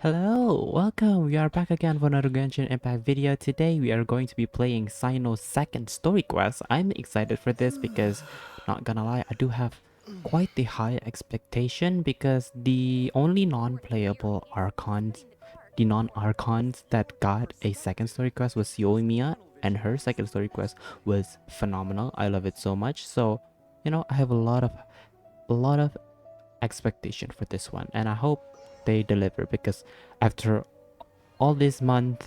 Hello, welcome. We are back again for another Genshin Impact video. Today we are going to be playing Cyno's second story quest. I'm excited for this because, not gonna lie, I do have quite the high expectation because the only non-playable archons, the non-archons that got a second story quest was Yoimiya, and her second story quest was phenomenal. I love it so much. So, I have a lot of expectation for this one, and I hope they deliver because after all these months,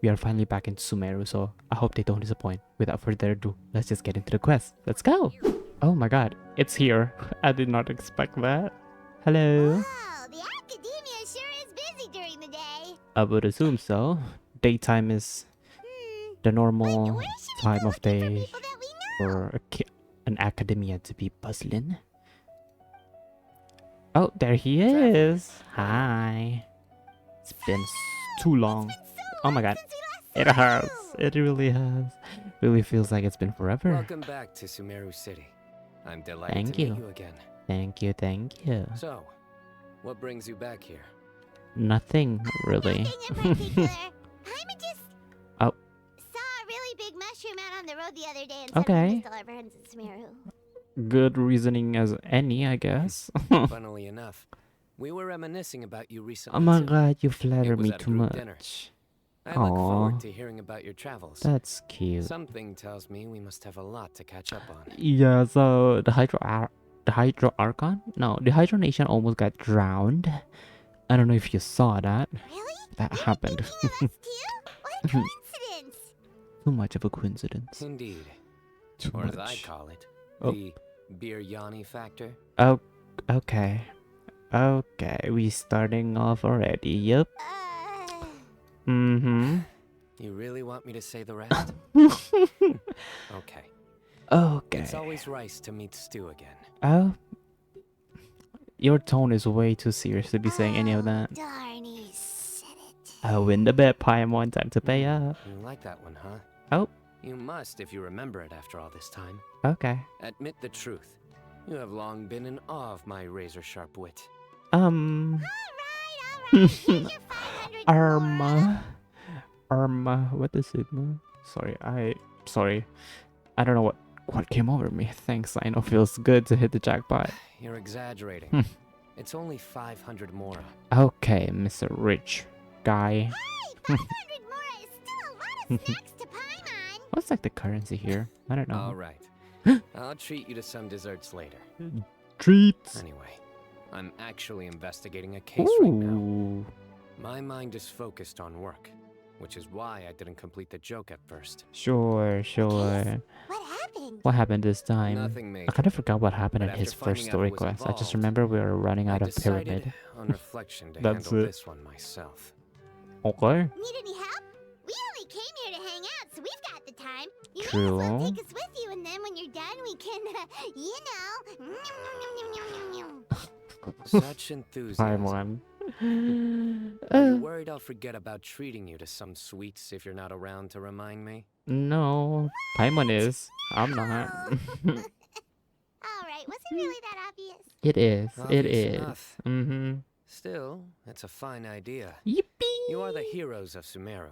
we are finally back in Sumeru. So I hope they don't disappoint. Without further ado, let's just get into the quest. Let's go! Oh my god, it's here. I did not expect that. Hello. Wow, the academia sure is busy during the day. I would assume so. Daytime is the normal Where should we time go of looking for day people that we know? for an academia to be bustling. Oh, there he is. Hi. It's been too long. Oh my god. Since we last It saw has. you. It really has. Really feels like it's been forever. Welcome back to Sumeru City. I'm delighted Thank to you. meet you again. Thank you, thank you. So, what brings you back here? Nothing, really. Nothing in particular. I'm just Oh. saw a really big mushroom out on the road the other day and Okay. said we just all our friends at Sumeru. Good reasoning as any, I guess. Funnily enough, we were reminiscing about you recently. Oh my too. god, you flatter It was me at a too group dinner. much. I look Aw. forward to hearing about your travels. That's cute. Something tells me we must have a lot to catch up on. Yeah, so the Hydro Archon? No, the Hydro Nation almost got drowned. I don't know if you saw that. Really? That You were happened. thinking of us too? What a coincidence. Too much of a coincidence. Indeed. Too Or as I much. call it, Oh. the Biryani factor. Oh, okay. Okay, we starting off already. Yep. Mm-hmm. You really want me to say the rest? Okay. Okay. It's always rice to meet stew again. Oh. Your tone is way too serious to be saying any of that. Darn, he said it. I win the bet, Paimon. Time to pay up. You like that one, huh? Oh, You must if you remember it after all this time. okay. Admit the truth. You have long been in awe of my razor-sharp wit. All right. Here's your 500 What is it, man? Sorry. I don't know what came over me. Thanks, I know feels good to hit the jackpot. You're exaggerating. Hmm. It's only 500 more. Okay, Mr. Rich Guy. Hey, 500 more is still a lot of snacks to Paimon. What's like the currency here? I don't know. All right. I'll treat you to some desserts later. Treats. Anyway, I'm actually investigating a case right now. Ooh. My mind is focused on work, which is why I didn't complete the joke at first. Sure. What happened? What happened this time? Nothing major. I kind of forgot what happened But in his after first finding out story who was quest. I just involved, remember we were running out I of decided pyramid. on reflection to That's handle it. this one myself. Okay. Need any help? We only came here to hang out, so we've got the time. You may as True. well take us with you, and then when you're done, we can, you know. Such enthusiasm. Paimon. Are you worried I'll forget about treating you to some sweets if you're not around to remind me? No, Paimon is. I'm not. All right, was it really that obvious? It is. It Obvious is. enough. Mm-hmm. Still, it's a fine idea. Yippee! You are the heroes of Sumeru.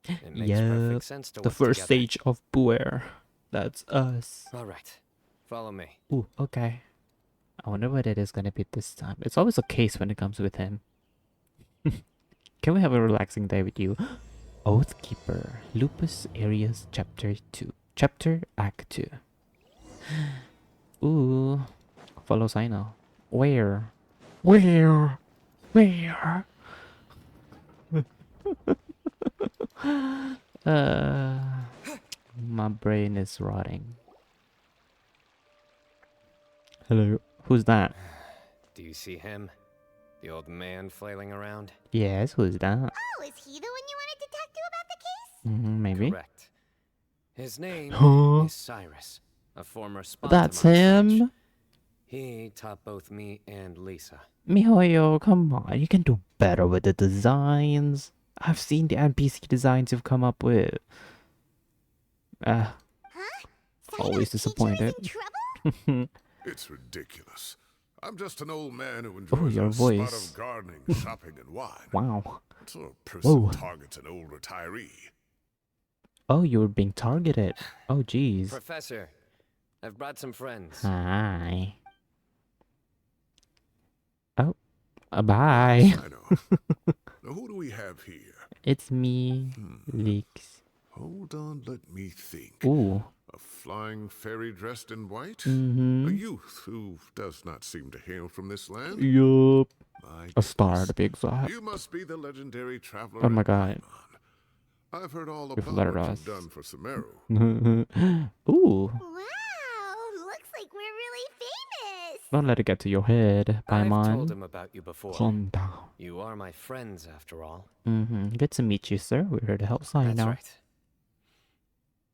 It makes Yep, perfect sense to the work first together. stage of Puer. That's us. All right, follow me. Ooh, okay. I wonder what it is gonna be this time. It's always a case when it comes with him. Can we have a relaxing day with you? Oathkeeper, Lupus Areas Chapter 2. Chapter Act 2. Ooh. Follow Cyno. Where? Where? uh, my brain is rotting. Hello. Who's that? Do you see him? The old man flailing around? Yes, who's that? Oh, is he the one you wanted to talk to about the case? Maybe. Correct. His name Huh? is Cyrus, a former spot. That's him? He taught both me and Lisa. Mihoyo, come on. You can do better with the designs. I've seen the NPC designs you've come up with. Huh? Always Cyno's teacher is disappointed. in trouble? It's ridiculous. I'm just an old man who Oh, enjoys your a spot voice. of gardening, shopping, and wine. Wow. What sort of person Whoa. targets an old retiree? Oh, you were being targeted. Oh, jeez. Professor, I've brought some friends. Hi. Oh, bye. Cyno. Now, who do we have here? It's me, Lix. Hold on, let me think. Ooh. A flying fairy dressed in white? A Mm-hmm. youth who does not seem to hail from this land? Yup. My A star to goodness. be exact. You must be the legendary traveler Oh my in god. Paimon. I've heard all You've about lettered what us. you've done for Sumeru. Ooh. Wow, looks like we're really famous. Don't let it get to your head, I've told Paimon. him about you before. Calm down. You are my friends, after all. Mm-hmm. Good to meet you, sir. We're here to help That's Cyno. right.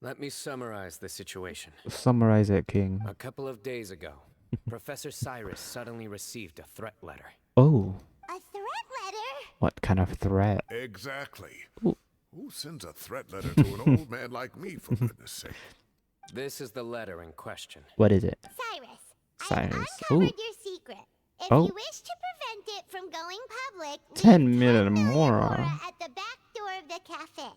Let me summarize the situation. Summarize it, King. A couple of days ago, Professor Cyrus suddenly received a threat letter. Oh. A threat letter? What kind of threat? Exactly. Ooh. Who sends a threat letter to an old man like me, for goodness sake? This is the letter in question. What is it? Cyrus, I've Cyrus. uncovered Ooh. your secret. If Oh. you wish to prevent it from going public, leave 10 million 10 million mora. at the back door of the cafe.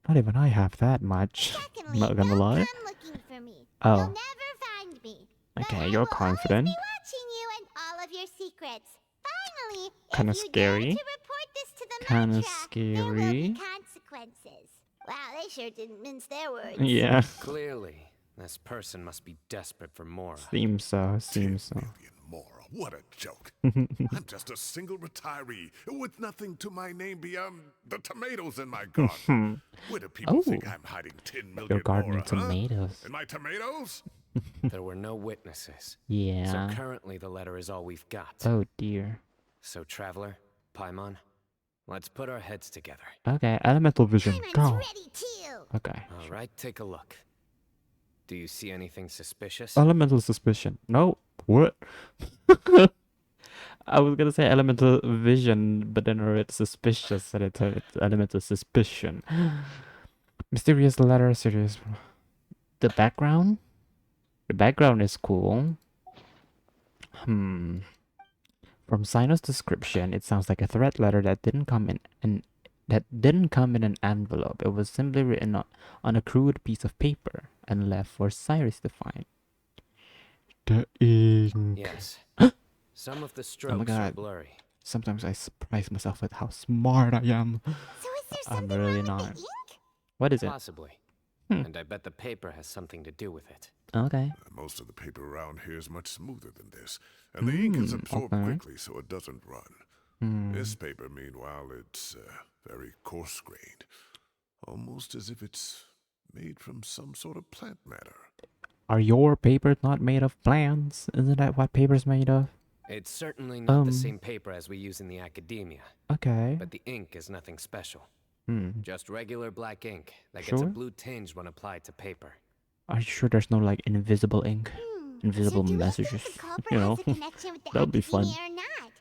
Not even I have that much. Secondly, Not gonna don't lie. come looking for me. Oh. You'll never find me. But Okay, I you're will confident. always be watching you and all of your secrets. Finally, Kinda if you dare scary. to report this to the Kinda mantra, there will be scary. consequences. Wow, they sure didn't mince their words. Yeah. Clearly, this person must be desperate for Mora. Seems so. 10 Seems so. million more. What a joke. I'm just a single retiree with nothing to my name beyond the tomatoes in my garden. Where do people think Oh. I'm hiding 10 million Your gardening more, huh? tomatoes. And my tomatoes? There were no witnesses. Yeah. So currently the letter is all we've got. Oh dear. So Traveler, Paimon, let's put our heads together. Okay, elemental vision. Paimon's Go. ready too. Okay. All right, take a look. Do you see anything suspicious? Elemental suspicion. No. What? I was gonna say elemental vision, but then I read suspicious and it's elemental suspicion. Mysterious letter, serious. The background? The background is cool. From Cyno's description, it sounds like a threat letter that didn't come in an envelope. It was simply written on a crude piece of paper and left for Cyrus to find. The ink. Yes. Some of the Oh my strokes are god. blurry. Sometimes I surprise myself with how smart I am. So is there I'm something really wrong not. with the ink? What is it? Possibly. Hmm. And I bet the paper has something to do with it. Okay. Most of the paper around here is much smoother than this, and the ink is absorbed okay. quickly so it doesn't run. Hmm. This paper, meanwhile, it's very coarse-grained, almost as if it's made from some sort of plant matter. Are your papers not made of plants? Isn't that what paper's made of? It's certainly not the Um. same paper as we use in the academia, Okay. but the ink is nothing special. Hmm. Just regular black ink that gets a Sure. blue tinge when applied to paper. Are you sure there's no like invisible ink? Invisible So do we messages. think the culprit You know? has a connection with the That'll be fun. academia or not?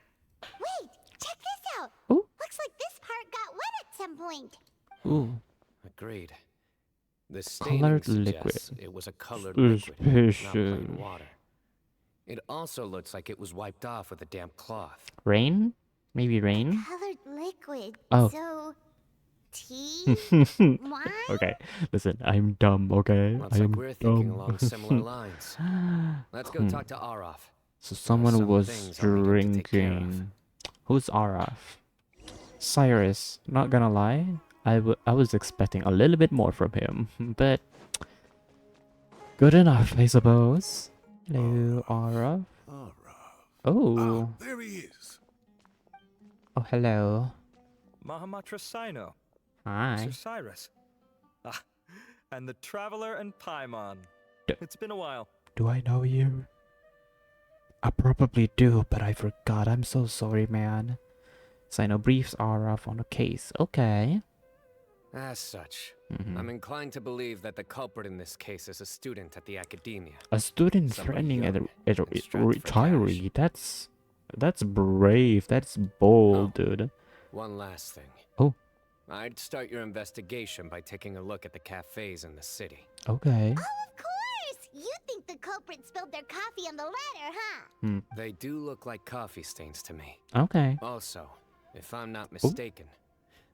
Wait, check this out. Ooh. Looks like this part got wet at some point. Ooh. Agreed. The staining Colored suggests liquid. it was a colored liquid, not plain Suspicious. water. It also looks like it was wiped off with a damp cloth. Rain? Maybe rain? Colored liquid. Oh. So, tea? Wine? Okay, listen, I'm dumb, okay? Looks I like am we're thinking dumb. along similar lines. Let's go talk to Araf. So someone some was things I'll need to take care of. drinking. Who's Araf? Cyrus, not gonna lie, I was expecting a little bit more from him, but good enough, I suppose. Hello, Araf. All right. Oh, There he is. oh, hello. Mahamatra Cyno, Hi. Sir Cyrus. Ah, and the Traveler and Paimon. D- It's been a while. Do I know you? I probably do, but I forgot. I'm so sorry, man. Cyno briefs Araf on a case. Okay. As such, Mhm. I'm inclined to believe that the culprit in this case is a student at the academia. A student Somebody threatening young a and strapped for retiree. That's brave. That's bold, Oh. dude. One last thing. Oh. I'd start your investigation by taking a look at the cafes in the city. Okay. Oh, of course! You think the culprit spilled their coffee on the ladder, huh? They do look like coffee stains to me. Okay. Also, if I'm not mistaken,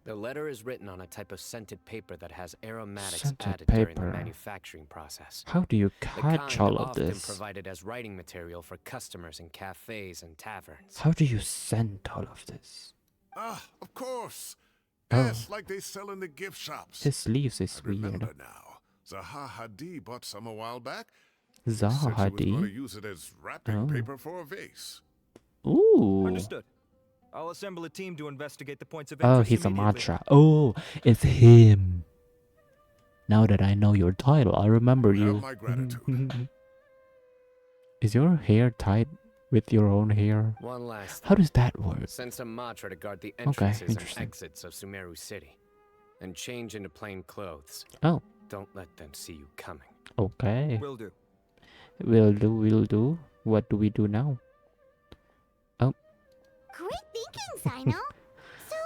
the letter is written on a type of scented paper that has aromatics Scented added during the paper. manufacturing process. How do you The catch kind all of often this? provided as writing material for customers in cafes and taverns. How do you scent all of this? Ah, of course. Oh. Yes, like they sell in the gift shops. His sleeves is I remember weird. now. Zaha Hadid bought some a while back. Zaha Said she was going to Hadid? use it as wrapping Oh. paper for a vase. Ooh. Understood. I'll assemble a team to investigate the points of Oh, interest he's a immediately. matcha. Oh, it's him. Now that I know your title, I remember Have you. my gratitude. Is your hair tied with your own hair? One last How thing. does that work? Send some Matra to guard the Okay, entrances and interesting. exits of Sumeru City. And change into plain clothes. Oh, Don't let them see you coming. okay. Will do. Will do, will do. What do we do now? Great thinking, Cyno. So,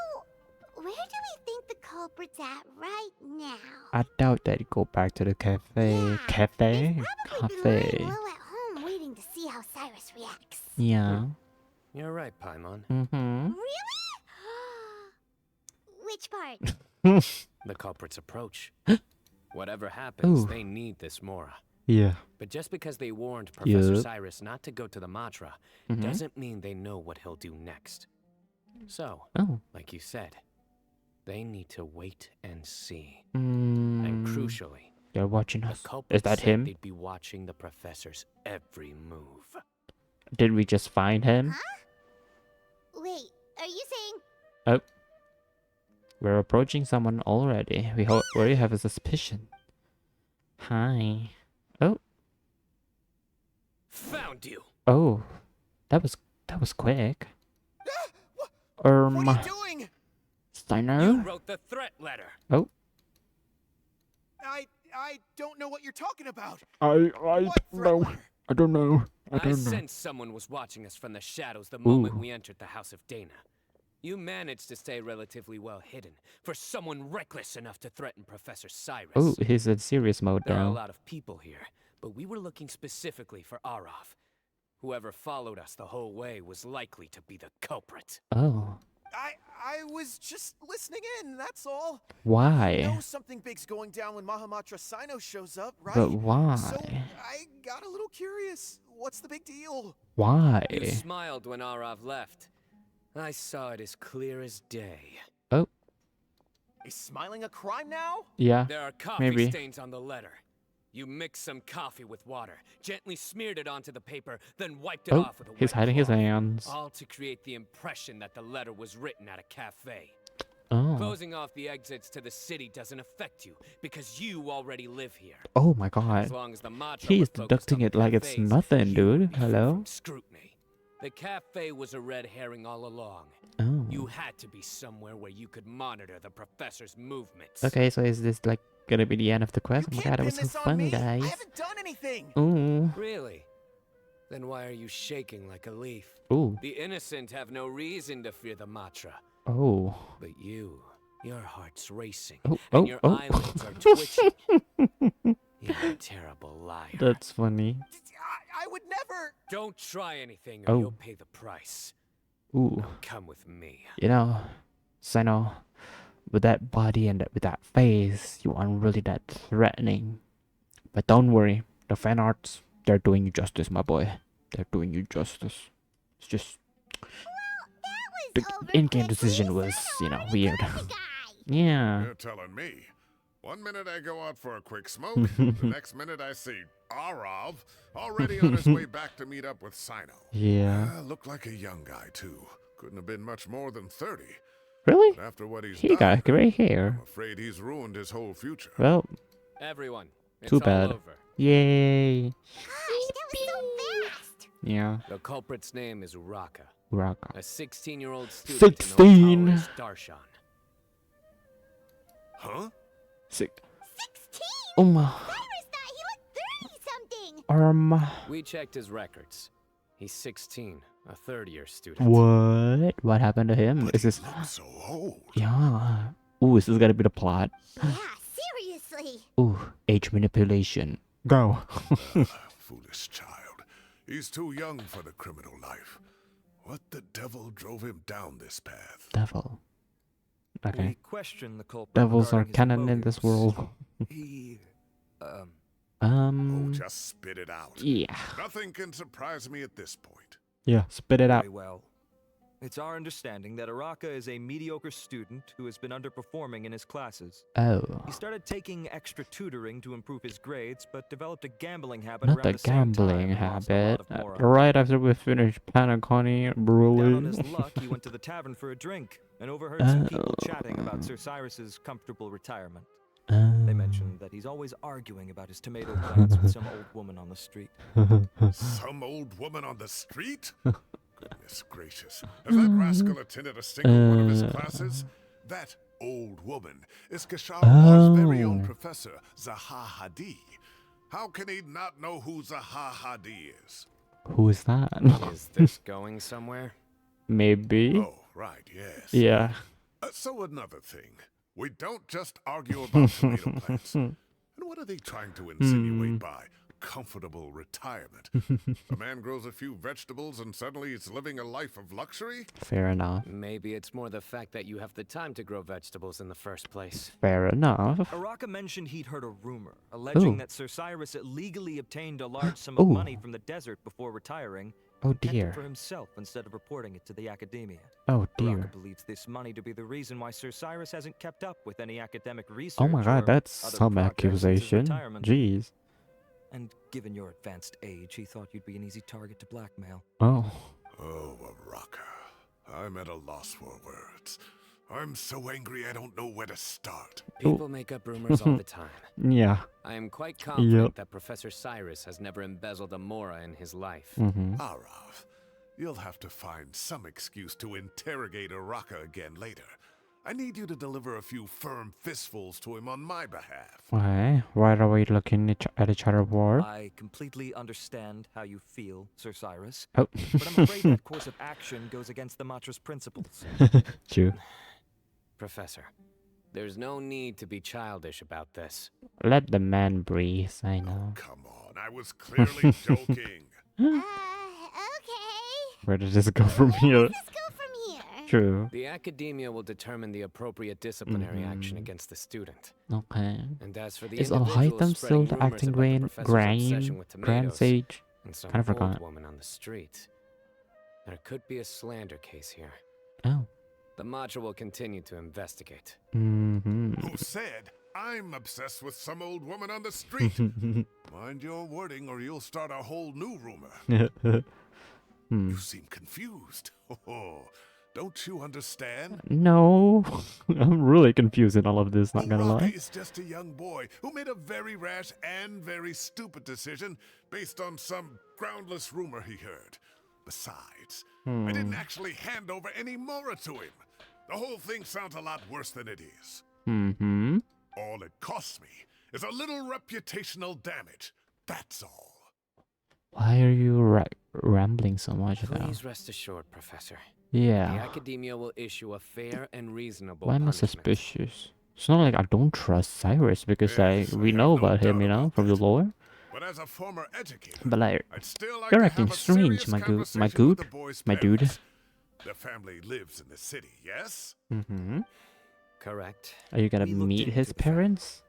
where do we think the culprit's at right now? I doubt that you go back to the cafe. Yeah, Cafe? They've probably been lying Cafe. low at home waiting to see how Cyrus reacts. Yeah. You're right, Paimon. Mm-hmm. Really? Which part? The culprit's approach. Whatever happens, Ooh. they need this Mora. Yeah. But just because they warned Professor Yup. Cyrus not to go to the Matra Mhm. doesn't mean they know what he'll do next. So, Oh. like you said, they need to wait and see. Mm, And crucially, they're watching the us. culprit Is that said him? they'd be watching the professor's every move. Did we just find him? Huh? Wait, are you saying... Oh. We're approaching someone already. We already have a suspicion. Hi. Oh. Found you! Oh. That was quick. What are you doing? You Cyno? wrote the threat letter! Oh. I don't know what you're talking about. I What threat letter? I don't know. I sensed someone was watching us from the shadows the moment Ooh. we entered the House of Dana. You managed to stay relatively well hidden for someone reckless enough to threaten Professor Cyrus. Oh, he's in serious mode There are a now. lot of people here, but we were looking specifically for Arav. Whoever followed us the whole way was likely to be the culprit. Oh. I was just listening in, that's all. I Why? know something big's going down when Mahamatra Cyno shows up, right? But why? So I got a little curious. What's the big deal? Why? You smiled when Arav left. I saw it as clear as day. Oh, Is smiling a crime now? yeah. There are coffee Maybe. stains on the letter. You mixed some coffee with water, gently smeared it onto the paper, then wiped it Oh, off with a he's wet hiding his cloth. hands. All to create the impression that the letter was written at a cafe. Oh. Closing off the exits to the city doesn't affect you because you already live here. Oh my As god. long as the mantra He were is focused deducting on it like it's cafes, nothing, you dude. would be free Hello? from scrutiny. The cafe was a red herring all along. Oh. You had to be somewhere where you could monitor the professor's movements. Okay, so is this like gonna be the end of the quest? You Oh my can't god, it pin was so this on fun, me. I guys. haven't done anything. Ooh. Really? Then why are you shaking like a leaf? Ooh. The innocent have no reason to fear the mantra. Oh. But you, your heart's racing, Oh, and oh, your oh. eyelids are twitching. You're a terrible liar. That's funny. I would never. Don't try anything or Oh. you'll pay the price. Ooh. Now come with me. You know, Cyno, with that body and with that face, you aren't really that threatening. But don't worry, the fan arts, they're doing you justice, my boy. They're doing you justice. It's just the That was in-game overputting decision was, Cyno you know, already weird. got the guy. Yeah. You're telling me. 1 minute I go out for a quick smoke, the next minute I see Arav already on his way back to meet up with Cyno. Yeah. Looked like a young guy, too. Couldn't have been much more than 30. Really? But after what he's He done, got gray hair. I'm afraid he's ruined his whole future. Well, Everyone, it's too all bad. over. Yay. Gosh, that was so fast. Yeah. The culprit's name is Uraka, Uraka. a 16-year-old student 16. in Old Darshan. Huh? Sick. 16? Oh my. Cyrus thought he looked 30-something. We checked his records. He's 16, a third-year student. What? What happened to him? But Is he this? looks so old. Yeah. Ooh, is this gonna be the plot? Yeah, seriously. Ooh, age manipulation. Go. foolish child. He's too young for the criminal life. What the devil drove him down this path? Devil. Okay. We question the culprit. Devils are regarding his canon in this motives. world. He, Oh, just spit it out. Yeah. Nothing can surprise me at this point. Yeah, spit it out. very well. It's our understanding that Araka is a mediocre student who has been underperforming in his classes. Oh. He started taking extra tutoring to improve his grades, but developed a gambling habit Not around the the same time gambling and lost a lot habit. of morale. Right after we finished Panaconi Down on brewing. his luck, he went to the tavern for a drink and overheard some people Oh. chatting about Sir Cyrus's comfortable retirement. They Oh. mentioned that he's always arguing about his tomato plants with some old woman on the street. Some old woman on the street? Goodness gracious. Has that rascal attended a single one of his classes? That old woman is Kashawa's very own Oh. professor, Zaha Hadi. How can he not know who Zaha Hadi is? Who is that? Is this going somewhere? Maybe. Oh, right, yes. Yeah. So another thing. We don't just argue about tomato plants. And what are they trying to insinuate by comfortable retirement? A man grows a few vegetables and suddenly he's living a life of luxury? Fair enough. Maybe it's more the fact that you have the time to grow vegetables in the first place. Fair enough. Araka mentioned he'd heard a rumor alleging Ooh. that Sir Cyrus illegally obtained a large sum of Ooh. money from the desert before retiring, Oh kept it dear. for himself instead of reporting it to the academia. Oh dear. Araka believes this money to be the reason why Sir Cyrus hasn't kept up with any academic research. Oh my god, or that's other some progress since his accusation. retirement. Jeez. And given your advanced age, he thought you'd be an easy target to blackmail. Oh. Oh, Araka. I'm at a loss for words. I'm so angry I don't know where to start. People make up rumors all the time. Yeah. I am quite confident Yep. that Professor Cyrus has never embezzled a mora in his life. Mm-hmm. Arav, you'll have to find some excuse to interrogate Araka again later. I need you to deliver a few firm fistfuls to him on my behalf. Why? Why are we looking at each other for? I completely understand how you feel, Sir Cyrus, Oh. but I'm afraid that course of action goes against the Matra's principles. True. Professor, there's no need to be childish about this. Let the man breathe, I know. Come on, I was clearly joking. Okay. Where did this go from here? Let's go from here. True. The academia will determine the appropriate disciplinary action against the student. Okay. And as for the Is all individual Hytham still spreading the rumors acting about the grain? professor's obsession with Grand tomatoes Sage? and some Kinda old forgot. woman on the street, there could be a slander case here. Oh. The Matra will continue to investigate. Mm-hmm. Who said I'm obsessed with some old woman on the street? Mind your wording or you'll start a whole new rumor. You seem confused. Oh, don't you understand? No. I'm really confused in all of this, not gonna Araka lie. is just a young boy who made a very rash and very stupid decision based on some groundless rumor he heard. Besides, I didn't actually hand over any Mora to him. The whole thing sounds a lot worse than it is. Mm-hmm. All it costs me is a little reputational damage. That's all. Why are you rambling so much though? Please rest assured, Professor. The Yeah. academia will issue a fair and reasonable Why am I punishment. suspicious? It's not like I don't trust Cyrus because Yes, we I know have no about him, doubt you know, about from the that. lore. But as a former educator, But like, I'd still like you're to acting have a strange, serious my conversation with good, the boy's my dude. parents. The family lives in the city, yes? mm-hmm. Correct. Are you gonna We looked meet his into the family. parents?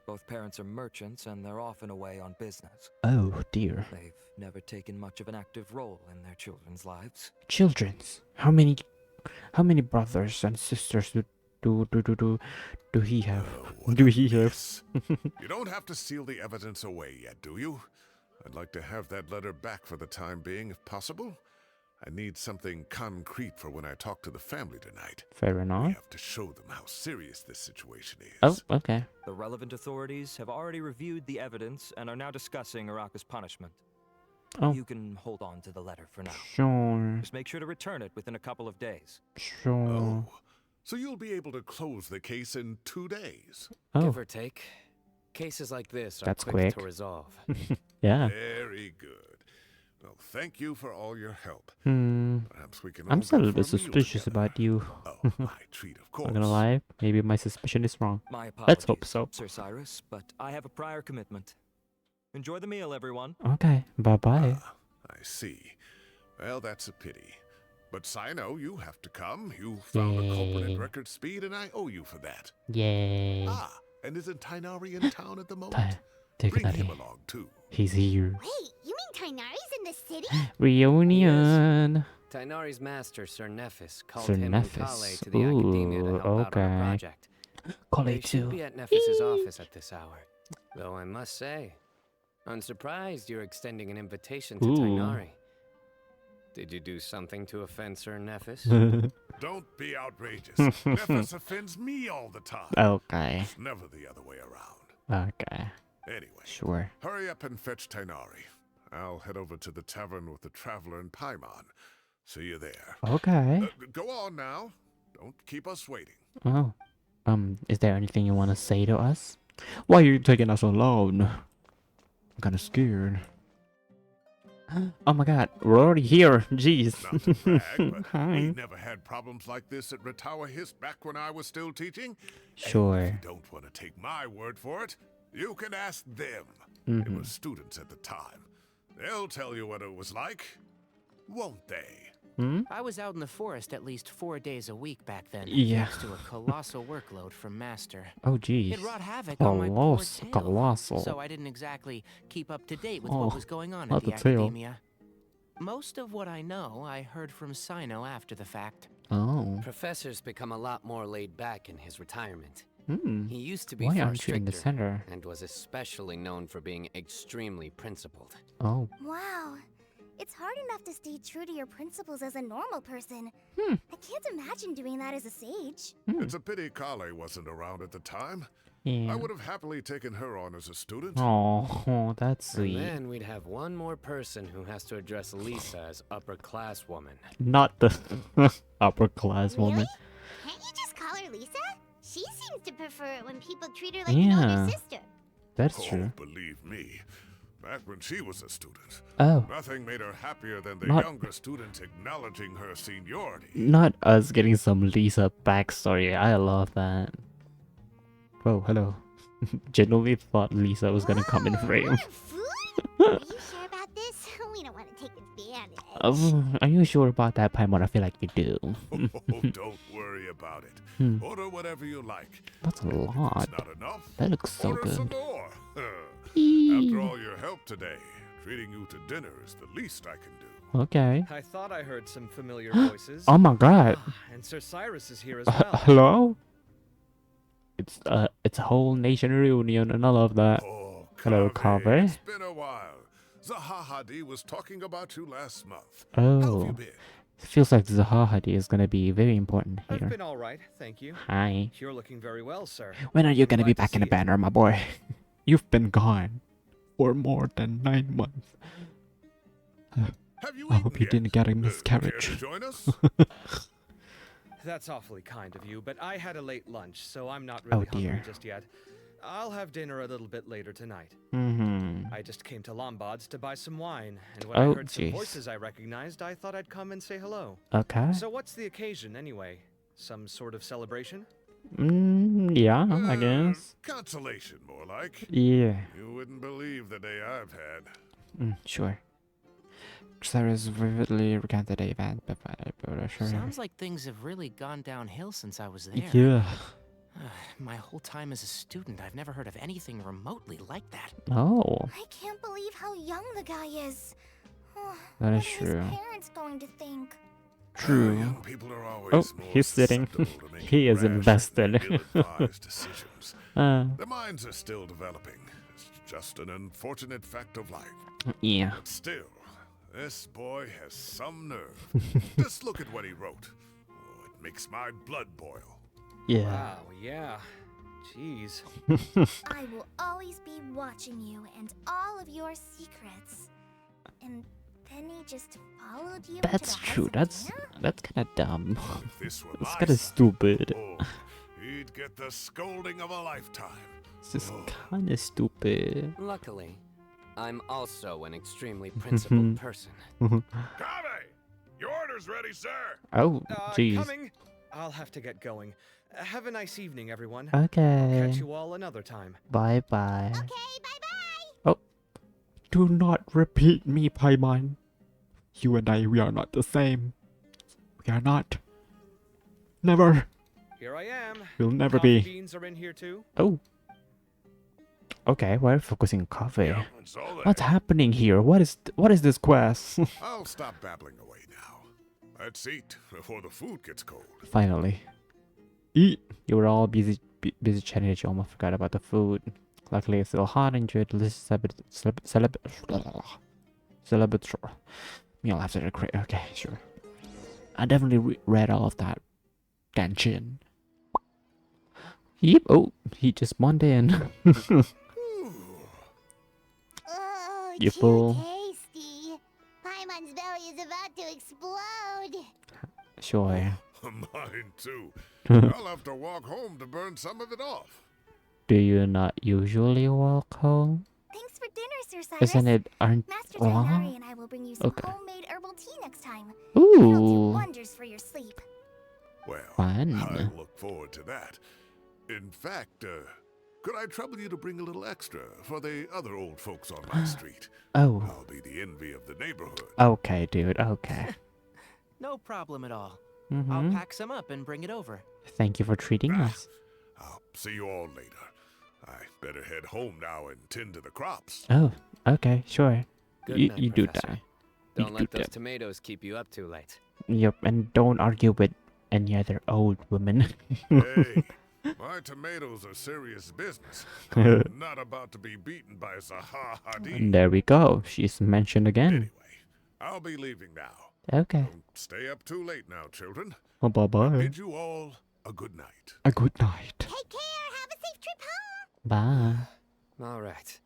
Both parents are merchants and they're often away on business. Oh dear. They've never taken much of an active role in their children's lives. Children's. How many brothers and sisters do he have? What Do a he have? mess. You don't have to seal the evidence away yet, do you? I'd like to have that letter back for the time being, if possible. I need something concrete for when I talk to the family tonight. Fair We enough. have to show them how serious this situation is. Oh, okay. The relevant authorities have already reviewed the evidence and are now discussing Araka's punishment. Oh. You can hold on to the letter for now. Sure. Just make sure to return it within a couple of days. Sure. Oh, so you'll be able to close the case in 2 days. Oh, Give or take. Cases like this are That's quick quick. to resolve. yeah. Very good. Well, thank you for all your help. Hmm. Perhaps we can I'm all still a go little bit for a meal suspicious together. about you. Oh, my treat, of course. Not gonna lie. Maybe my suspicion is wrong. My apologies, Let's hope so. Sir Cyrus, but I have a prior commitment. Enjoy the meal, everyone. Okay, bye-bye. Ah, I see. Well, that's a pity. But Cyno, you have to come. You found a culprit Yay. at record speed, and I owe you for that. Yay. Ah, and isn't Tainari in town at the Ti- moment? Take Bring that him in. along, too. He's here. Wait, you mean Tainari's in the city? Reunion. Tainari's master, Sir Nephis, called Sir him and Nephis. Kale to the academia to Ooh, help out on a okay. project. Call They it should too. be at Nephis's office at this hour. Though I must say, I'm surprised you're extending an invitation to Ooh. Tainari. Did you do something to offend Sir Nephis? Don't be outrageous. Nephis offends me all the time. Okay. It's never the other way around. Okay. Anyway, Sure. hurry up and fetch Tainari. I'll head over to the tavern with the Traveler and Paimon. See you there. Okay. Go on now. Don't keep us waiting. Oh. Is there anything you want to say to us? Why are you taking us alone? I'm kind of scared. Oh my god, we're already here. Jeez. Not to brag, but Hi. we never had problems like this at Ratawa Hist back when I was still teaching. And if Sure. you don't want to take my word for it, you can ask them. They were students at the time. They'll tell you what it was like, won't they? Hmm? I was out in the forest at least 4 days a week back then, Yeah. thanks to a colossal workload from Master. Oh jeez. It wrought havoc on my poor tail, Colossal. so I didn't exactly keep up to date with Oh, what was going on not at the the tail. academia. Most of what I know, I heard from Cyno after the fact. Oh. Professor's become a lot more laid back in his retirement. Hmm. He used to be Why far aren't you in the stricter center? and was especially known for being extremely principled. Oh. Wow. It's hard enough to stay true to your principles as a normal person. Hmm. I can't imagine doing that as a sage. It's a pity Kale wasn't around at the time. Yeah. I would have happily taken her on as a student. Oh, that's And sweet. then we'd have one more person who has to address Lisa as upper class woman. Not the upper class Really? woman. Can't you just call her Lisa? She seems to prefer it when people treat her like an Yeah. older sister. That's Oh, true. believe me. Back when she was a student, Oh. nothing made her happier than the Not- younger students acknowledging her seniority. Not us getting some Lisa backstory. I love that. Oh, hello. Genuinely thought Lisa was gonna come in Whoa, frame. more food? Are you sure about this? We don't want to take advantage. Are you sure about that, Paimon? I feel like you do. Oh, don't worry about it. Hmm. Order whatever you like. That's a And if lot. it's not enough, That looks so order some good. more. Eee. After all your help today, treating you to dinner is the least I can do. Okay. I thought I heard some familiar voices. Oh my god. Ah, and Sir Cyrus is here as well. Hello? It's a whole nation reunion and I love that. Oh, Hello, Kave. It's been a while. Zahahadi was talking about you last month. How have Oh. you been? Feels like Zahahadi is gonna be very important I've here. been all right, thank you. Hi. You're looking very well, sir. When are you I'm gonna be glad to back in the see you. banner, my boy? You've been gone for more than 9 months. Have you I hope eaten you yet? didn't get a Care miscarriage. to join us? That's awfully kind of you, but I had a late lunch, so I'm not Oh, really hungry dear. just yet. I'll have dinner a little bit later tonight. Mm-hmm. I just came to Lombard's to buy some wine, and when Oh, I heard some jeez. voices I recognized, I thought I'd come and say hello. Okay. So what's the occasion, anyway? Some sort of celebration? Yeah, I guess. Consolation, more like. Yeah. You wouldn't believe the day I've had. Sure. Cyrus vividly recounted the event, but sure. Sounds like things have really gone downhill since I was there. Yeah. My whole time as a student, I've never heard of anything remotely like that. Oh, I can't believe how young the guy is. Oh, that what is are true. his parents going to think? True. Young people are always Oh, more he's sitting. susceptible to making He is rash and invested. ill-advised decisions. Uh, Their minds are still developing. It's just an unfortunate fact of life. yeah. But still, this boy has some nerve. Just look at what he wrote. Oh, it makes my blood boil. Yeah. Wow, yeah. Jeez. I will always be watching you and all of your secrets. And then he just followed you. That's to the true. house of That's kind of dumb. If this were It's my kind of son, stupid. oh, he'd get the scolding of a lifetime. It's just Oh. kind of stupid. Luckily, I'm also an extremely principled person. Kave! Your order's ready, sir! Oh, jeez. Coming. I'll have to get going. Have a nice evening, everyone. Okay. Catch you all another time. Bye bye. Okay, bye-bye. Do not repeat me, Paimon. You and I, we are not the same. We are not. Never. Here I am. We'll never Coffee be. beans are in here too. Oh. Okay, we're focusing on coffee. Yeah, it's all there. What's happening here? What is this quest? I'll stop babbling away now. Let's eat before the food gets cold. Finally. Eat. You were all busy chatting that you almost forgot about the food. Luckily, it's still hot and enjoyed the celebratory meal after the crate. Okay, sure. I definitely read all of that. Genshin. Yep. Oh, he just spawned in. Oh, You too fool. tasty. Paimon's belly is about to explode. Sure. Mine too. I'll have to walk home to burn some of it off. Do you not usually walk home? Thanks for dinner, Sir Cyrus. Isn't it? Aren't Master Aw. Tighnari and I will bring you some Okay. homemade herbal tea next time. It'll do Ooh. wonders for your sleep. Well, Fun. I look forward to that. In fact, could I trouble you to bring a little extra for the other old folks on my street? Oh. I'll be the envy of the neighborhood. Okay, dude. Okay. No problem at all. Mm-hmm. I'll pack some up and bring it over. Thank you for treating us. I'll see you all later. I better head home now and tend to the crops. Oh, okay, sure. Good You, night, you do Professor. that. Don't You let do those that. tomatoes keep you up too late. Yep, and don't argue with any other old woman. Hey, my tomatoes are serious business. I'm not about to be beaten by Zaha Hadid. And there we go. She's mentioned again. Anyway, I'll be leaving now. Okay. Don't stay up too late now, children. Well, bye-bye. Bid you all a good night. A good night. Take care. Have a safe trip home. Bye. All right.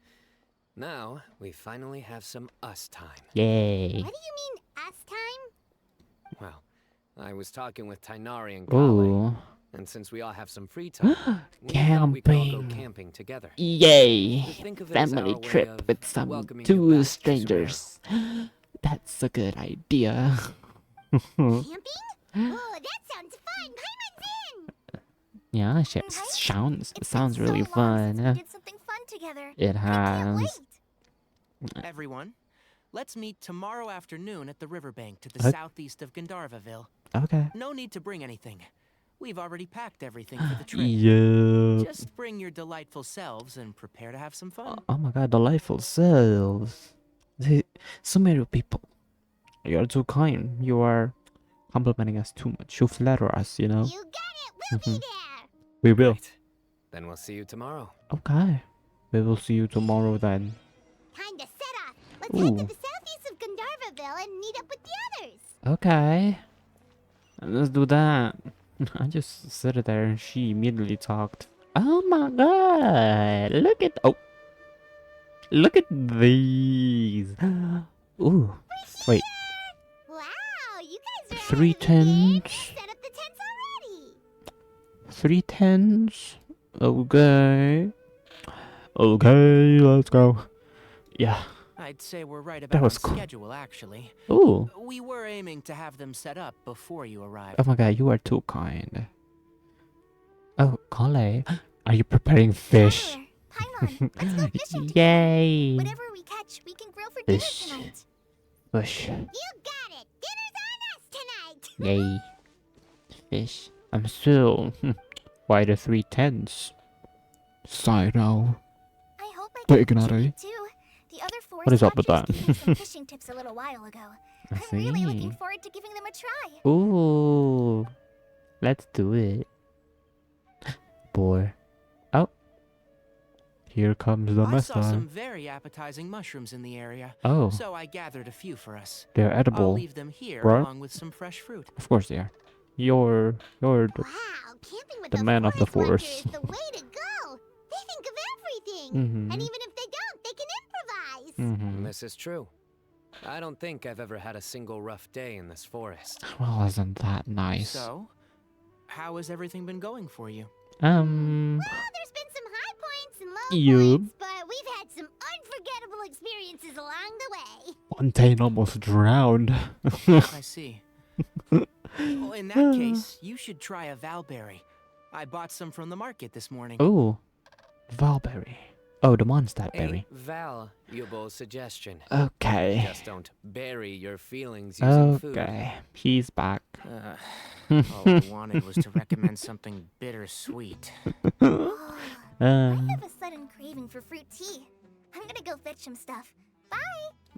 Now, we finally have some us time. Yay. What do you mean, us time? Well, I was talking with Tighnari and Kale, Ooh. and since we all have some free time, we thought we could all go Camping. camping together. Yay. Think of it as Family our way trip of with some welcoming you two back to strangers. That's a good idea. Camping? Oh, that sounds fun. Paimon's in. Yeah, Right? It's sounds been really so long since we fun. did something fun together. It I can't has. wait. Everyone, let's meet tomorrow afternoon at the riverbank to the Okay. southeast of Gandharvaville. Okay. No need to bring anything. We've already packed everything for the trip. Yeah. Just bring your delightful selves and prepare to have some fun. Oh my god, delightful selves. The Sumeru people. You're too kind. You are complimenting us too much. You flatter us, you know? You got it. We'll be there. We will. Right. Then we'll see you tomorrow. Okay. We will see you tomorrow then. Time to set off. Let's head to Ooh. the southeast of Gandharvaville and meet up with the others. Okay. Let's do that. I just sat there and she immediately talked. Oh my god. Look at look at these. Ooh. Wait. Wow, you guys are Three ahead of the game. tents. Set up the tents already. 3 tens. Okay. Okay, let's go. Yeah. I'd say we're right about was on cool. schedule, actually. Ooh. We were aiming to have them set up before you arrived. Oh my god, you are too kind. Oh, Kale. Are you preparing fish? Tyler, Paimon, let's go fishing together. Yay. Whatever we catch, we can grill for dinner Fish. tonight. Fish. You got it. Dinner's on us tonight. Yay. Fish. I'm still. Why the 3 tens? Cyno. I hope I But can ignore. too. The other forest What is up with rangers that? gave me some fishing tips a little while ago. I I'm really looking see. forward to giving them a try. Ooh. Let's do it. Boy. Oh. Here comes the I saw mesa. some very appetizing mushrooms in the area, Oh, so I gathered a few for us. they're I'll edible. leave them here right? along with some fresh fruit. Of course they are. You're the Wow, camping with The man of the forest. ranger is the way to go. They think of everything. Mhm. And even if they don't, they can improvise. Mm-hmm. This is true. I don't think I've ever had a single rough day in this forest. Well, isn't that nice? So, how has everything been going for you? Well, there's been some high points and low Yup. points, but we've had some unforgettable experiences along the way. Fontaine almost drowned. I see. Well, in that case, you should try a valberry. I bought some from the market this morning. Ooh, Valberry. Oh, the Mondstadt A berry. valuable suggestion. Okay. Just don't bury your feelings using food. Okay. He's back. All I wanted was to recommend something bittersweet. Oh, I Um, have a sudden craving for fruit tea. I'm gonna go fetch some stuff. Bye!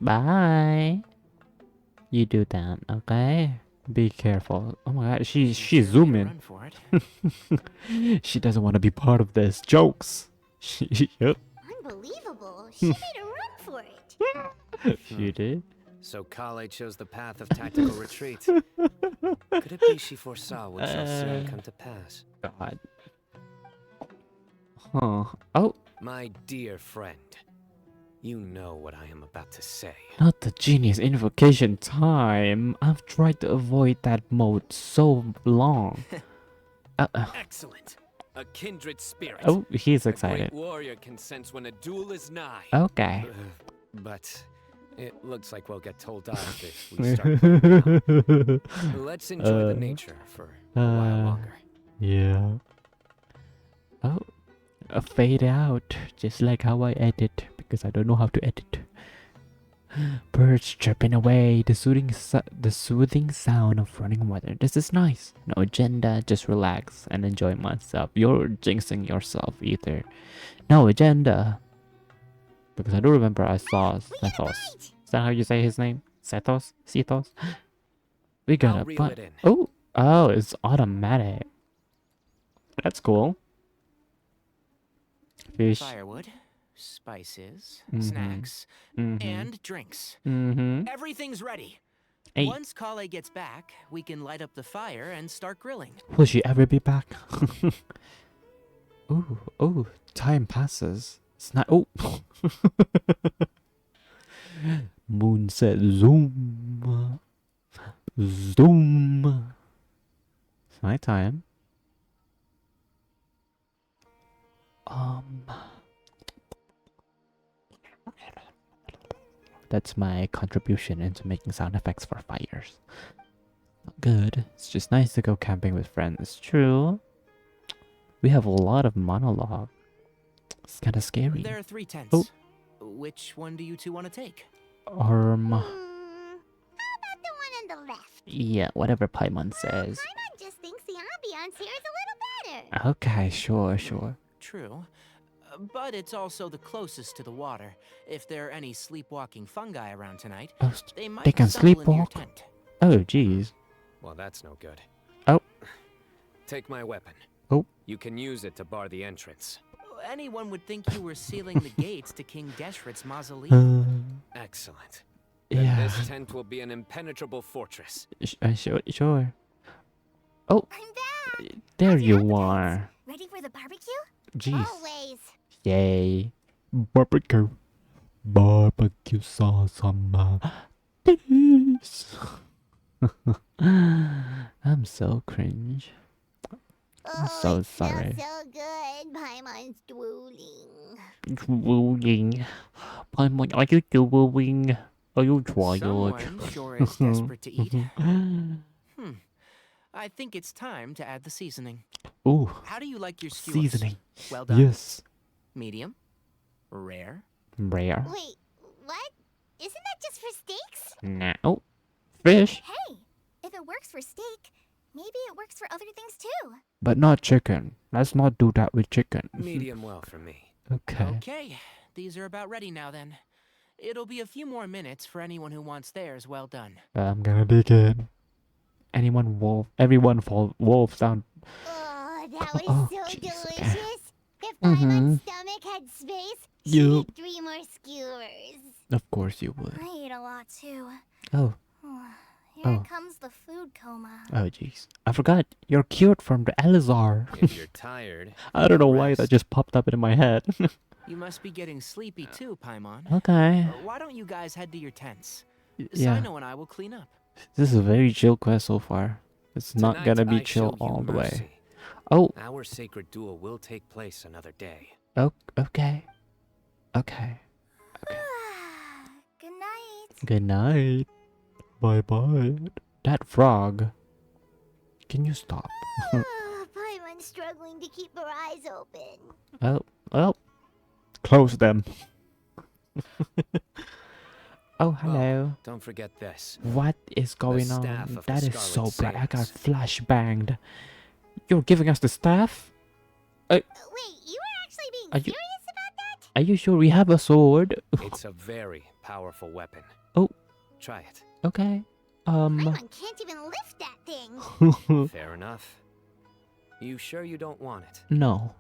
bye. You do that, okay? Be careful. Oh my god, she's Sure way to zooming. run for it. She doesn't want to be part of this. Jokes. Yep. Unbelievable. She made a run for it. She did. So Kale chose the path of tactical retreat. Could it be she foresaw what shall soon come to pass? God. Huh. Oh, My dear friend, you know what I am about to say. not the genius invocation time. I've tried to avoid that mode so long. Excellent. A kindred spirit. Oh, he's A excited. great warrior can sense when a duel is nigh. Okay. But it looks like we'll get told off if we start playing now. Let's enjoy the nature for a while longer. Yeah. Oh, a fade out, just like how I edit, because I don't know how to edit. Birds chirping away, the soothing sound of running water. This is nice. No agenda, just relax and enjoy myself. You're jinxing yourself either. No agenda. Because I do remember I saw Sethos. Is that how you say his name? Sethos? Sethos? We got I'll a reel but it in. oh, it's automatic. That's cool. Fish. Firewood, spices, Mhm. snacks, Mm-hmm. and drinks. Mm-hmm. Everything's ready. Hey, Once Kale gets back, we can light up the fire and start grilling. will she ever be back? Ooh, oh, time passes. It's not. Oh. Moon said zoom. Zoom. It's my time. That's my contribution into making sound effects for fires. Not good. It's just nice to go camping with friends. True. We have a lot of monologue. It's kind of scary. There are 3 tents. Oh. Which one do you two want to take? How about the one on the left? Yeah, whatever Paimon says. Paimon just thinks the ambiance here is a little better. Okay, sure. True. But it's also the closest to the water. If there are any sleepwalking fungi around tonight, Oh, they might they can stumble into your sleepwalk? tent. Oh, jeez. Well, that's no good. Oh. Take my weapon. Oh. You can use it to bar the entrance. Anyone would think you were sealing the gates to King Deshret's mausoleum. Excellent. Then Yeah. this tent will be an impenetrable fortress. Sure. Oh, I'm back. there How's your you appetites? are. Ready for the barbecue? Jeez. Always. Yay. Barbecue. Barbecue sauce on my titties. I'm so cringe. I'm so it sorry. smells so good. Paimon's drooling. Drooling. Paimon, are you drooling? Are you tired? Someone sure is desperate to eat. I think it's time to add the seasoning. Ooh, How do you like your skewers? seasoning. Well done. Yes. Medium? Rare? Rare. Wait, what? Isn't that just for steaks? Nah. Oh, fish. Hey, if it works for steak, maybe it works for other things too. But not chicken. Let's not do that with chicken. Medium well for me. Okay. Okay, these are about ready now then. It'll be a few more minutes for anyone who wants theirs well done. I'm gonna begin. Everyone wolf sound. Oh, that was Oh, so jeez. delicious. If Mhm. Paimon's stomach had space, she'd Yup. eat 3 more skewers. Of course you would. I ate a lot too. Oh, Here Oh. comes the food coma. oh jeez. I forgot. You're cured from the Elazar. If you're tired, I don't know why rest. that just popped up in my head. You must be getting sleepy too, Paimon. Okay. Why don't you guys head to your tents? Yeah. Cyno and I will clean up. This is a very chill quest so far. It's not Tonight gonna be I chill show you all the way. mercy. Oh, Our sacred duel will take place another day. okay. Okay. Good night. Good night. Bye bye. That frog. Can you stop? Paimon's struggling to keep her eyes open. Oh, Close them. Oh, hello. Oh, don't forget this. What is going staff on? of the That is so Scarlet bright. I got Saints. flashbanged. You're giving us the staff? Wait, you were actually being Are you- serious about that? Are you sure we have a sword? It's a very powerful weapon. Oh. Try it. Okay. Paimon can't even lift that thing. Fair enough. You sure you don't want it? No.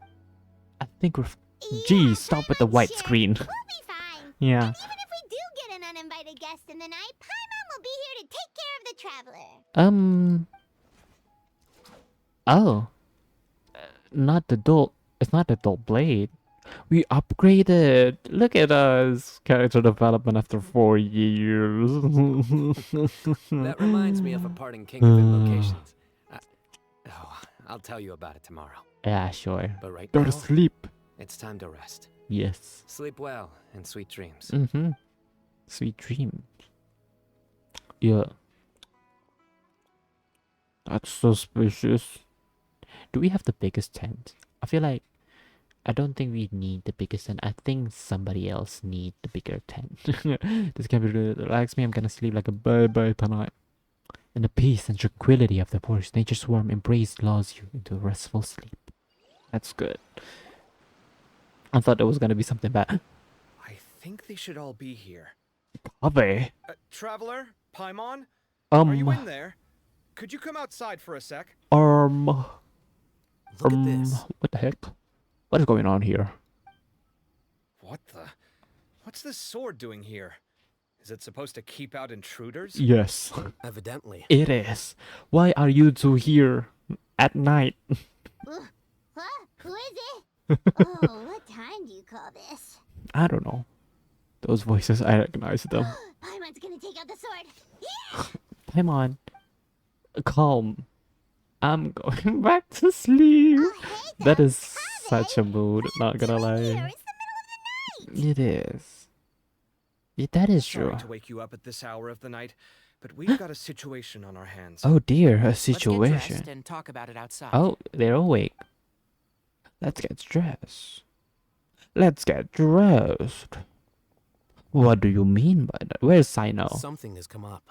I think we're... Yeah, Geez, stop with the Paimon's white sure. screen. We'll be fine. Yeah. And even if we do get an uninvited guest in the night, Paimon will be here to take care of the traveler. Oh. Not the dual... It's not the dual blade. We upgraded. Look at us. Character development after 4 years. That reminds me of a parting king of invocations. I'll tell you about it tomorrow. Yeah, sure. But right Go now, to sleep. it's time to rest. Yes. Sleep well and sweet dreams. Mm-hmm. Sweet dreams. Yeah. That's suspicious. Do we have the biggest tent? I feel like I don't think we need the biggest tent. I think somebody else need the bigger tent. This can be relax me. I'm gonna sleep like a baby tonight. And the peace and tranquility of the forest, nature's warm embrace lulls you into a restful sleep. That's good. I thought there was gonna be something bad. I think they should all be here. Are they? Traveler? Paimon? Are you in Um. there? Could you come outside for a sec? Look at this. What the heck? What is going on here? What the? What's this sword doing here? Is it supposed to keep out intruders? Yes, Evidently. it is. Why are you two here at night? What? Who is it? Oh, what time do you call this? I don't know. Those voices, I recognize them. Paimon's gonna take out the sword. Come on. Calm. I'm going back to sleep. Oh, hey, That Doc. is such a mood, not gonna Doing here? lie. It's the middle of the night. It is. Yeah, that is true. Sorry to wake you up at this hour of the night, but we've got a situation on our hands. Oh dear, a Let's get dressed situation. and talk about it outside. Oh, they're awake. Let's get dressed. Let's get dressed. What do you mean by that? Where's Cyno? Something has come up.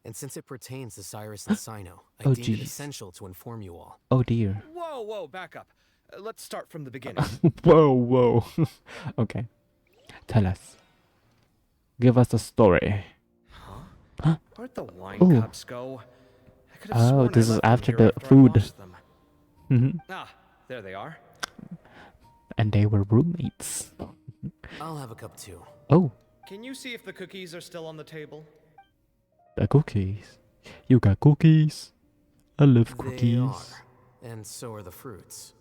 And since it pertains to Cyrus and Cyno, I Oh, deemed it jeez. essential to inform you all. Oh dear. Whoa, back up. Let's start from the beginning. Whoa. Okay. Tell us. Give us a story. Where'd the wine Ooh. cups go? I could have Oh, sworn I this is left them after here the after I food. washed them. Hmm. Ah, there they are. And they were roommates. I'll have a cup too. Oh, Can you see if the cookies are still on the table? the cookies. You got cookies. I love They cookies. are. And so are the fruits.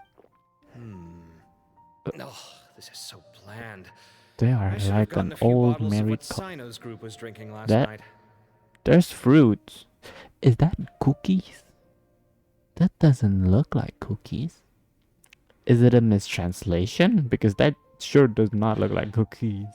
Oh, this is so bland. They I are should have like gotten an a few old bottles of married what couple. Cyno's group was drinking last That- night. There's fruit. Is that cookies? That doesn't look like cookies. Is it a mistranslation? Because that sure does not look like cookies.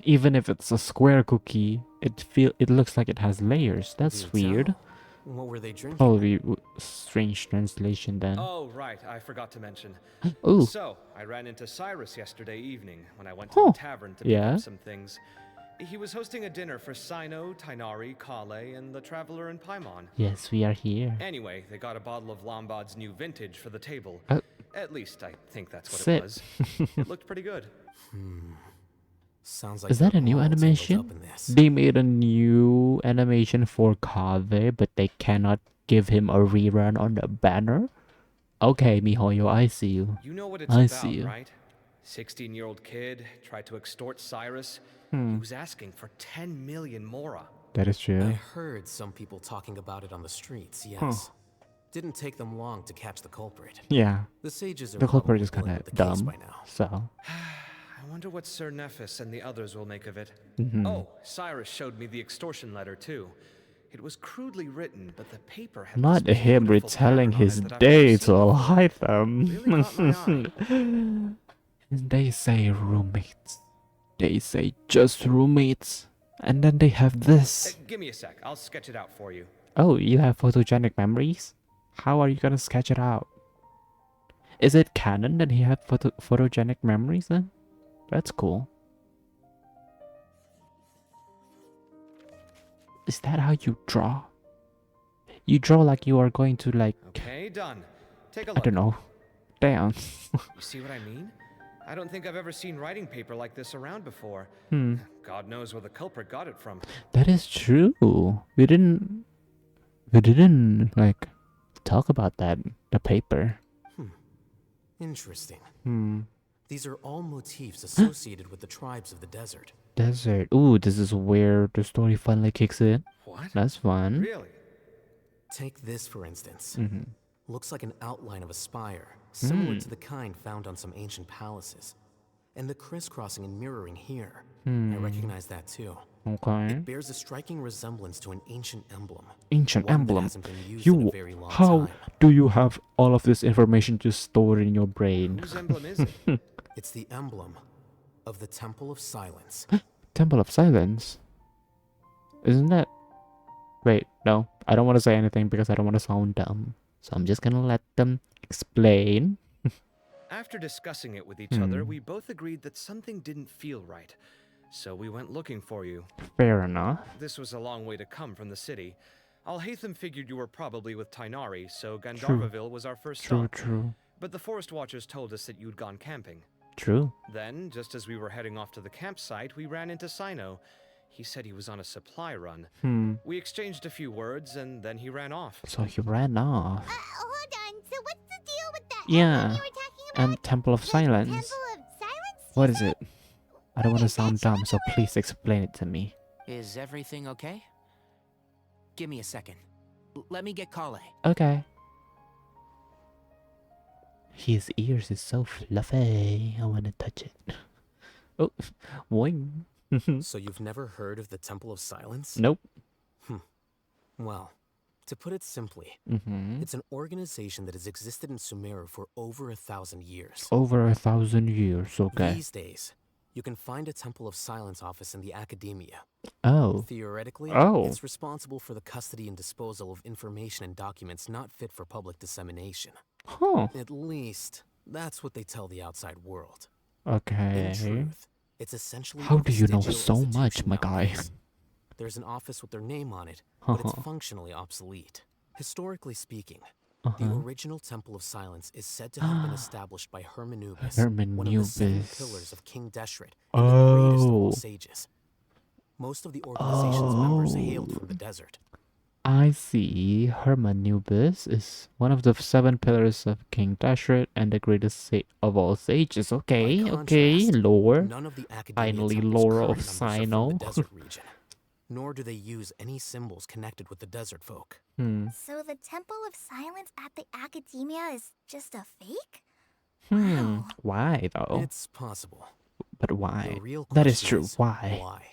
Even if it's a square cookie, it looks like it has layers. That's Do weird. tell. What were they drinking? Probably strange translation then. Oh, right, I forgot to mention. Oh, So, I ran into Cyrus yesterday evening when I went to Huh. the tavern to pick Yeah. up some things. He was hosting a dinner for Cyno, Tainari, Kale, and the Traveler and Paimon. yes, we are here. Anyway, they got a bottle of Lombard's new vintage for the table. Oh. At least I think that's what Sit. it was. It looked pretty good. Sounds like Is that they're a new all tangled animation? up in this. They made a new animation for Kave, but they cannot give him a rerun on the banner. Okay, Mihoyo, I see you. You know what it's I about, see you. right? 16-year-old kid tried to extort Cyrus. Hmm. He was asking for 10 million mora. That is I true. heard some people talking about it on the streets, yes. Didn't take them long to catch the culprit. Yeah, The sages are the culprit probably is kind dealing of with the case dumb. by now. So, I wonder what Sir Nephis and the others will make of it. mhm. Oh, Cyrus showed me the extortion letter too. It was crudely written, but the paper had Not this him beautiful retelling pattern on his it that I've never day seen to before. hide them. Really caught my eye. And they say roommates. They say just roommates. And then they have this. Give me a sec. I'll sketch it out for you. Oh, you have photogenic memories? How are you gonna sketch it out? Is it canon that he had photogenic memories then? That's cool. Is that how you draw? You draw like you are going to like... Okay, done. Take a I look. don't know. Damn. You see what I mean? I don't think I've ever seen writing paper like this around before. Hmm. God knows where the culprit got it from. That is true. We didn't like talk about that. The paper. Interesting. Hmm. These are all motifs associated with the tribes of the desert. Desert. Ooh, this is where the story finally kicks in. What? That's fun. Really? Take this, for instance. Mm-hmm. Looks like an outline of a spire, similar to the kind found on some ancient palaces. And the crisscrossing and mirroring here. I recognize that too. Okay. It bears a striking resemblance to an ancient emblem. Ancient One that emblem. hasn't been used in a very long How time. do you have all of this information just stored in your brain? Whose emblem is it? It's the emblem of the Temple of Silence. Temple of Silence? Isn't that... Wait, no. I don't want to say anything because I don't want to sound dumb. So I'm just gonna let them explain. After discussing it with each other, we both agreed that something didn't feel right. So we went looking for you. Fair enough. This was a long way to come from the city. Alhaitham figured you were probably with Tainari, so Gandharvaville was our first True, stop. true. But the Forest Watchers told us that you'd gone camping. True. Then, just as we were heading off to the campsite, we ran into Cyno. He said he was on a supply run. We exchanged a few words, and then he ran off. So he ran off. Hold on. So what's the deal with that Yeah. emblem you were talking about? And Temple of The Silence. Temple of Silence? What is it? I don't want to sound dumb, so please explain it to me. Is everything okay? Give me a second. Let me get Kale. Okay. His ears is so fluffy. I want to touch it. Oh, boing. So you've never heard of the Temple of Silence? Nope. Well, to put it simply, it's an organization that has existed in Sumeru for over 1,000 years. Over 1,000 years, okay. These days, you can find a Temple of Silence office in the academia. Oh. Theoretically, Oh. it's responsible for the custody and disposal of information and documents not fit for public dissemination. Huh. At least, that's what they tell the outside world. Okay. In truth, it's essentially How a do you know vestigial so much, institution my guy? nowadays. There's an office with their name on it, but it's functionally obsolete. Historically speaking, the original Temple of Silence is said to have been established by Hermanubis, one of the 7 Hermanubis. pillars of King Deshret, and the greatest of all Oh. sages. Most of the organization's members hailed from the desert. I see. Hermanubis is one of the 7 pillars of King Dashret and the greatest of all sages. Okay, By okay, contrast, lore. None of the academia Finally, temples lore current of members are from Cyno. the desert region, nor do they use any symbols connected with the desert folk. So the Temple of Silence at the Academia is just a fake? Why though? It's possible. But why? The real That is question true. Why? Why?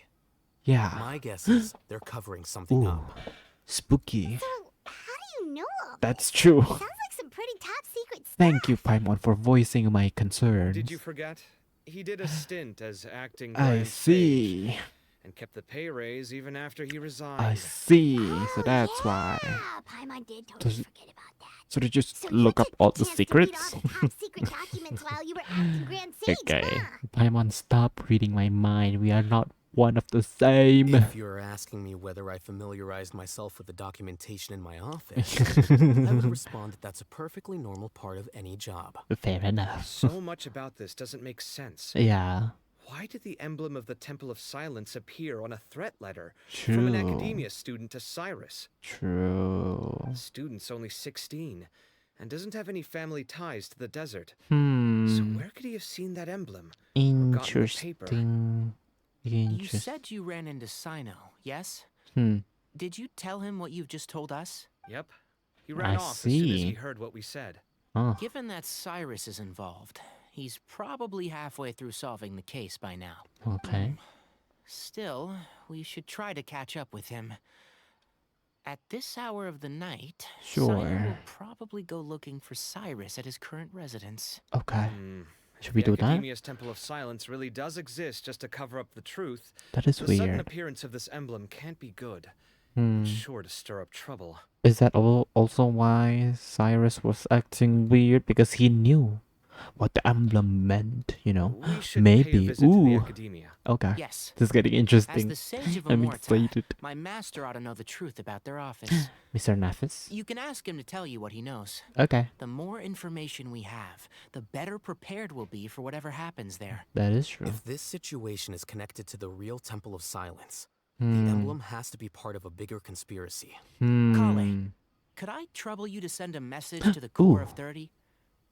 Yeah. My guess is they're covering something Ooh. up. Spooky. So, how do you know all That's this? true. Sounds like some pretty top secret stuff. Thank you, Paimon, for voicing my concerns. Did you forget? He did a stint as acting I Grand see. Sage and kept the pay raise even after he resigned. I see. So Oh, that's why. Yeah, Paimon did totally Does it- forget about that. So they just So you look up took all the chance to read secrets? all the top secret documents while you were acting Grand Sage, Okay. huh? Paimon, stop reading my mind. We are not one of the same. If you're asking me whether I familiarized myself with the documentation in my office, I would respond that that's a perfectly normal part of any job. Fair enough. So much about this doesn't make sense. Yeah. Why did the emblem of the Temple of Silence appear on a threat letter True. from an academia student to Cyrus? True. The student's only 16 and doesn't have any family ties to the desert. So Hmm. where could he have seen that emblem? gotten the paper? Interesting. You said you ran into Cyno, yes? Did you tell him what you've just told us? Yep. He ran I off as soon as see. he heard what we said. Oh. Given that Cyrus is involved, he's probably halfway through solving the case by now. Okay. Still, we should try to catch up with him. At this hour of the night, Cyno Sure. will probably go looking for Cyrus at his current residence. Okay. If Should we the do that? Academia's Temple of Silence really does exist just to cover up the truth, That is the sudden weird. appearance of this emblem can't be good. Hmm. Sure to stir up trouble. Is that also why Cyrus was acting weird? Because he knew what the emblem meant, you know. We should pay a Maybe. visit to the Ooh. academia. Okay. Yes. This is getting As interesting. the Sage of I'm Amorta, excited. my master ought to know the truth about their office. Mr. Nefis? You can ask him to tell you what he knows. Okay. The more information we have, the better prepared we'll be for whatever happens there. That is true. If this situation is connected to the real Temple of Silence, Hmm. the emblem has to be part of a bigger conspiracy. Kale, could I trouble you to send a message to the core of 30?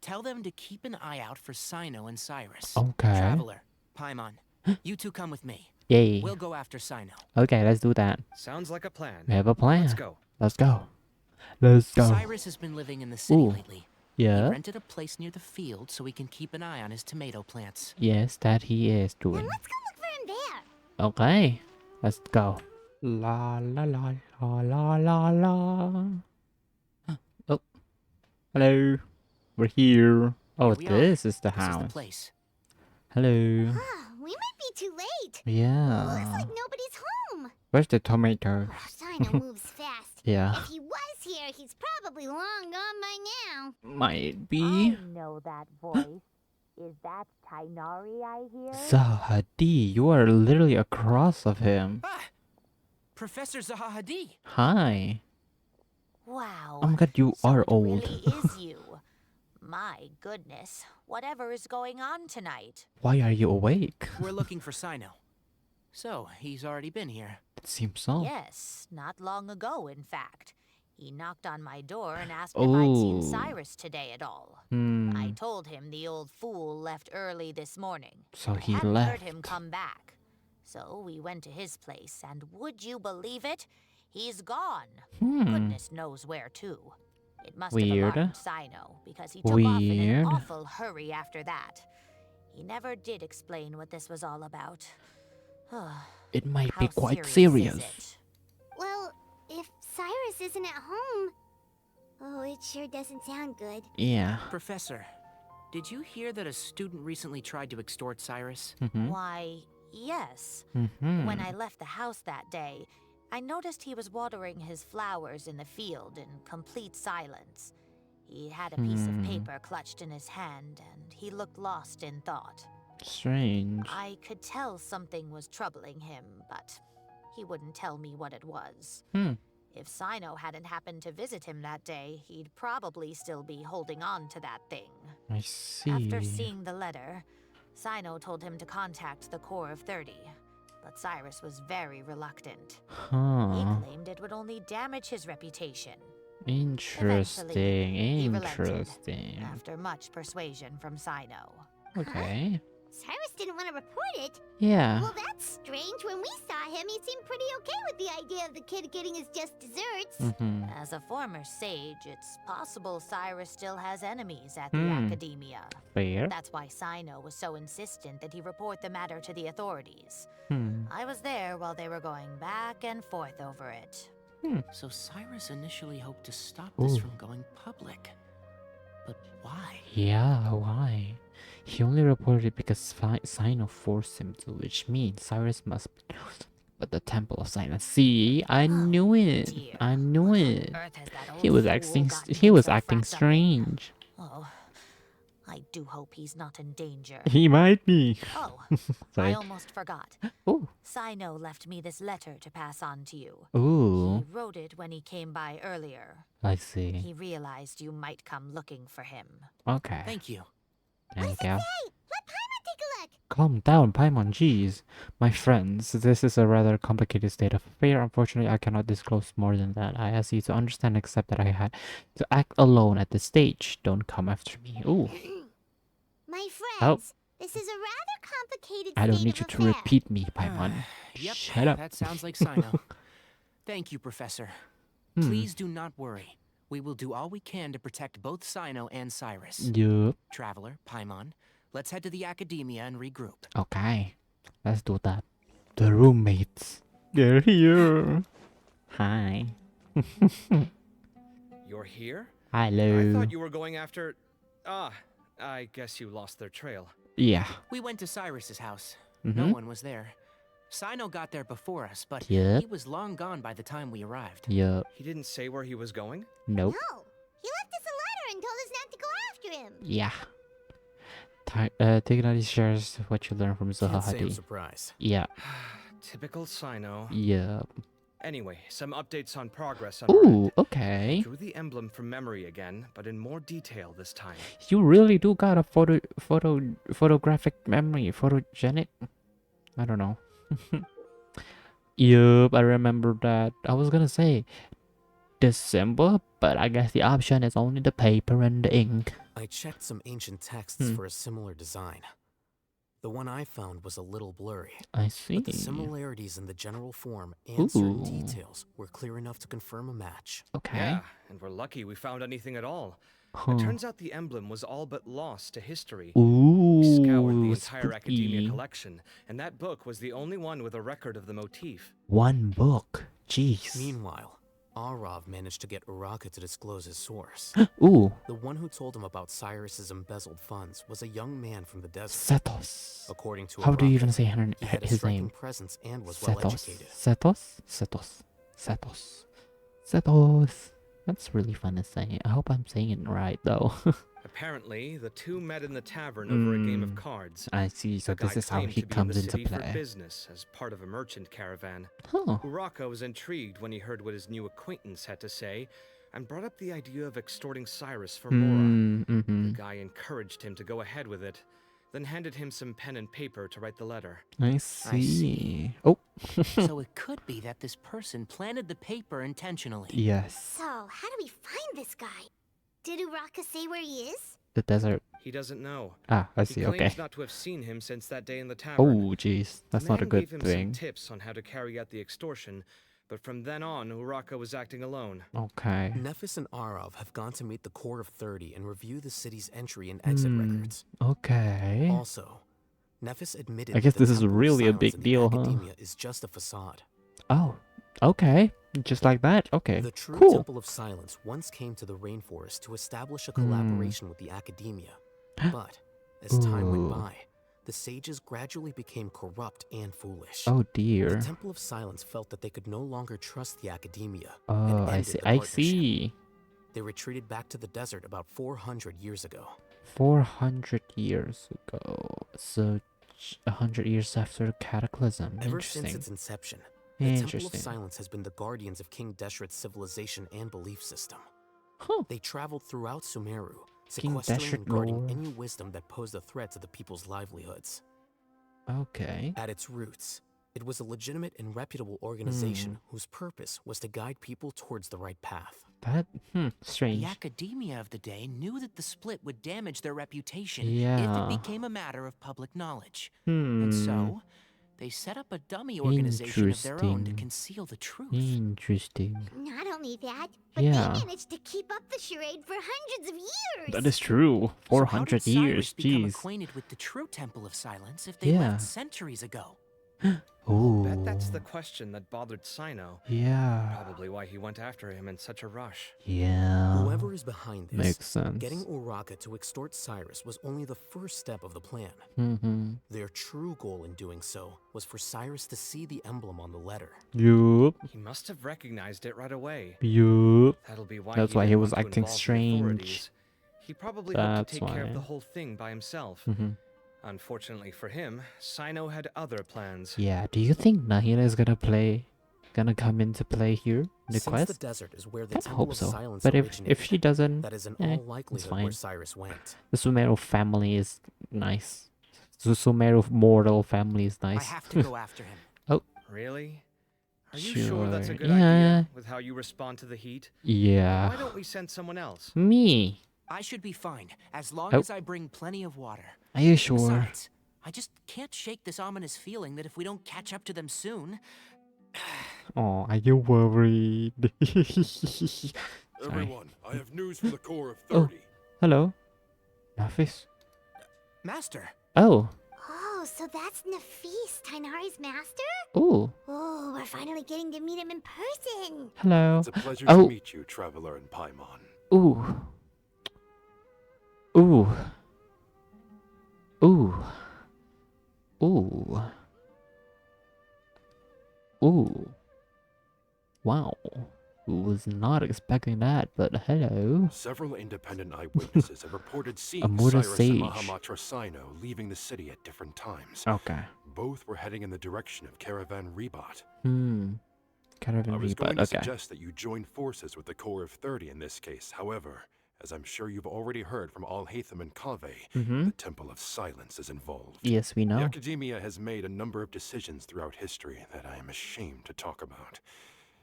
Tell them to keep an eye out for Cyno and Cyrus. Okay. Traveler, Paimon, you two come with me. Yay. We'll go after Cyno. Okay, let's do that. Sounds like a plan. We have a plan. Let's go. Let's go. Let's go. Cyrus has been living in the city Ooh. lately. He Yeah. rented a place near the field so he can keep an eye on his tomato plants. Yes, that he is Then doing. let's go look for him there. Okay. Let's go. La la la la la la la. Oh. Hello. We're here. Oh, Here we are. this is the This is the house. place. Hello. Ah, we might be too late. Yeah. Looks like nobody's home. Where's the tomato? Cyno moves fast. Yeah. If he was here, he's probably long gone by now. Might be. know that voice. Is that Tainari I hear? Zahadi, you are literally across of him. Ah! Professor Zahadi! Hi. Wow. I'm glad you so are it old. really is you. My goodness. Whatever is going on tonight? Why are you awake? We're looking for Cyno. So, he's already been here. It seems so. Yes, not long ago, in fact. He knocked on my door and asked if I'd seen Oh. Cyrus today at all. Hmm. I told him the old fool left early this morning. So I he hadn't left. heard him come back. So we went to his place, and would you believe it? He's gone. Goodness knows where to. It must Weird. have alarmed Cyno, because he took off in Weird. an awful hurry after that. He never did explain what this was all about. It might How be quite Is serious. it? Well, if Cyrus isn't at home... Oh, it sure doesn't sound good. Yeah. Professor, did you hear that a student recently tried to extort Cyrus? Mm-hmm. Why, yes. Mm-hmm. When I left the house that day, I noticed he was watering his flowers in the field in complete silence. He had a piece of paper clutched in his hand, and he looked lost in thought. Strange. I could tell something was troubling him, but he wouldn't tell me what it was. If Cyno hadn't happened to visit him that day, he'd probably still be holding on to that thing. I see. After seeing the letter, Cyno told him to contact the Core of 30, but Cyrus was very reluctant. He Huh. claimed it would only damage his reputation. Interesting. he relented. Interesting. After much persuasion from Cyno. Okay. Cyrus didn't want to report it. Yeah. Well, that's strange. When we saw him, he seemed pretty okay with the idea of the kid getting his just desserts. Mm-hmm. As a former sage, it's possible Cyrus still has enemies at the academia. Fair. That's why Cyno was so insistent that he report the matter to the authorities. Hmm. I was there while they were going back and forth over it. So Cyrus initially hoped to stop this Ooh. from going public. But why? Yeah, why? He only reported it because Cyno forced him to, which means Cyrus must be but the Temple of Silence. See, I knew it. dear. I knew What on it. earth has that He old was fool acting. gotten He was himself acting wrapped up in? strange. Oh, I do hope he's not in danger. He might be. Oh, Sorry. I almost forgot. Oh. Cyno left me this letter to pass on to you. Ooh. He wrote it when he came by earlier. I see. He realized you might come looking for him. Okay. Thank you. Thank you. Hey, let Paimon take a look. Calm down, Paimon. Jeez. My friends, this is a rather complicated state of affair. Unfortunately, I cannot disclose more than that. I ask you to understand and accept that I had to act alone at this stage. Don't come after me. Ooh. My Oh. friends, this is a rather complicated I don't state need you of to affairs. repeat me, Paimon. Yep, Shut up. that sounds like Cyno. Thank you, Professor. Please do not worry. We will do all we can to protect both Cyno and Cyrus. Yup. Traveler, Paimon, let's head to the academia and regroup. Okay. Let's do that. The roommates. They're here. Hi. You're here? Hello. I thought you were going after... Ah, I guess you lost their trail. Yeah. We went to Cyrus's house. No Mhm. one was there. Cyno got there before us, but Yep. he was long gone by the time we arrived. Yup. He didn't say where he was going? Nope. No, he left us a letter and told us not to go after him. Yeah. Dignity shares what you learn from Can't say I'm Zahadi. surprised. Yeah. Typical Cyno. Yeah. Anyway, some updates on progress on our end. Ooh, okay. Drew the emblem from memory again, but in more detail this time. You really do got a photographic memory, photogenic. I don't know. Yup, I remember that. I was gonna say December, but I guess the option is only the paper and the ink. I checked some ancient texts for a similar design. The one I found was a little blurry. I see. But the similarities in the general form and certain Ooh. details were clear enough to confirm a match. Okay. Yeah, and we're lucky we found anything at all. Huh. It turns out the emblem was all but lost to history. Ooh, We scoured the entire academia spooky. collection, and that book was the only one with a record of the motif. One book. Jeez. Meanwhile, Arav managed to get Uraka to disclose his source. Ooh. The one who told him about Cyrus's embezzled funds was a young man from the desert. Setos. According to How do you Uraka, even say he had a his striking name? presence and was well Setos. educated. Setos. Setos. Setos. Setos. That's really fun to say. I hope I'm saying it right though. Apparently, the two met in the tavern over a game of cards. I see. So The guy this is how claimed he to be in comes the into city for play. business as part of a merchant caravan. Huh. Uraka was intrigued when he heard what his new acquaintance had to say, and brought up the idea of extorting Cyrus for Mora. The guy encouraged him to go ahead with it, then handed him some pen and paper to write the letter. I see. Oh. So it could be that this person planted the paper intentionally. Yes. So, how do we find this guy? Did Uraka say where he is? The desert. He doesn't know. Ah, I He see. claims Okay. not to have seen him since that day in the tavern. Oh, jeez. That's The not a man good gave him thing. some tips on how to carry out the extortion, but from then on, Uraka was acting alone. Okay. Nephis and Arav have gone to meet the Core of 30 and review the city's entry and exit records. Okay. Also, Nephis admitted I guess that the this is Temple of really a Silence big in the deal, huh? academia is just a facade. Oh. Okay. Just like that. Okay. The true Cool. Temple of Silence once came to the rainforest to establish a collaboration with the academia. But as time went Ooh. by, the sages gradually became corrupt and foolish. Oh The dear. Temple of Silence felt that they could no longer trust the academia. Oh, and I ended see. the I partnership. see. They retreated back to the desert about 400 years ago. 400 years ago. So 100 years after the cataclysm. Ever since Interesting. its inception, the Temple of Interesting. Silence has been the guardians of King Deshret's civilization and belief system. Huh. They traveled throughout Sumeru, King sequestering Deshret and guarding lore. any wisdom that posed a threat to the people's livelihoods. Okay. At its roots, it was a legitimate and reputable organization whose purpose was to guide people towards the right path. That strange. The academia of the day knew that the split would damage their reputation if Yeah. it became a matter of public knowledge. Hmm. And so, they set up a dummy organization of their own to Interesting. conceal the truth. Interesting. Not only that, but Yeah. they managed to keep up the charade for hundreds of years. That is true. So how 400 did years. Cyrus become Jeez. acquainted with the true Temple of Silence if they Yeah. left centuries ago? Ooh. Bet that's the question that bothered Cyno. Yeah. Probably why he went after him in such a rush. Yeah. Whoever is behind this, Makes sense. getting Uraka to extort Cyrus was only the first step of the plan. Mm-hmm. Their true goal in doing so was for Cyrus to see the emblem on the letter. Yup. He must have recognized it right away. Yup. That'll be why That's he why he didn't was want to acting involve the strange. authorities. He probably hoped That's to take care of the why. whole thing by himself. Mm-hmm. Unfortunately for him, Cyno had other plans. Yeah. Do you think Nahila is gonna come into play here in the Since quest? the desert is where the Kinda Temple hope of so. Silence But if originated, she doesn't, that is in eh, all it's likelihood fine. where Cyrus went. The Sumeru family is nice. The Sumeru mortal family is I nice. have to go after him. Really? Are you sure that's a Sure, good yeah. idea with how you respond to the heat? Why Yeah. don't we send someone else? Me. I should be fine, as long Oh. as I bring plenty of water. Are you sure? Besides, I just can't shake this ominous feeling that if we don't catch up to them soon... Oh, are you worried? Sorry. Everyone, I have news for the Core of Oh. 30. Hello. Nafis. Master, Oh. Oh, so that's Nafis, Tainari's master? Ooh. Oh, we're finally getting to meet him in person. Hello. It's a pleasure Oh. to meet you, Traveler in Paimon. Ooh. Ooh. Ooh. Ooh. Ooh. Wow. Was not expecting that, but hello. Several independent eyewitnesses have reported seeing Amura Cyrus Sage. and Mahamatra Cyno leaving the city at different times. Okay. Both were heading in the direction of Caravan Rebot. Caravan I was Rebot, going to okay. suggest that you join forces with the Corps of 30 in this case. However, as I'm sure you've already heard from Al-Haytham and Kaveh, the Temple of Silence is involved. Yes, we know. The Academia has made a number of decisions throughout history that I am ashamed to talk about.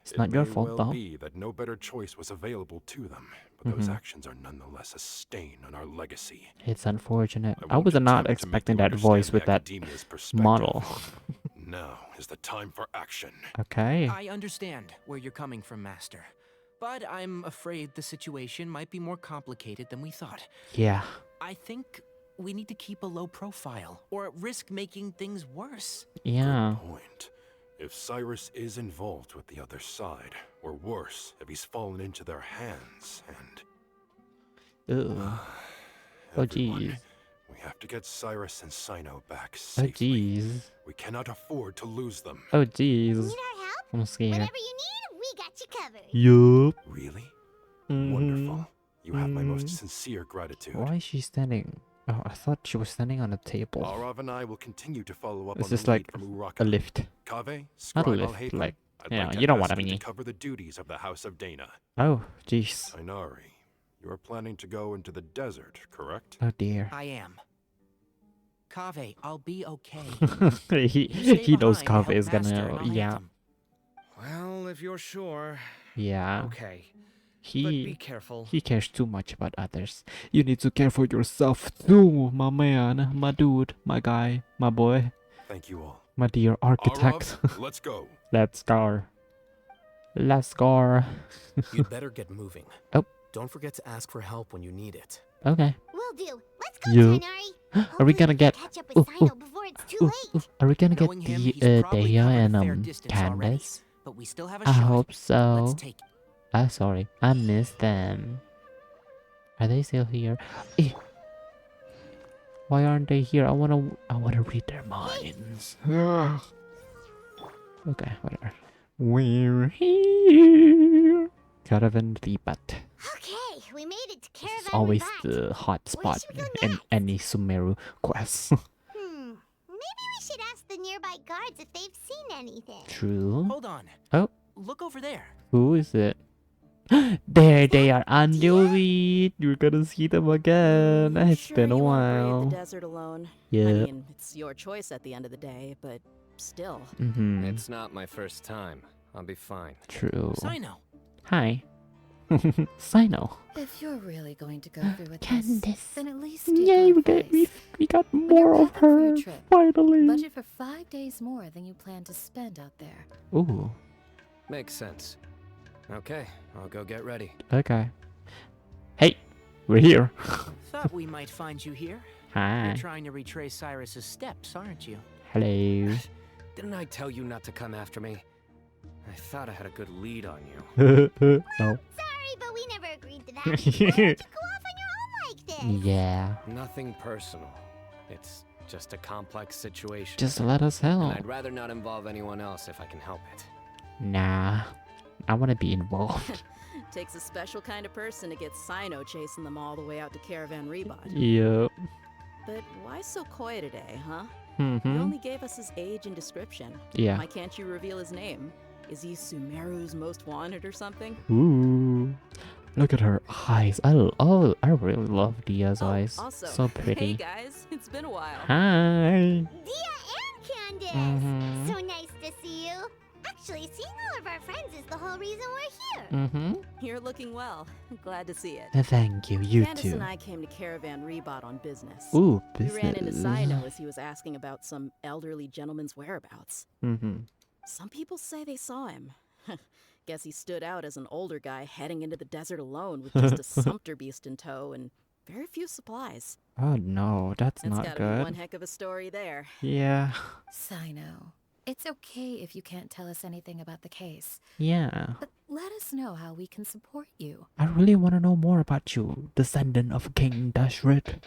It's not your fault, It may though. well be that no better choice was available to them, but those actions are nonetheless a stain on our legacy. It's unfortunate. I won't was not attempt to make expecting you that voice understand with the that Academia's perspective. model. Now is the time for action. Okay. I understand where you're coming from, Master. But I'm afraid the situation might be more complicated than we thought. Yeah. I think we need to keep a low profile, or risk making things worse. Yeah. Good point. If Cyrus is involved with the other side, or worse, if he's fallen into their hands, and... Ugh. Oh, everyone, jeez. we have to get Cyrus and Cyno back Oh, safely. jeez. We cannot afford to lose them. Oh, jeez. Need our help? I'm scared. Whatever you need, we got you covered. Yup. Really? Wonderful. You have my most sincere gratitude. Why is she standing? Oh, I thought she was standing on a table. Arav and I will continue to follow up Is on this the lead like from Uraka. a lift? Kaveh, Not a Scribe lift, Al-Haytham, like, I'd you know, like to you know what ask I you mean. to cover the duties of the House of Dana. Oh, jeez. Inari, you are planning to go into the desert, correct? Oh, dear. I am. Kaveh, I'll be okay. he knows Kaveh is Master gonna... and Yeah. Al-Haytham. Well, if you're sure. Yeah. Okay. But be He... careful. He cares too much about others. You need to care for yourself too, my man, my dude, my guy, my boy, Thank you all. my dear architect. Arav, let's go. Let's go. Let's go. You'd better get moving. Oh. Don't forget to ask for help when you need it. Okay. Will do. Let's go, Yup. Tighnari. Are we gonna get... Catch up with Cyno before it's too late. Are we gonna get Knowing him, the he's probably Daya covered a and fair distance already, Candace? but we still have a I shot. hope so. Let's take it. Ah, sorry. I missed them. Are they still here? Eh. Why aren't they here? I wanna read their minds. Okay, whatever. We're here. Caravan Rebot. Okay, we made it to Caravan It's always Rebot. the hot spot should we go in next? any Sumeru quest. Maybe we should ask the nearby guards if they've seen anything. True. Hold on. Oh, Look over there. who is it? There they are, Anjali. You're gonna see them again. It's Sure been a you won't brave while. the desert alone. Yeah. I mean, it's your choice at the end of the day, but still. It's not my first time. I'll be fine. True. Cyno. Hi. Cyno. If you're really going to go through with Candace. this, then at least take Yay, our we got When more you're of packing for your her. trip, Finally. budget for 5 days more than you plan to spend out there. Ooh. Makes sense. Okay, I'll go get ready. Okay. Hey, we're here. Thought we might find you here. Hi. You're trying to retrace Cyrus's steps, aren't you? Hello. Didn't I tell you not to come after me? I thought I had a good lead on you. No. Sorry, but we never agreed to that. Why don't you go off on your own like this? Yeah. Nothing personal. It's just a complex situation. Just let us and help. I'd rather not involve anyone else if I can help it. Nah. I want to be involved. Takes a special kind of person to get Cyno chasing them all the way out to Caravan Rebot. Yep. But why so coy today, huh? You Mm-hmm. only gave us his age and description. Yeah. Why can't you reveal his name? Is he Sumeru's most wanted or something? Ooh. Look at her eyes. I really love Dia's eyes. Also, So hey pretty. guys, it's been a while. Dia Hi. and Candace! Mhm. So nice to see you. Actually, seeing all of our friends is the whole reason we're here. Mm-hmm. You're looking well. Glad to see it. Thank you. You Candace too. and I came to Caravan Rebot on business. Ooh, We ran into business. Cyno as he was asking about some elderly gentleman's whereabouts. Mm-hmm. Some people say they saw him. Guess he stood out as an older guy heading into the desert alone with just a sumpter beast in tow and very few supplies. Oh no, that's That's not gotta be one good. heck of a story there. Yeah. Cyno, it's okay if you can't tell us anything about the case, Yeah. but let us know how we can support you. I really want to know more about you, descendant of King Dashret.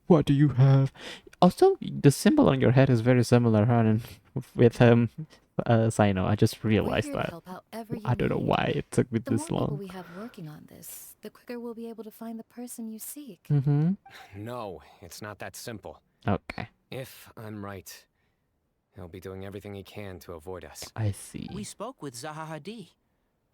What do you have? Also, the symbol on your head is very similar, huh? And with Cyno. I just We're realized here to that. help however you I don't know need. why it took me The this more people long. we have working on this, the quicker we'll be able to find the person you seek. Mm-hmm. No, it's not that simple. Okay. If I'm right, he'll be doing everything he can to avoid us. I see. We spoke with Zaha Hadid.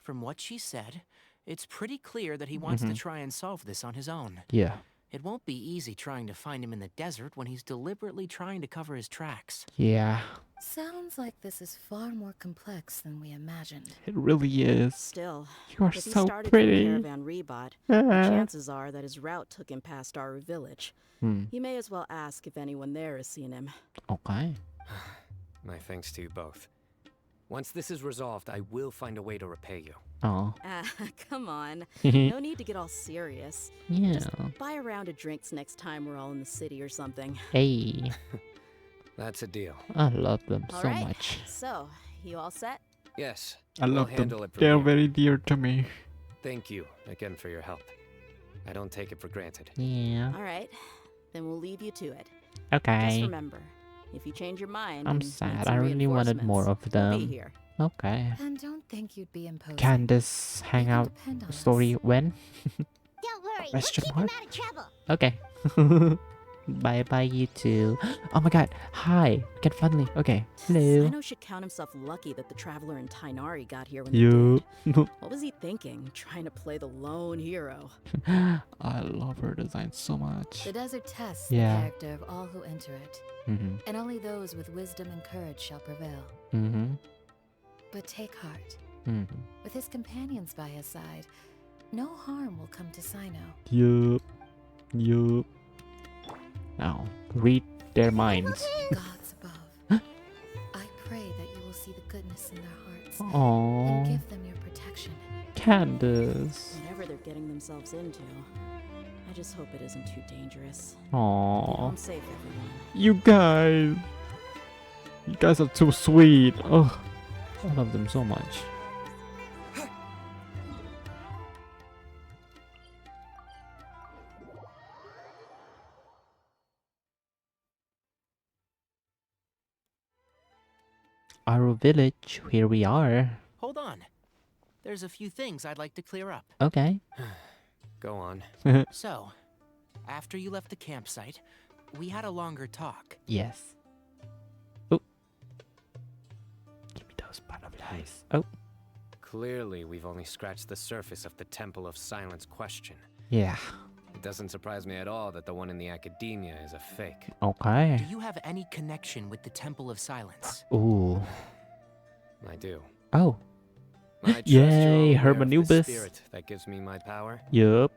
From what she said, it's pretty clear that he wants to try and solve this on his own. Yeah. It won't be easy trying to find him in the desert when he's deliberately trying to cover his tracks. Yeah. Sounds like this is far more complex than we imagined. It really is. Still, You are if he so started pretty. from Caravan Rebot, the chances are that his route took him past our village. You may as well ask if anyone there has seen him. Okay. My thanks to you both. Once this is resolved, I will find a way to repay you. Oh. Come on. No need to get all serious. Yeah. Just buy a round of drinks next time we're all in the city or something. Hey. That's a deal. I love them All so right. much. So, you all set? Yes. I we'll love them. handle it from They're here. very dear to me. Thank you again for your help. I don't take it for granted. Yeah. All right. Then we'll leave you to it. Okay. Just remember, if you change your mind, I'm and need sad. some I really wanted more of reinforcements, we'll be them. here. Okay. And don't think you'd be imposing. Candace You can hangout depend on story us. when? Don't worry, we'll Question keep mark? him out of trouble. Okay. Bye bye you two. Oh my god. Hi. Get friendly. Okay. Hello. Cyno should count himself lucky that the Traveler and Tainari got here when they You. did. What was he thinking, trying to play the lone hero? I love her design so much. The desert tests Yeah. the character of all who enter it, Mm-hmm. and only those with wisdom and courage shall prevail. Mm-hmm. But take heart. Mm-hmm. With his companions by his side, no harm will come to Cyno. Yup. Yup. Now, read their minds. Gods above, I pray that you will see the goodness in their hearts and Aww. give them your protection. Candace. Whatever they're getting themselves into, I just hope it isn't too dangerous. Be Aww. home safe, everyone. You guys. You guys are too sweet. Oh, I love them so much. Our village, here we are. Hold on. There's a few things I'd like to clear up. Okay. Go on. So, after you left the campsite, we had a longer talk. Yes. Oh. Give me those butterflies. Oh. Clearly, we've only scratched the surface of the Temple of Silence question. Yeah. It doesn't surprise me at all that the one in the academia is a fake. Okay. Do you have any connection with the Temple of Silence? Ooh. I do. Oh. I trust Yay, you're all aware of the Hermanubis. spirit that gives me my power. Yup.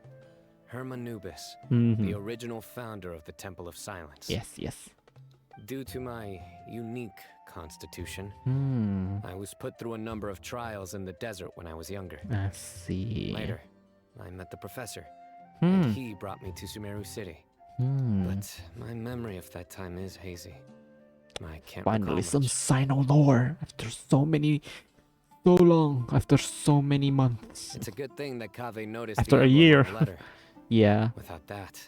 Hermanubis, Mm-hmm. the original founder of the Temple of Silence. Yes, yes. Due to my unique constitution, Hmm. I was put through a number of trials in the desert when I was younger. I see. Later, I met the professor, Hmm. and he brought me to Sumeru City. Hmm. But my memory of that time is hazy. I can't recall Finally, some much. Cyno lore. After so long. After so many months. It's a good thing that Kaveh noticed After the a emblem year. on the letter. Yeah. Without that,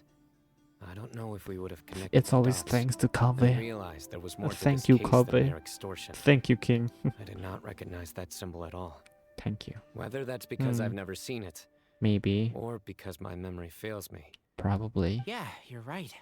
I don't know if we would have connected. It's the always dots thanks to and Kaveh. realized there was more to Thank this you, case than Kaveh. mere extortion. Thank you, King. I did not recognize that symbol at all. Thank you. Whether that's because I've never seen it, Maybe. or because my memory fails me. Probably. Yeah, you're right.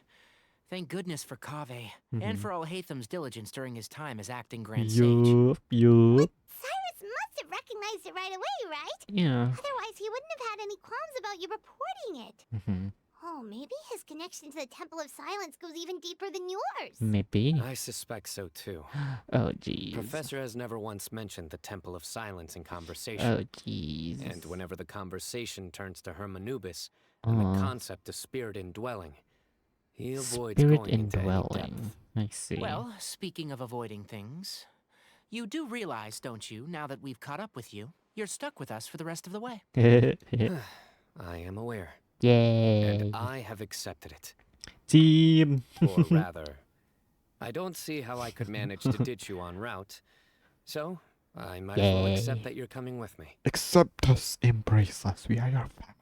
Thank goodness for Kaveh, Mhm. and for Alhatham's diligence during his time as acting Grand Sage. Yup. Yup. Cyrus must have recognized it right away, right? Yeah. Otherwise, he wouldn't have had any qualms about you reporting it. Mm-hmm. Oh, maybe his connection to the Temple of Silence goes even deeper than yours. Maybe. I suspect so too. Oh, jeez. Professor has never once mentioned the Temple of Silence in conversation. Oh, jeez. And whenever the conversation turns to Hermanubis and the concept of spirit indwelling, he avoids Spirit going into any indwelling. depth. I see. Well, speaking of avoiding things, you do realize, don't you, now that we've caught up with you, you're stuck with us for the rest of the way. I am aware. Yay. And I have accepted it. Team. Or rather, I don't see how I could manage to ditch you en route. So, I might as well accept Yay. that you're coming with me. Accept us. Embrace us. We are your family.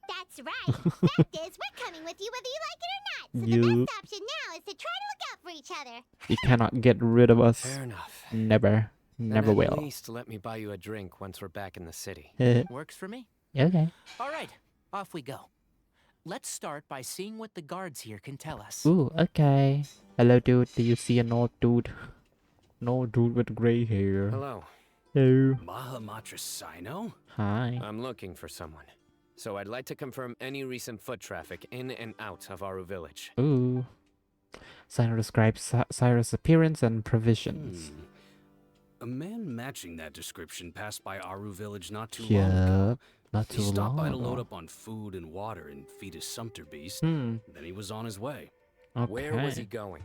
That's right. Fact is, we're coming with you whether you like it or not. So the Yup. best option now is to try to look out for each other. You cannot get rid of us. Fair enough. Never. Never At will. least let me buy you a drink once we're back in the city. Works for me. Okay. All right, off we go. Let's start by seeing what the guards here can tell us. Ooh, okay. Hello, dude. Do you see an old dude? An old dude with gray hair. Hello. Hello. Mahamatra Cyno? Hi. I'm looking for someone. So I'd like to confirm any recent foot traffic in and out of Aru village. Ooh. Cyno describes Cyrus' appearance and provisions. A man matching that description passed by Aru village not too long ago. Not too He stopped by to long load ago. up on food and water and feed his sumpter beast. Hmm. Then he was on his way. Okay. Where was he going?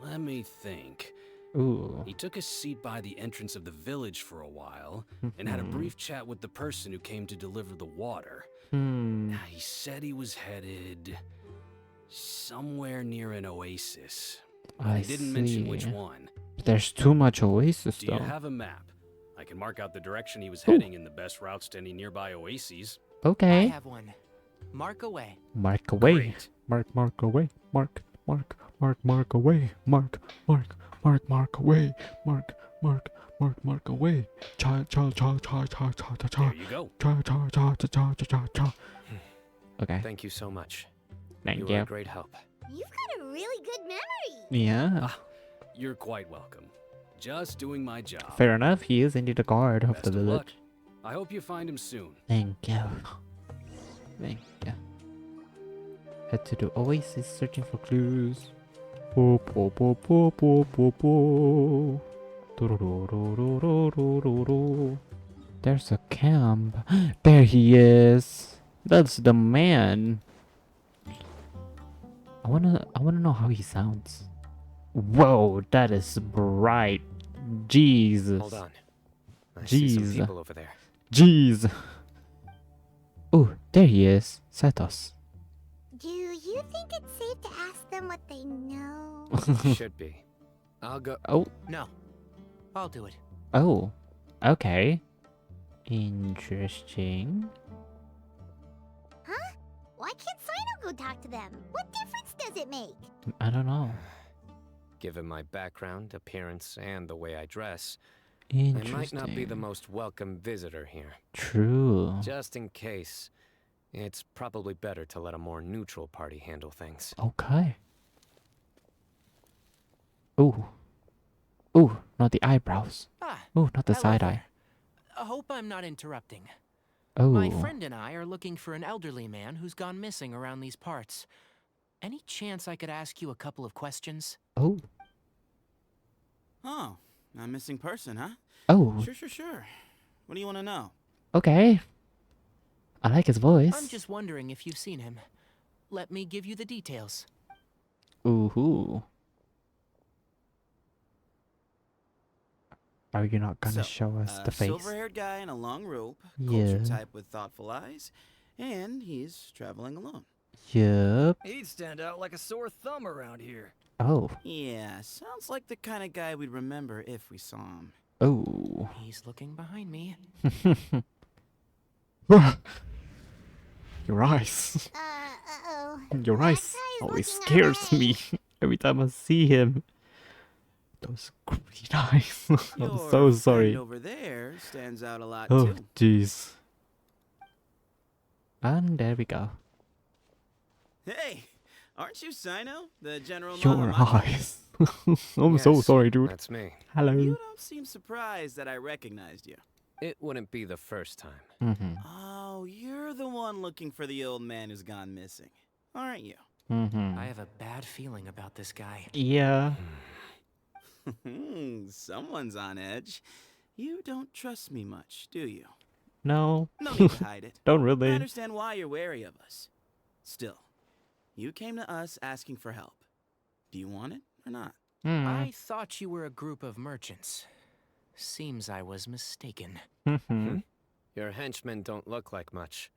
Let me think. Ooh. He took a seat by the entrance of the village for a while and had a brief chat with the person who came to deliver the water. He said he was headed somewhere near an oasis. But he didn't mention which one. There's too much oasis Do though. you have a map? I can mark out the direction he was heading and the best routes to any nearby oases. Okay. I have one. Mark away. Mark away. Great. Mark away. Mark away. Mark away. Mark away. Cha. There you go. Cha. Okay. Thank you so much. Thank You you. were a great help. You've got a really good memory. Yeah. You're quite welcome. Just doing my job. Fair enough. He is indeed a guard of Best the of village. luck. I hope you find him soon. Thank you. Thank you. Head to the oasis searching for clues. Po. Do-do-do-do-do-do-do-do. There's a camp. There he is. That's the man. I wanna know how he sounds. Whoa, that is bright. Jesus. Hold on. I see some Jeez. people over there. Jeez. Oh, there he is. Satos. Do you think it's safe to ask them what they know? Should be. I'll go. Oh. No, I'll do it. Oh. Okay. Interesting. Huh? Why can't Cyno go talk to them? What difference does it make? I don't know. Given my background, appearance, and the way I dress, I Interesting. might not be the most welcome visitor here. True. Just in case, it's probably better to let a more neutral party handle things. Okay. Ooh. Ooh, not the eyebrows. Ooh, not the Hello side there. eye. I hope I'm not interrupting. Oh. My friend and I are looking for an elderly man who's gone missing around these parts. Any chance I could ask you a couple of questions? Oh. Oh, a missing person, huh? Oh. Sure. What do you want to know? Okay. I like his voice. I'm just wondering if you've seen him. Let me give you the details. Ooh. Are you not gonna show us the face? Silver-haired guy in a long robe, Yeah. culture type with thoughtful eyes, and he's traveling alone. Yup. He'd stand out like a sore thumb around here. Oh. Yeah, sounds like the kind of guy we'd remember if we saw him. Oh. He's looking behind me. Your eyes. Uh-oh. Your eyes always scares me every time I see him. Those green eyes. I'm Your so friend sorry. over there stands out a lot Oh, too. jeez. And there we go. Hey, aren't you Cyno, the general? Your Mahamatra? eyes. I'm so Yes, sorry, dude. That's me. Hello. You don't seem surprised that I recognized you. It wouldn't be the first time. Mm-hmm. Oh, you're the one looking for the old man who's gone missing, aren't you? Mm-hmm. I have a bad feeling about this guy. Yeah. Someone's on edge. You don't trust me much, do you? No. No need to hide it. Don't I really. understand why you're wary of us. Still, you came to us asking for help. Do you want it or not? I thought you were a group of merchants. Seems I was mistaken. Mm-hmm. Your henchmen don't look like much,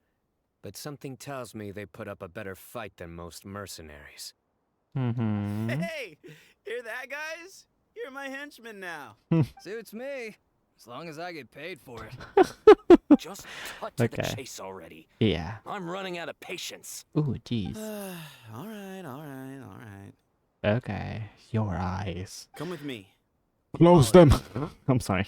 but something tells me they put up a better fight than most mercenaries. Mm-hmm. Hey, hear that, guys? You're my henchmen now. Suits me, as long as I get paid for it. Just cut to the Okay. chase already. Yeah. I'm running out of patience. Ooh, jeez. all right. Okay. Your eyes. Come with me. Close them. I'm sorry.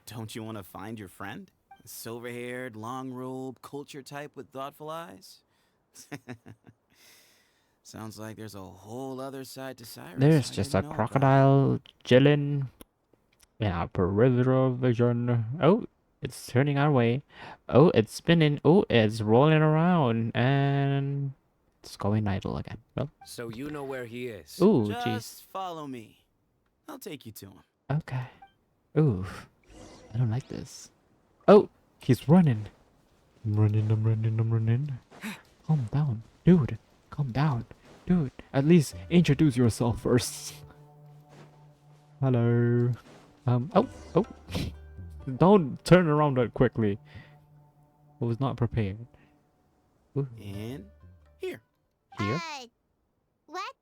Don't you want to find your friend? Silver-haired, long-robed, culture type with thoughtful eyes? Sounds like there's a whole other side to Cyrus. There's I just a didn't know about. crocodile chilling in our peripheral vision. Oh, it's turning our way. Oh, it's spinning. Oh, it's rolling around. And it's going idle again. Well. So you know where he is. Ooh, jeez. Just follow me. I'll take you to him. Okay. Ooh. I don't like this. Oh, he's running. I'm running. Calm down. Dude, calm down. Dude, at least introduce yourself first. Hello. Oh. Don't turn around that quickly. I was not prepared. Ooh. And here. Here? What?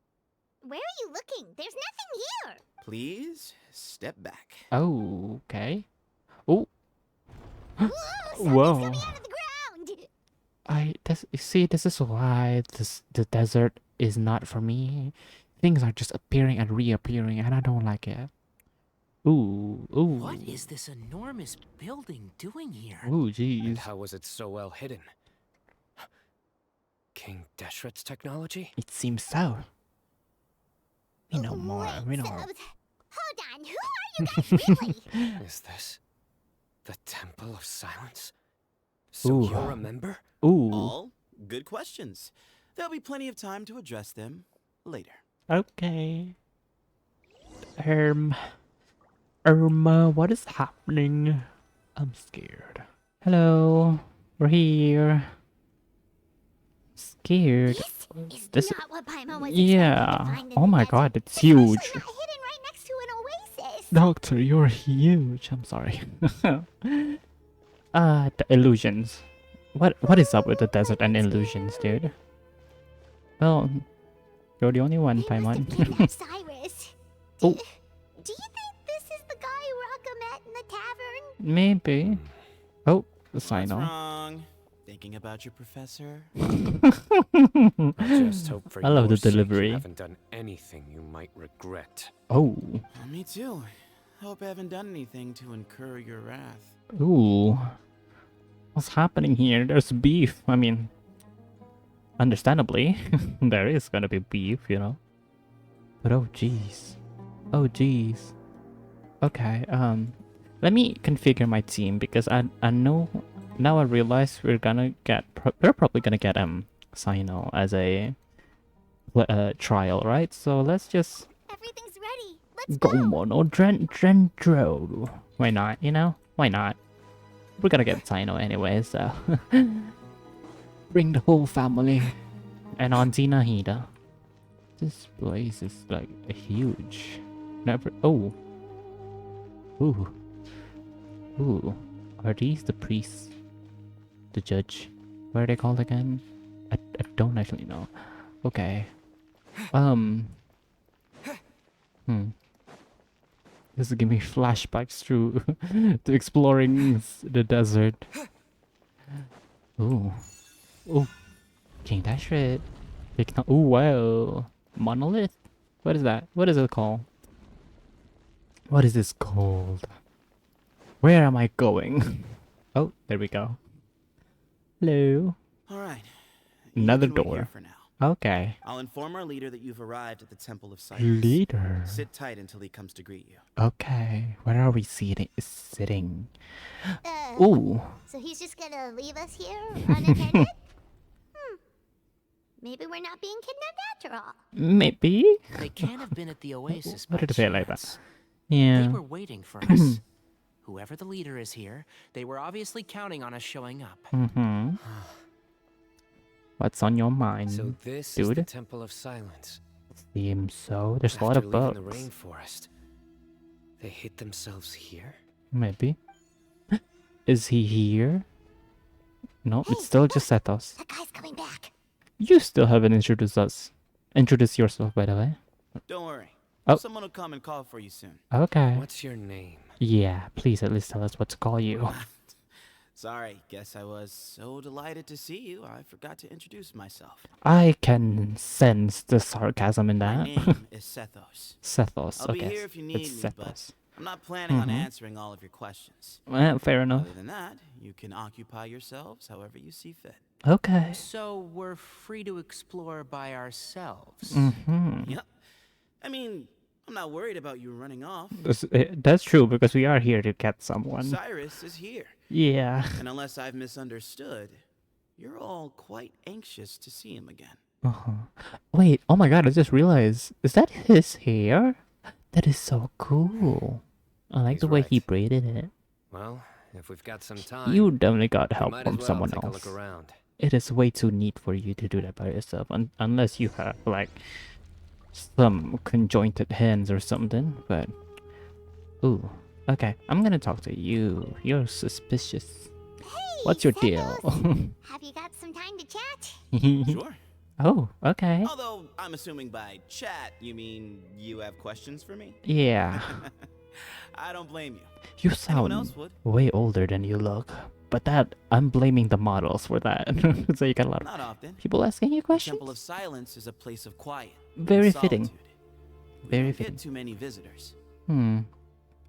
Where are you looking? There's nothing here. Please step back. Oh, okay. Oh. Whoa, Whoa. coming out of the ground. See, this is why the desert is not for me. Things are just appearing and reappearing, and I don't like it. Ooh. What is this enormous building doing here? Ooh, jeez. And how was it so well hidden? King Deshret's technology? It seems so. We know more. We know. Hold on, who are you guys really? Is this the Temple of Silence? So Ooh. you're a member? Ooh. All good questions. There'll be plenty of time to address them later. Okay. What is happening? I'm scared. Hello. We're here. Scared. This is not what Paimon was yeah. expecting to find in Oh the my desert. god, it's Especially huge. not hidden right next to an oasis. Doctor, you're huge. I'm sorry. The illusions. What is up with the desert and illusions, dude? Well, you're the only one, Paimon. Cyrus. Oh. Do you think this is the guy Raka met in the tavern? Maybe. Oh, the What's Cyno. wrong? Thinking about your professor? I just hope for I love your the sake delivery. you haven't done anything you might regret. Oh. Me too. Hope I haven't done anything to incur your wrath. Ooh. What's happening here? There's beef. I mean, understandably, there is gonna be beef, you know. But oh jeez. Oh jeez. Okay, let me configure my team because I know now I realize we're probably gonna get Cyno as a trial, right? So let's just Everything's ready. Let's go on, or Drendro. Why not? You know, why not? We're gonna get Cyno anyway, so bring the whole family and Auntie Nahida. This place is like huge. Never. Oh. Ooh. Are these the priests? The judge? What are they called again? I don't actually know. Okay. This is giving me flashbacks through to exploring the desert. Ooh. King Dashret. Oh wow. Monolith? What is that? What is it called? What is this called? Where am I going? Oh, there we go. Hello. Alright. Another door. For now. Okay. I'll inform our leader that you've arrived at the Temple of Silence. Leader. Sit tight until he comes to greet you. Okay. Where are we sitting? Ooh. So he's just gonna leave us here unattended? Maybe we're not being kidnapped after all. Maybe. They can't have been at the oasis. What did by it say like that? chance. Yeah. They were waiting for us. Whoever the leader is here, they were obviously counting on us showing up. Mm-hmm. What's on your mind, So this dude? is the Temple of Silence. Seems so. There's a lot After of leaving bugs. the rainforest, they hid themselves here? Maybe. Is he here? No, it's still just Sethos. That guy's coming back. You still haven't introduced us. Introduce yourself, by the way. Don't worry. Oh. Someone will come and call for you soon. Okay. What's your name? Yeah, please at least tell us what to call you. Sorry, guess I was so delighted to see you, I forgot to introduce myself. I can sense the sarcasm in My that. name is Sethos. Sethos, I'll okay. be here if you need It's me, but Sethos. I'm not planning on answering all of your questions. Well, fair enough. Other than that, you can occupy yourselves however you see fit. Okay. So we're free to explore by ourselves. Yep. I mean, I'm not worried about you running off. That's true, because we are here to get someone. Cyrus is here. Yeah. And unless I've misunderstood, you're all quite anxious to see him again. Wait, oh my god, I just realized. Is that his hair? That is so cool. I like He's the way he right. braided it. Well, if we've got some time, You definitely got we help might from as well someone take a else. look around. It is way too neat for you to do that by yourself, unless you have like some conjointed hands or something. But ooh, okay, I'm gonna talk to you. You're suspicious. Hey, What's your Zenos. deal? Have you got some time to chat? Sure. Oh, okay. Although, I'm assuming by chat, you mean you have questions for me? Yeah. I don't blame you. You Anyone sound else would. way older than you look. But that, I'm blaming the models for that. So you got a lot Not of often. people asking you The questions? Temple of Silence is a place of quiet. and Very fitting. solitude. We Very don't fitting. get too many visitors.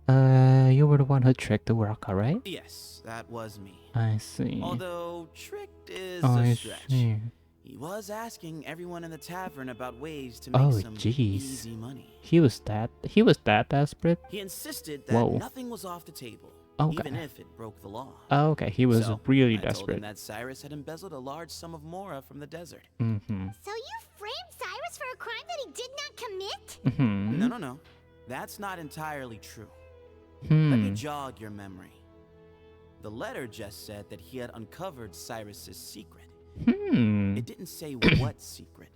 You were the one who tricked the worker, right? Yes, that was me. I see. Although tricked is Oh, a I stretch. see. He was asking everyone in the tavern about ways to make Oh, some jeez. easy money. He was that desperate? He insisted that Whoa. nothing was off the table, Okay. even if it broke the law. Oh, okay, he was So, really I told him desperate. that Cyrus had embezzled a large sum of mora from the desert. So you framed Cyrus for a crime that he did not commit? No. That's not entirely true. Let me jog your memory. The letter just said that he had uncovered Cyrus's secret. It didn't say what secret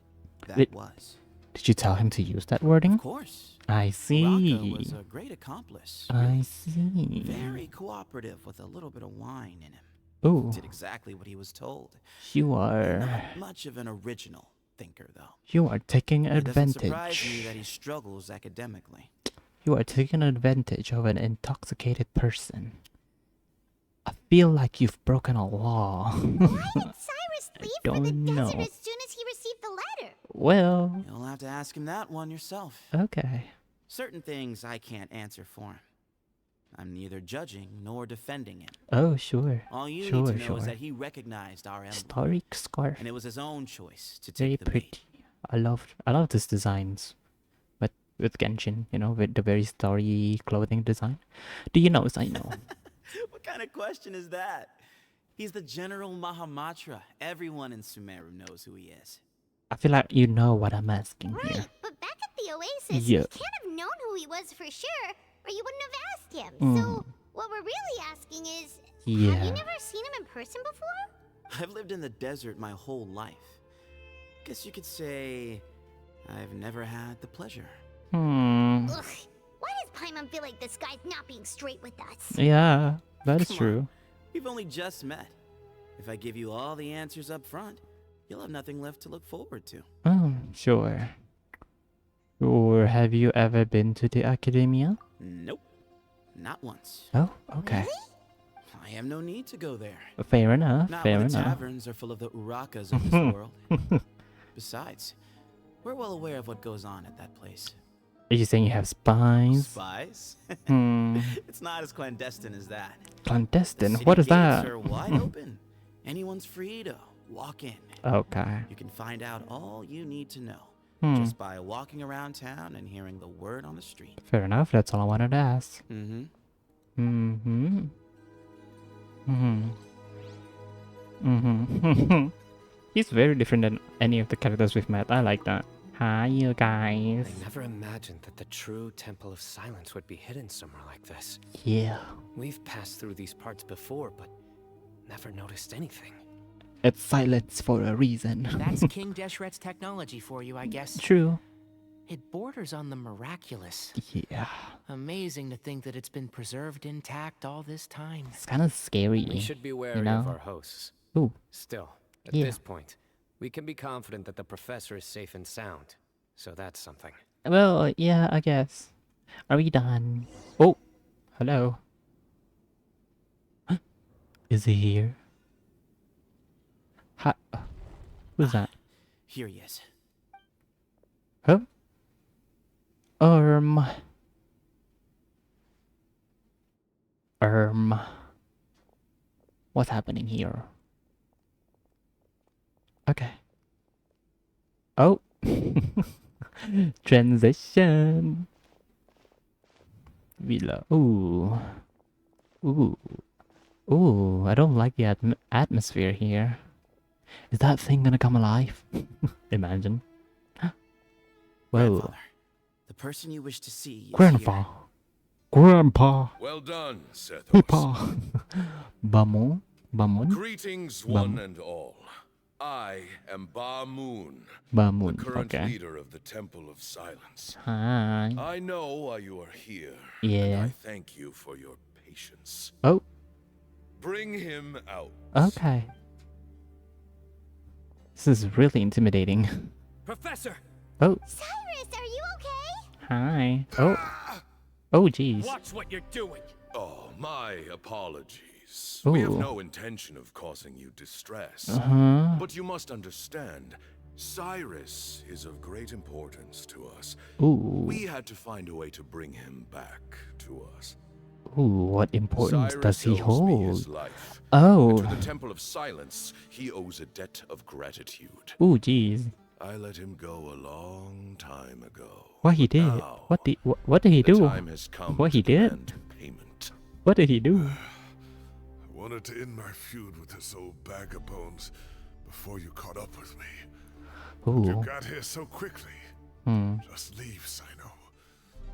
that was. Did you tell him to use that wording? Of course. I see. Rocco was a great accomplice. I see. Very cooperative with a little bit of wine in him. Ooh. Did exactly what he was told. You are. Not much of an original thinker, though. You are taking It doesn't surprise advantage. me that he struggles academically. You are taking advantage of an intoxicated person. I feel like you've broken a law. Why did Cyrus leave for the don't desert know. as soon as he received the letter? Well, You'll have to ask him that one yourself. okay. Certain things I can't answer for him. I'm neither judging nor defending him. Oh, sure. All you sure, need to know sure. is that he recognized our emblem. Historic scarf. And it was his own choice to Very take the pretty. bait. I love these designs. But with Genshin, you know, with the very starry clothing design. Do you know Cyno? What kind of question is that? He's the General Mahamatra. Everyone in Sumeru knows who he is. I feel like you know what I'm asking Right, here. but back at the Oasis, Yeah. we can't have known who he was for sure, or you wouldn't have asked him. So, what we're really asking is, have Yeah. you never seen him in person before? I've lived in the desert my whole life. Guess you could say I've never had the pleasure. Hmm. Ugh, why does Paimon feel like this guy's not being straight with us? Yeah, that is Come on. true. We've only just met. If I give you all the answers up front, you'll have nothing left to look forward to. Oh, sure. Or have you ever been to the academia? Nope. Not once. Oh, okay. I have no need to go there. Fair enough. Not fair when the enough. taverns are full of the urakas of this world. Besides, we're well aware of what goes on at that place. Are you saying you have spies? Spies? Hmm. It's not as clandestine as that. Clandestine? The city What is gates that? are wide open. Anyone's free to walk in. Okay. You can find out all you need to know just by walking around town and hearing the word on the street. Fair enough. That's all I wanted to ask. Mm-hmm. Mm-hmm. Mm-hmm. Mm-hmm. He's very different than any of the characters we've met. I like that. Hi, you guys. I never imagined that the true Temple of Silence would be hidden somewhere like this. Yeah. We've passed through these parts before, but never noticed anything. It's silence for a reason. That's King Deshret's technology for you, I guess. True. It borders on the miraculous. Yeah. Amazing to think that it's been preserved intact all this time. It's kind of scary. We should be wary you know? of our hosts. Ooh. Still, at Yeah. this point, we can be confident that the professor is safe and sound. So that's something. Well, yeah, I guess. Are we done? Oh, hello. Is he here? Hi. Who's that? Here he is. Huh? What's happening here? Okay. Oh. Transition. Villa. Ooh. Ooh. Ooh. I don't like the atmosphere here. Is that thing gonna come alive? Imagine. Whoa. Grandfather, the person you wish to see is Grandpa. here. Grandpa. Well done, Sethos. Grandpa. Bamon. Bamon. Greetings, one and all. I am Ba Moon, Bamun. the current Okay. leader of the Temple of Silence. Hi. I know why you are here, Yeah. and I thank you for your patience. Oh. Bring him out. Okay. This is really intimidating. Professor! Oh. Cyrus, are you okay? Hi. Oh. Oh, jeez. Watch what you're doing! Oh, my apologies. We have Ooh. no intention of causing you distress. Uh-huh. But you must understand, Cyrus is of great importance to us. Ooh. We had to find a way to bring him back to us. Ooh, what importance Cyrus does he owes me his hold? life. Oh. And to the Temple of Silence, he owes a debt of gratitude. Ooh, jeez. I let him go a long time ago. What he did? Now, What did he do? the time has come What to he did? demand payment. What did he do? I wanted to end my feud with this old bag of bones before you caught up with me. Ooh. You got here so quickly. Hmm. Just leave, Cyno.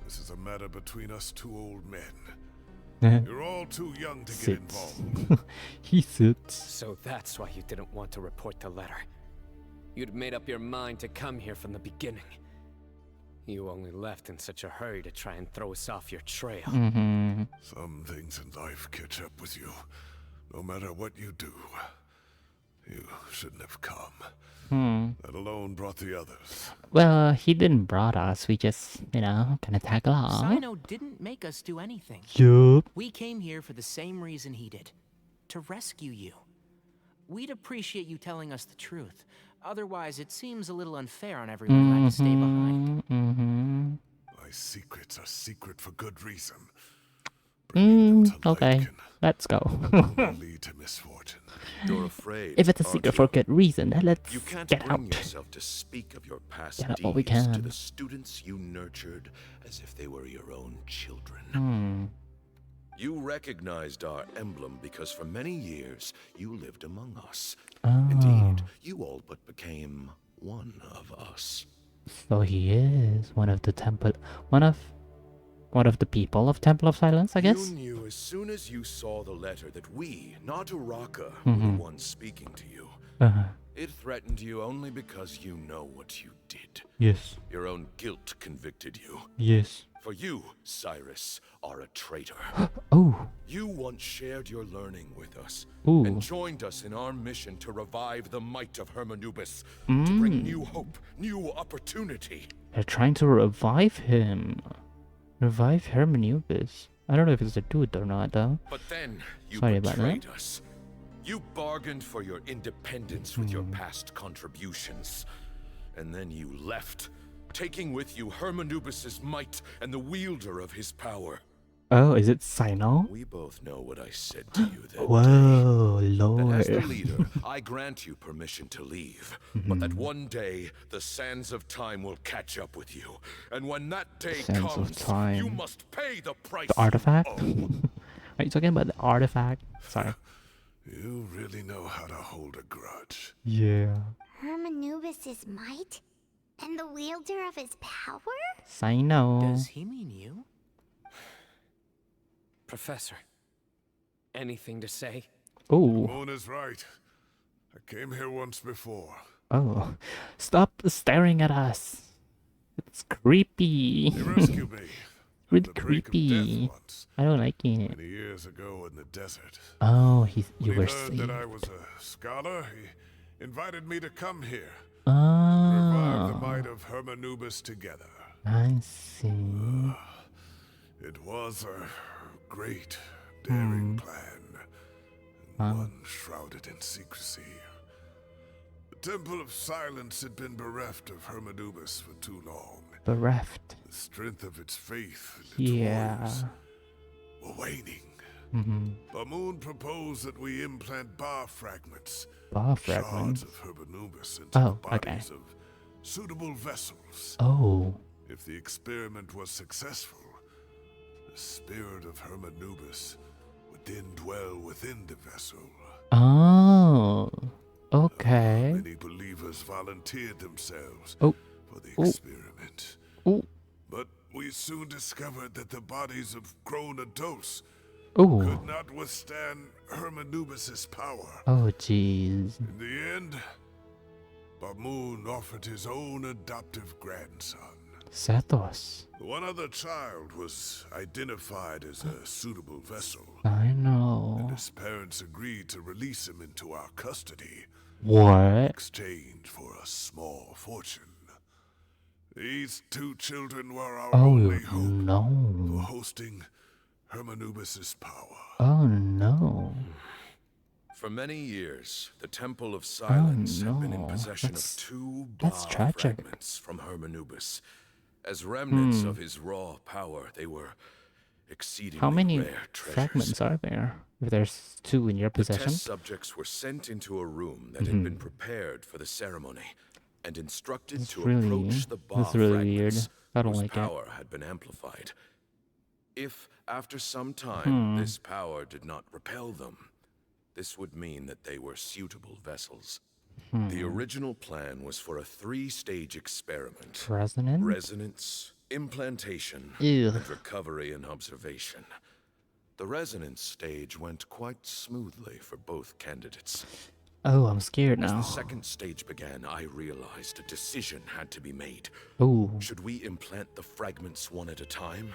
This is a matter between us two old men. You're all too young to get involved. He sits. So that's why you didn't want to report the letter. You'd made up your mind to come here from the beginning. You only left in such a hurry to try and throw us off your trail. Mm-hmm. Some things in life catch up with you. No matter what you do, you shouldn't have come. That alone brought the others. Well, he didn't brought us. We just, you know, kind of tag along. Cyno didn't make us do anything. Yup. We came here for the same reason he did. To rescue you. We'd appreciate you telling us the truth. Otherwise, it seems a little unfair on everyone who had to stay behind. Mm-hmm. My secrets are secret for good reason. Okay, let's go. Lead to misfortune. You're afraid. If it's a secret for good reason, then let's You can't get bring out. yourself to speak of your past Get out what we deeds to can. the students you nurtured as if they were your own children. You recognized our emblem because for many years you lived among us. Indeed, you all but became one of us. So he is one of the people of Temple of Silence, I guess. You knew as soon as you saw the letter that we, not Uraka, Mhm. were the ones speaking to you. Uh-huh. It threatened you only because you know what you did. Yes. Your own guilt convicted you. Yes. For you, Cyrus, are a traitor. Oh. You once shared your learning with us Ooh. and joined us in our mission to revive the might of Hermanubis, to bring new hope, new opportunity. They're trying to revive him. Revive Hermanubis. I don't know if it's a dude or not, though. But then you Sorry about betrayed that. us. You bargained for your independence with your past contributions. And then you left, taking with you Hermanubis' might and the wielder of his power. Oh, is it Cyno? We both know what I said to you that Whoa, day. Lord. That as the leader, I grant you permission to leave. But that one day, the sands of time will catch up with you. And when that day Sands of comes, time. you must pay the price. The artifact? you owe. Are you talking about the artifact? Sorry. You really know how to hold a grudge. Yeah. Hermanubis' might? And the wielder of his power? Cyno. Does he mean you? Professor, anything to say? Oh. Moon is right. I came here once before. Oh. Stop staring at us. It's creepy. You rescued me. Really the brink of creepy. death once, I don't like it. many years ago in the desert. Oh, you When he were learned saved. that I was a scholar, he invited me to come here. Oh. Revive the might of Hermanubis together. I see. It was a great, daring plan, and one shrouded in secrecy. The Temple of Silence had been bereft of Hermanubis for too long. Bereft. The strength of its faith and its Yeah. warriors were waning. Bamoon proposed that we implant bar fragments, fragments? shards of Hermanubis, into the Okay. bodies of suitable vessels. Oh. If the experiment was successful, the spirit of Hermanubis would then dwell within the vessel. Oh. Okay. Many believers volunteered themselves Oh. for the experiment. Oh. But we soon discovered that the bodies of grown adults Oh. could not withstand Hermanubis' power. Oh, jeez. In the end, Bamoon offered his own adoptive grandson. Sethos. One other child was identified as a suitable vessel. I And know. his parents agreed to release him into our custody. What? In exchange for a small fortune. These two children were our only hope for hosting Hermanubis' power. Oh no. For many years, the Temple of Silence had been in no. possession That's- of two that's bar tragic. fragments from Hermanubis. As remnants of his raw power, they were exceedingly How many rare treasures. fragments are there? If there's 2 in your The possession? test subjects were sent into a room that had been prepared for the ceremony and instructed to approach the bar That's really fragments weird. I don't whose like it. power had been amplified. If, after some time, this power did not repel them, this would mean that they were suitable vessels. The original plan was for a 3-stage experiment. Resonance? Resonance, implantation, Ew. and recovery and observation. The resonance stage went quite smoothly for both candidates. Oh, I'm scared As now. the second stage began, I realized a decision had to be made. Oh. Should we implant the fragments one at a time?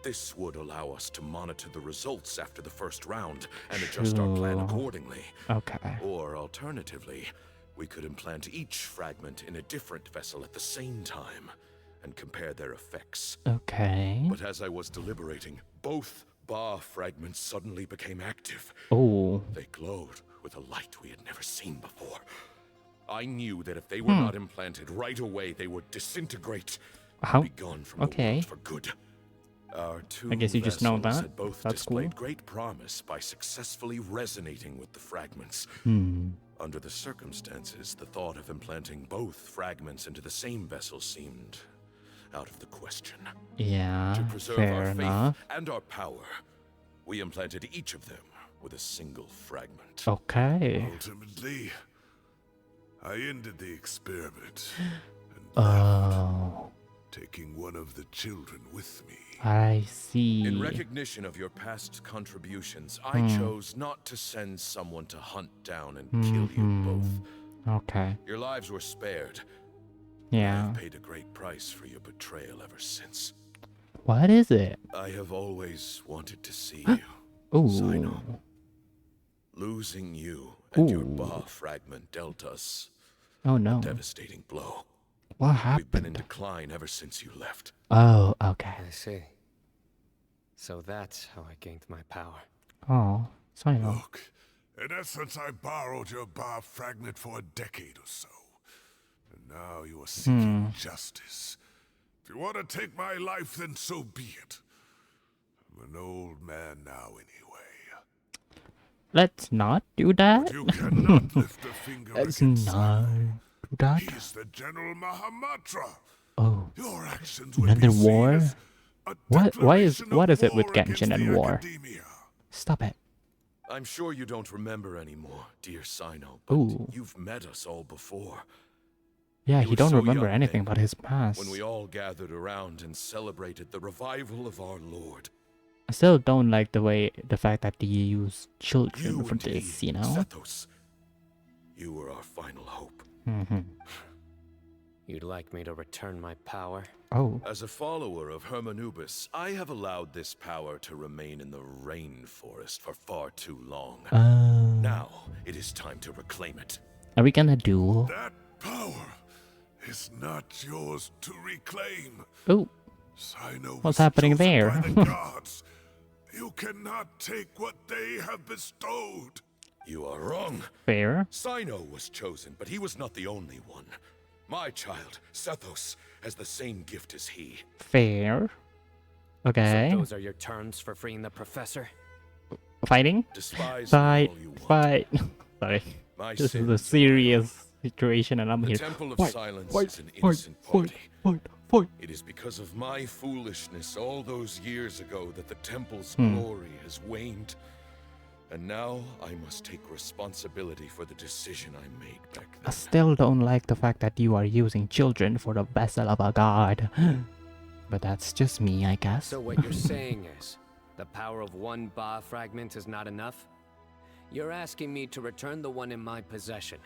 This would allow us to monitor the results after the first round and adjust our plan True. accordingly. Okay. Or alternatively, we could implant each fragment in a different vessel at the same time and compare their effects. Okay. But as I was deliberating, both bar fragments suddenly became active. Oh. They glowed with a light we had never seen before. I knew that if they were not implanted right away, they would disintegrate How? and be gone from the Okay. world for good. Our two I guess you just know vessels that. had both That's cool. displayed great promise by successfully resonating with the fragments. Under the circumstances, the thought of implanting both fragments into the same vessel seemed out of the question. Yeah. To preserve Fair our faith enough. and our power, we implanted each of them with a single fragment. Okay. Ultimately, I ended the experiment and Oh. taking one of the children with me. I see. In recognition of your past contributions, I chose not to send someone to hunt down and kill you both. Okay. Your lives were spared. Yeah. I've paid a great price for your betrayal ever since. What is it? I have always wanted to see you, Ooh. Cyno. Losing you and your Ooh. bar fragment dealt us Oh no. a devastating blow. What We've been in happened? decline ever since you left. Oh, okay. I see. So that's how I gained my power. Oh, Cyno. Look, in essence, I borrowed your bar fragment for a decade or so. And now you are seeking justice. If you want to take my life, then so be it. I'm an old man now anyway. Let's not do that. But you cannot lift a finger Let's against not Cyno. do that. He's the General Mahamatra. Oh. Your actions would Another be seen war? as a What is declaration it with of war Genshin against and the war? academia. Stop it. I'm sure you don't remember anymore, dear Cyno, but Ooh. you've met us all before. Yeah, You he were don't so remember young anything then, about his past. when we all gathered around and celebrated the revival of our Lord. I still don't like the fact that they use children You for this, indeed, you know? Sethos. You were our final hope. You'd like me to return my power? Oh. As a follower of Hermanubis, I have allowed this power to remain in the rainforest for far too long. Now, it is time to reclaim it. Are we gonna duel? That power is not yours to reclaim. Oh. Cyno What's was happening chosen there? by the gods. You cannot take what they have bestowed. You are wrong. Fair. Cyno was chosen, but he was not the only one. My child, Sethos, has the same gift as he. Fair. Okay. So those are your terms for freeing the professor? Fighting? Despise Fight. all you want. Fight. Sorry. My This is a sins are serious situation and I'm The here. Temple of Fight, Silence fight, is an fight, innocent fight, party. fight. It is because of my foolishness all those years ago that the temple's Hmm. glory has waned. And now I must take responsibility for the decision I made back I then. still don't like the fact that you are using children for the vessel of a god. But that's just me, I guess. So what you're saying is, the power of one Ba fragment is not enough? You're asking me to return the one in my possession,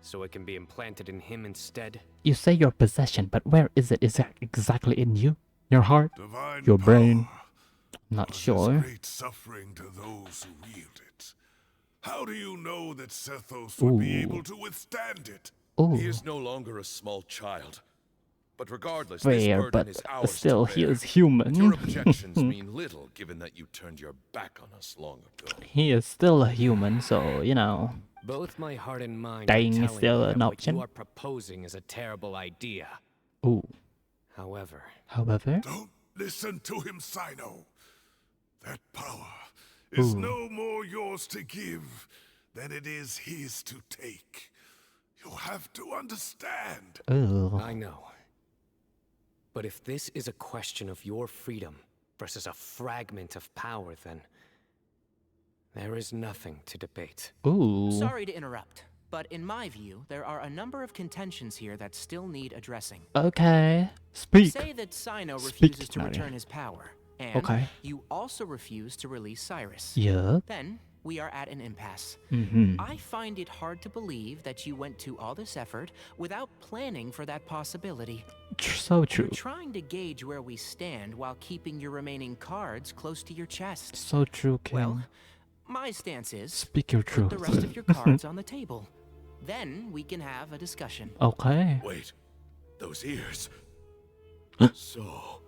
so it can be implanted in him instead? You say your possession, but where is it? Is it exactly in you? Your heart? Divine Your brain? power Not causes sure. great suffering to those who wield it. How do you know that Sethos would be Ooh. able to withstand it? Ooh. He is no longer a small child. But regardless, this Fair, burden but is ours still, to he bear. is human. Your objections mean little, given that you turned your back on us long ago. He is still a human, so, you know. Both my heart and mind Dying are is telling still me an that option. what you are proposing is a terrible idea. Ooh. However, Don't listen to him, Cyno. That power is Ooh. no more yours to give than it is his to take. You have to understand. Ooh. I know. But if this is a question of your freedom versus a fragment of power, then there is nothing to debate. Ooh. Sorry to interrupt, but in my view, there are a number of contentions here that still need addressing. Okay. Speak. Say that Cyno Speak, refuses to Nari. return his power, and Okay. you also refuse to release Cyrus. Yup. Then we are at an impasse. Mm-hmm. I find it hard to believe that you went to all this effort without planning for that possibility. So true. You're trying to gauge where we stand while keeping your remaining cards close to your chest. So true, King. Well, my stance is Speak your truth. put the rest of your cards on the table. Then we can have a discussion. Okay. Wait, those ears. So,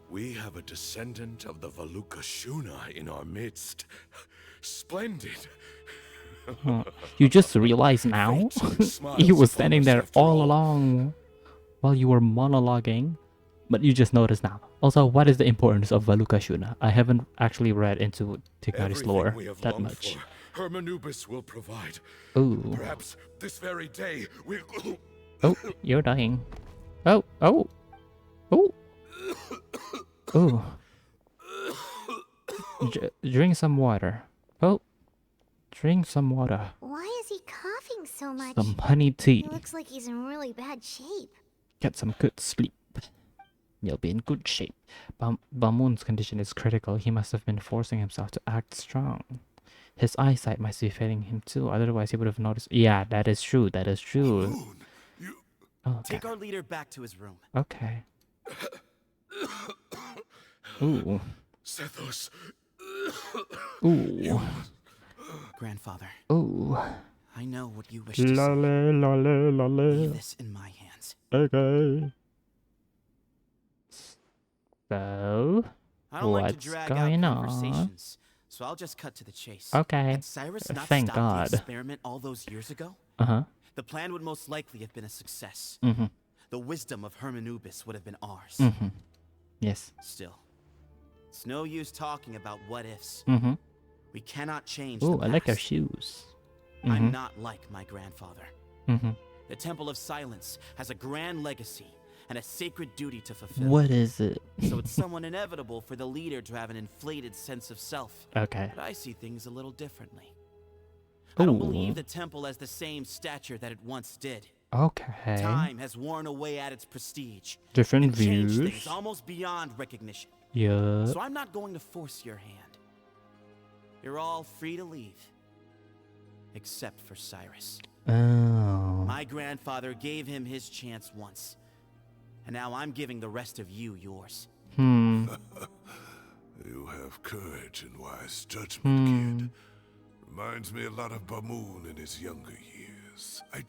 we have a descendant of the Valukashuna in our midst. Splendid. You just realized now? He was standing there all along while you were monologuing, but you just noticed now. Also, what is the importance of Valukashuna? I haven't actually read into Tignari's lore Everything we have that longed much. for, Hermanubis will provide. Ooh. Perhaps this very day we'll... Oh, you're dying. Oh, oh. Oh. Oh. Drink some water. Oh. Drink some water. Why is he coughing so much? Some honey tea. He looks like he's in really bad shape. Get some good sleep. You'll be in good shape. Bamun's condition is critical. He must have been forcing himself to act strong. His eyesight must be failing him too. Otherwise, he would have noticed. Yeah, that is true. That is true. Oh, Take our leader back to his room. okay. Ooh. Sethos. Ooh. Grandfather. Ooh. I know what you wish to say. Lolly, lolly, lolly. Leave this in my hands. Okay. So, I don't like to what's drag going out on? conversations, so I'll just cut to the chase. Okay. Had Cyrus not Thank stopped God. the experiment all those years ago, Uh-huh. the plan would most likely have been a success. Mm-hmm. The wisdom of Hermanubis would have been ours. Mm-hmm. Yes. Still, it's no use talking about what ifs. Mm-hmm. We cannot change Ooh, the I like your past. shoes. I'm Mm-hmm. not like my grandfather. Mm-hmm. The Temple of Silence has a grand legacy and a sacred duty to fulfill. What is it? So it's somewhat inevitable for the leader to have an inflated sense of self. Okay. But I see things a little differently. I don't Ooh. believe the temple has the same stature that it once did. Okay. Time has worn away at its prestige. Different and changed views. things almost beyond recognition. Yeah. So I'm not going to force your hand. You're all free to leave. Except for Cyrus. Oh. My grandfather gave him his chance once. And now I'm giving the rest of you yours. Hmm. You have courage and wise judgment, Hmm. kid. Reminds me a lot of Bamoon in his younger years. I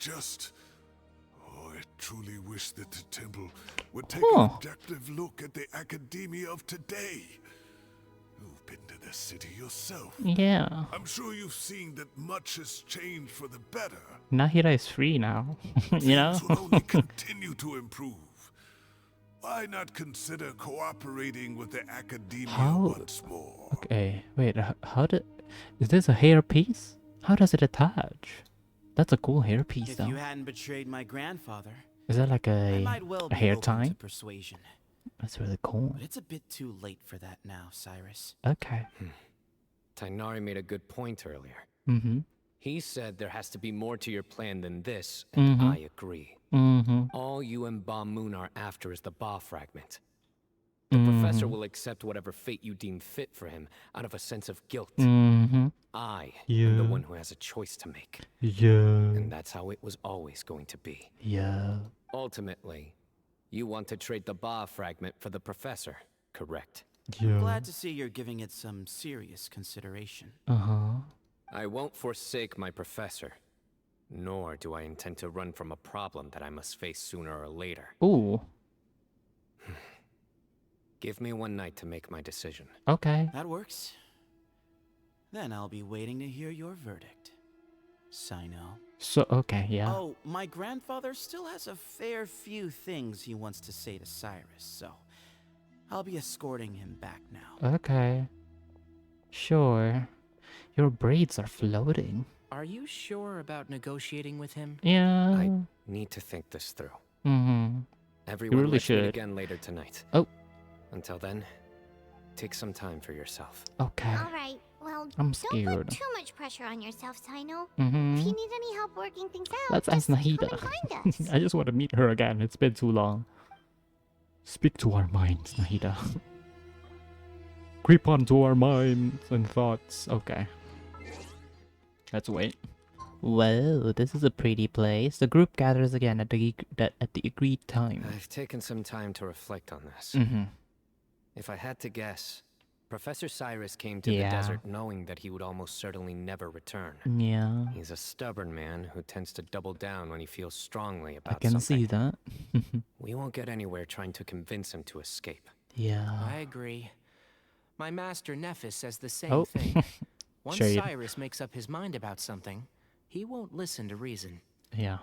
truly wish that the temple would take an objective look at the academia of today. You've been to the city yourself. Yeah. I'm sure you've seen that much has changed for the better. Nahira is free now. You know? Things will only continue to improve. Why not consider cooperating with the academia once more? Okay, wait, how did... Is this a hair piece? How does it attach? That's a cool hair piece, If though. you hadn't betrayed my grandfather, Is that like I a might well be hair open tie? to persuasion. That's really cool. But it's a bit too late for that now, Cyrus. Okay. Tainari made a good point earlier. Mm-hmm. He said there has to be more to your plan than this, and I agree. All you and Ba Moon are after is the Ba fragment. The professor will accept whatever fate you deem fit for him out of a sense of guilt. I am the one who has a choice to make. And that's how it was always going to be. Ultimately, you want to trade the Ba fragment for the professor, correct? I'm glad to see you're giving it some serious consideration. I won't forsake my professor, nor do I intend to run from a problem that I must face sooner or later. Ooh. Give me one night to make my decision. Okay. That works. Then I'll be waiting to hear your verdict, Cyno. So, okay, yeah. Oh, my grandfather still has a fair few things he wants to say to Cyrus, so I'll be escorting him back now. Okay. Sure. Your braids are floating. Are you sure about negotiating with him? Yeah. I need to think this through. Everyone really let's meet should. again later tonight. Oh. Until then, take some time for yourself. Okay. Alright, well, I'm don't scared. put too much pressure on yourself, Cyno. Mhm. If you need any help working things out, Let's ask just Nahida. come and find us. I just want to meet her again. It's been too long. Speak to our minds, Nahida. Creep onto our minds and thoughts. Okay. Let's wait. Well, this is a pretty place. The group gathers again at the agreed time. I've taken some time to reflect on this. If I had to guess, Professor Cyrus came to the desert knowing that he would almost certainly never return. Yeah. He's a stubborn man who tends to double down when he feels strongly about I can something. see that. We won't get anywhere trying to convince him to escape. Yeah. I agree. My master Nephis says the same thing. Once Shade. Cyrus makes up his mind about something, he won't listen to reason. Yeah.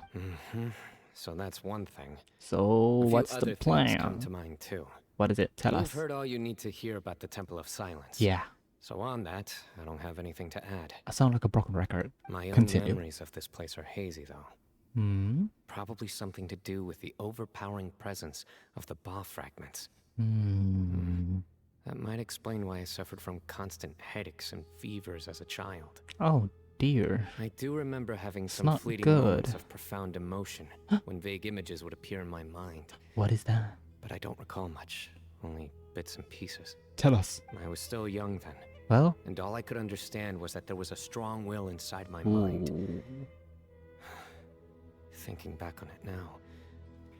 So that's one thing. So A few what's other the things come plan? to mind too. What is it? Tell You've us. heard all you need to hear about the Temple of Silence. Yeah. So on that, I don't have anything to add. I sound like a broken record. My own Continue. memories of this place are hazy though. Probably something to do with the overpowering presence of the Ba fragments. That might explain why I suffered from constant headaches and fevers as a child. Oh dear. I do remember having It's some not fleeting good. moments of profound emotion when vague images would appear in my mind. What is that? But I don't recall much, only bits and pieces. Tell us. I was still young then, Well? and all I could understand was that there was a strong will inside my mind. Thinking back on it now,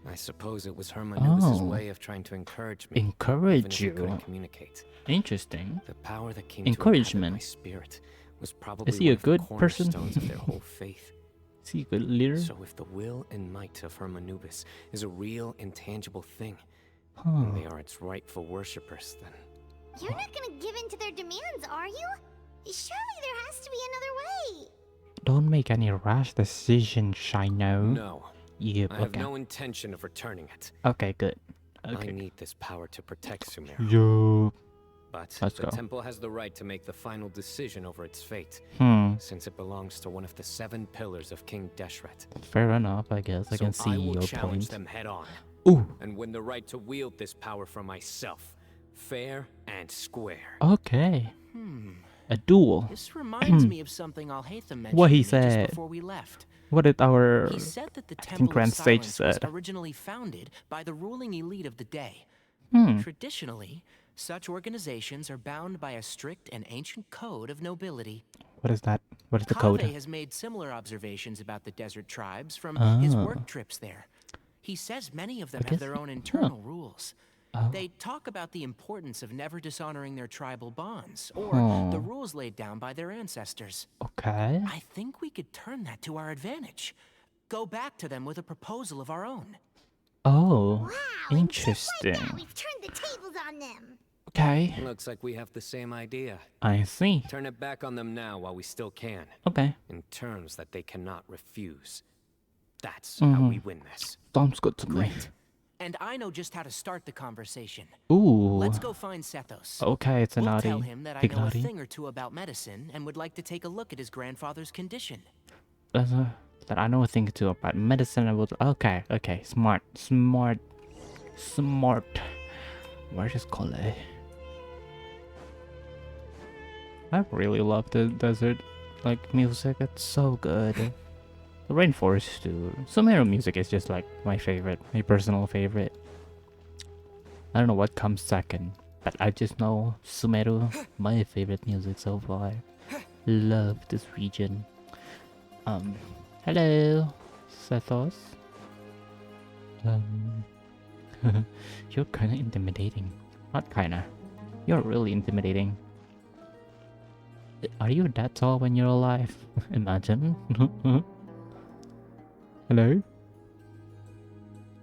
I suppose it was Hermanubis' way of trying to encourage me. Encourage even if he couldn't you. communicate. Interesting. The power that came Encouragement. to my spirit was probably Is he one a of the good person? cornerstones of their whole faith. Is he a good leader? So if the will and might of Hermanubis is a real, intangible thing, and they are its rightful worshippers, then... You're not gonna give in to their demands, are you? Surely there has to be another way. Don't make any rash decisions, Cyno. No. Yep, I have okay. no intention of returning it. Okay, good. I Okay. need this power to protect Sumeru. Yo. But Let's the go. temple has the right to make the final decision over its fate, since it belongs to one of the 7 pillars of King Deshret. Fair enough, I guess. I So can see I will your challenge point. them head on. Ooh. And win the right to wield this power for myself, fair and square. Okay. A duel. This reminds me of something Alhaitham mentioned What he to me just said. before we left. What did our He said that the acting Temple grand of stage Silence was said? originally founded by the ruling elite of the day. Traditionally, such organizations are bound by a strict and ancient code of nobility. What is that? What is the Kaveh code? has made similar observations about the desert tribes from his work trips there. He says many of them have their own internal rules. They talk about the importance of never dishonoring their tribal bonds, or the rules laid down by their ancestors. Okay. I think we could turn that to our advantage. Go back to them with a proposal of our own. Oh, Wow, interesting. and just like that, we've turned the tables on them. Okay, Looks like we have the same idea. I see. Turn it back on them now while we still can. Okay. In terms that they cannot refuse. That's how we win this. Sounds good to me. Great. And I know just how to start the conversation. Ooh. Let's go find Sethos. Okay, it's a We'll naughty. tell him that I Big know a naughty. thing or two about medicine and would like to take a look at his grandfather's condition. That I know a thing or two about medicine. I will. Okay, okay. Smart. Smart. Smart. Where is Cole? I really love the desert like music. It's so good. The rainforest too. Sumeru music is just like my favorite, my personal favorite. I don't know what comes second, but I just know Sumeru, my favorite music so far. Love this region. Hello, Sethos. You're kinda intimidating. Not kinda. You're really intimidating. Are you that tall when you're alive? Imagine. Hello?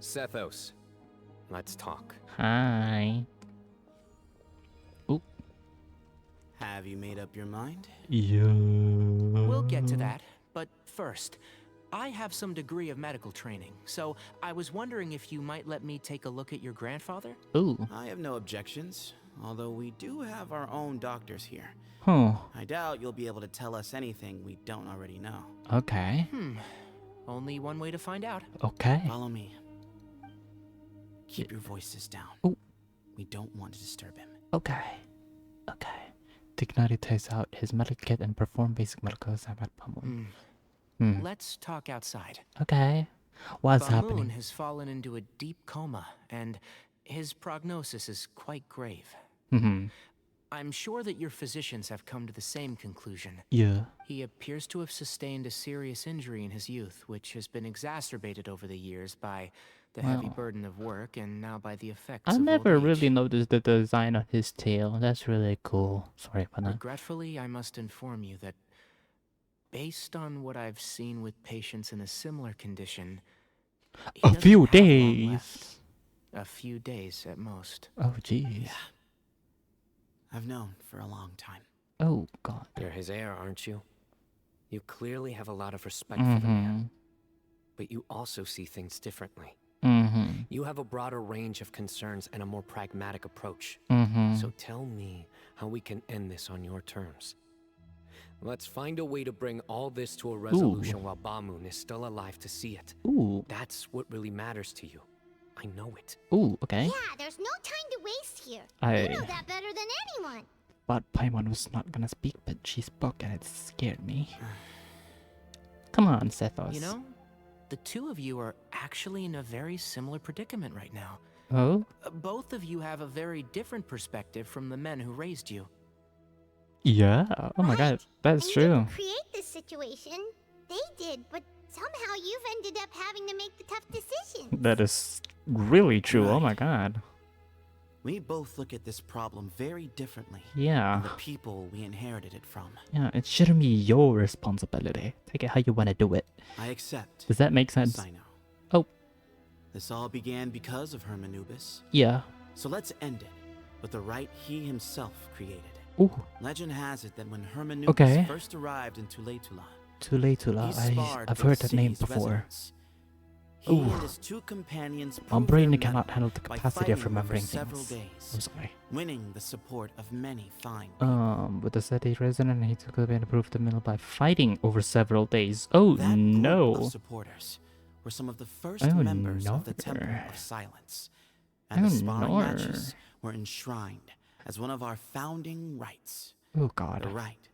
Sethos, let's talk. Hi. Oh. Have you made up your mind? Yeah. We'll get to that, but first, I have some degree of medical training, so I was wondering if you might let me take a look at your grandfather? Ooh. I have no objections, although we do have our own doctors here. Huh. I doubt you'll be able to tell us anything we don't already know. Okay. Only one way to find out. Okay. Follow me. Keep your voices down. Ooh. We don't want to disturb him. Okay. Okay. Dignity takes out his medical kit and perform basic medical exam at Bamoon. Let's talk outside. Okay. What's Bamoon happening? has fallen into a deep coma, and his prognosis is quite grave. I'm sure that your physicians have come to the same conclusion. Yeah. He appears to have sustained a serious injury in his youth, which has been exacerbated over the years by the heavy burden of work and now by the effects I of never old age. really noticed the design on his tail. That's really cool. Sorry about that. Regretfully, I must inform you that based on what I've seen with patients in a similar condition, he A doesn't few have long days. left. A few days at most. Oh, jeez. I've known for a long time. Oh, God. You're his heir, aren't you? You clearly have a lot of respect for the man. But you also see things differently. You have a broader range of concerns and a more pragmatic approach. So tell me how we can end this on your terms. Let's find a way to bring all this to a resolution while Bamoon is still alive to see it. Ooh. That's what really matters to you. I know it. Ooh, okay. Yeah, there's no time to waste here. I You know that better than anyone. thought Paimon was not gonna speak, but she spoke and it scared me. Come on, Sethos. You know, the two of you are actually in a very similar predicament right now. Oh? Both of you have a very different perspective from the men who raised you. Yeah. Oh my God. That's And you true. didn't create this situation. They did, but somehow you've ended up having to make the tough decisions. That is really true. Oh Right. my God. We both look at this problem very differently. Yeah. Than the people we inherited it from. Yeah, it shouldn't be your responsibility. Take it how you want to do it. I accept. Does that make sense? Cyno. Oh. This all began because of Hermanubis. Yeah. So let's end it with the rite he himself created. Ooh. Legend has it that when Hermanubis Okay. first arrived in Tuletula, Tuletula. he sparred I've for heard the that name city's before. residents. He Ooh. and his two companions My proved brain their cannot mettle handle the by capacity of fighting over remembering several things. days, I'm sorry. winning the support of many fine. With the city resident, he took up and approved the mill by fighting over several days. Oh That no! group of supporters were some of the first Oh, members of the no. Temple of Silence, and Oh, the sparring no. matches were enshrined as one of our founding rites. Oh God. The rite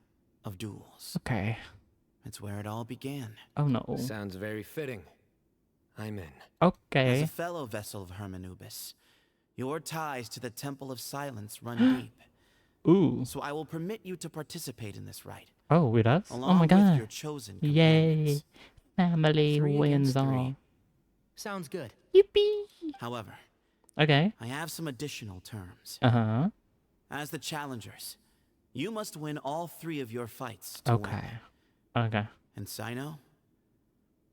of duels. Okay. It's where it all began. Oh no. Sounds very fitting. I'm in. Okay. As a fellow vessel of Hermanubis, your ties to the Temple of Silence run deep. Ooh. So I will permit you to participate in this rite. Oh, it does? Along Oh my with God. your chosen Yay. companions. Family 3 wins against 3. all. Sounds good. Yippee. However, Okay. I have some additional terms. Uh-huh. As the challengers, you must win all 3 of your fights to Okay. win. Okay. And Cyno,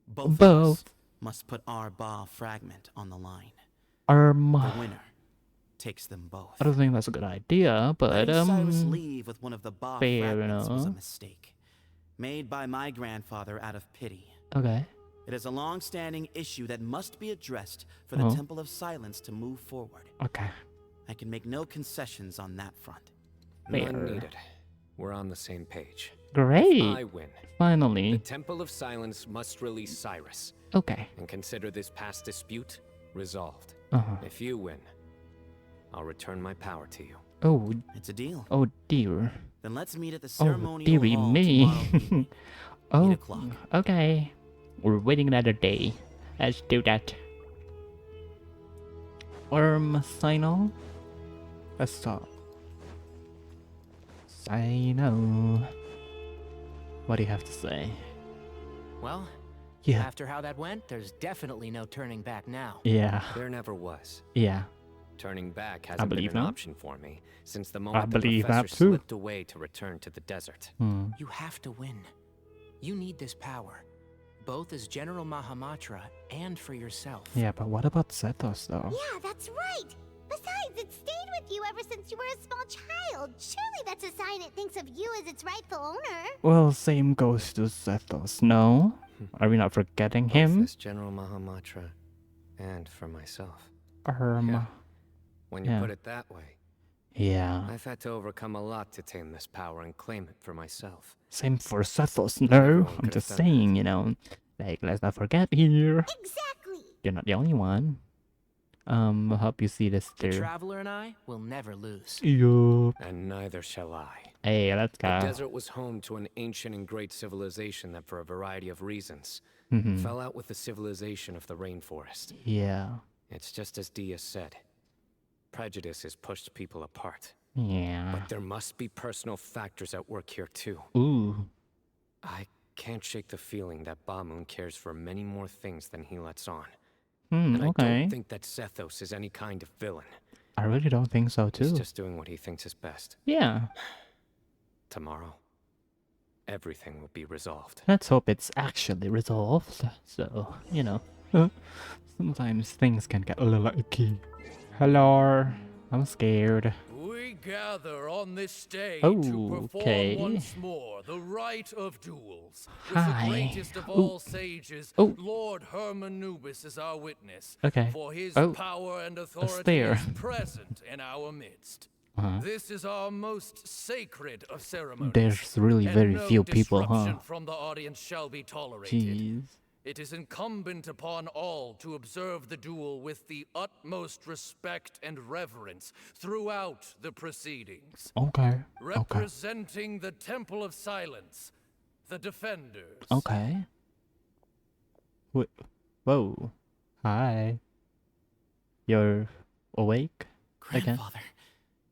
both of Both. us must put our Ba fragment on the line. The The winner takes them both. I don't think that's a good idea, but Letting Cyrus leave with one of the Ba fair fragments was a enough. mistake, made by my grandfather out of pity. Okay. It is a long-standing issue that must be addressed for the Temple of Silence to move forward. Okay. I can make no concessions on that front. None needed. We're on the same page. Great. If I win, finally, the Temple of Silence must release Cyrus. Okay. And consider this past dispute resolved. Uh-huh. If you win, I'll return my power to you. Oh, it's a deal. Oh dear. Then let's meet at the ceremonial dearie hall me. tomorrow. 8 Oh, o'clock. okay. We're waiting another day. Let's do that. Cyno. Let's stop. Cyno. What do you have to say? Well, Yeah. after how that went, there's definitely no turning back now. Yeah. There never was. Yeah. Turning back hasn't been believe an that. option for me since the moment I the believe professor that too. slipped away to return to the desert. You have to win. You need this power, both as General Mahamatra and for yourself. Yeah, but what about Zethos though? Yeah, that's right. Besides, it stayed with you ever since you were a small child. Surely that's a sign it thinks of you as its rightful owner. Well, same goes to Zethos, no? Are we not forgetting him? Both as General Mahamatra and for myself. Yeah. When you Yeah. put it that way. Yeah. I've had to overcome a lot to tame this power and claim it for myself. Same for Zethos, no? Everyone I'm could just have done saying, you know. Like, let's not forget here. Exactly. You're not the only one. I'll help you see this The through. Traveler and I will never lose. Yup. And neither shall I. Hey, let's The go. desert was home to an ancient and great civilization that, for a variety of reasons, Mhm. fell out with the civilization of the rainforest. Yeah. It's just as Dia said. Prejudice has pushed people apart. Yeah. But there must be personal factors at work here too. Ooh. I can't shake the feeling that Bamoon cares for many more things than he lets on. Hmm, And I okay. don't think that Zethos is any kind of villain. I really don't think so, He's too. just doing what he thinks is best. Yeah. Tomorrow, everything will be resolved. Let's hope it's actually resolved. So, you know. Sometimes things can get a little icky. Hello. I'm scared. We gather on this day Oh, to perform okay. once more the rite of duels. With Hi. the greatest of Ooh. all sages, Oh. Lord Hermanubis is our witness. Okay. For his Oh. power and authority stair. is present in our midst. Uh-huh. This is our most sacred of ceremonies. There's really and very no few people, huh? disruption from the audience shall be tolerated. Jeez. It is incumbent upon all to observe the duel with the utmost respect and reverence throughout the proceedings. Okay. Okay. Representing the Temple of Silence, the Defenders. Okay. Wait. Whoa. Hi. You're awake? Again? Grandfather,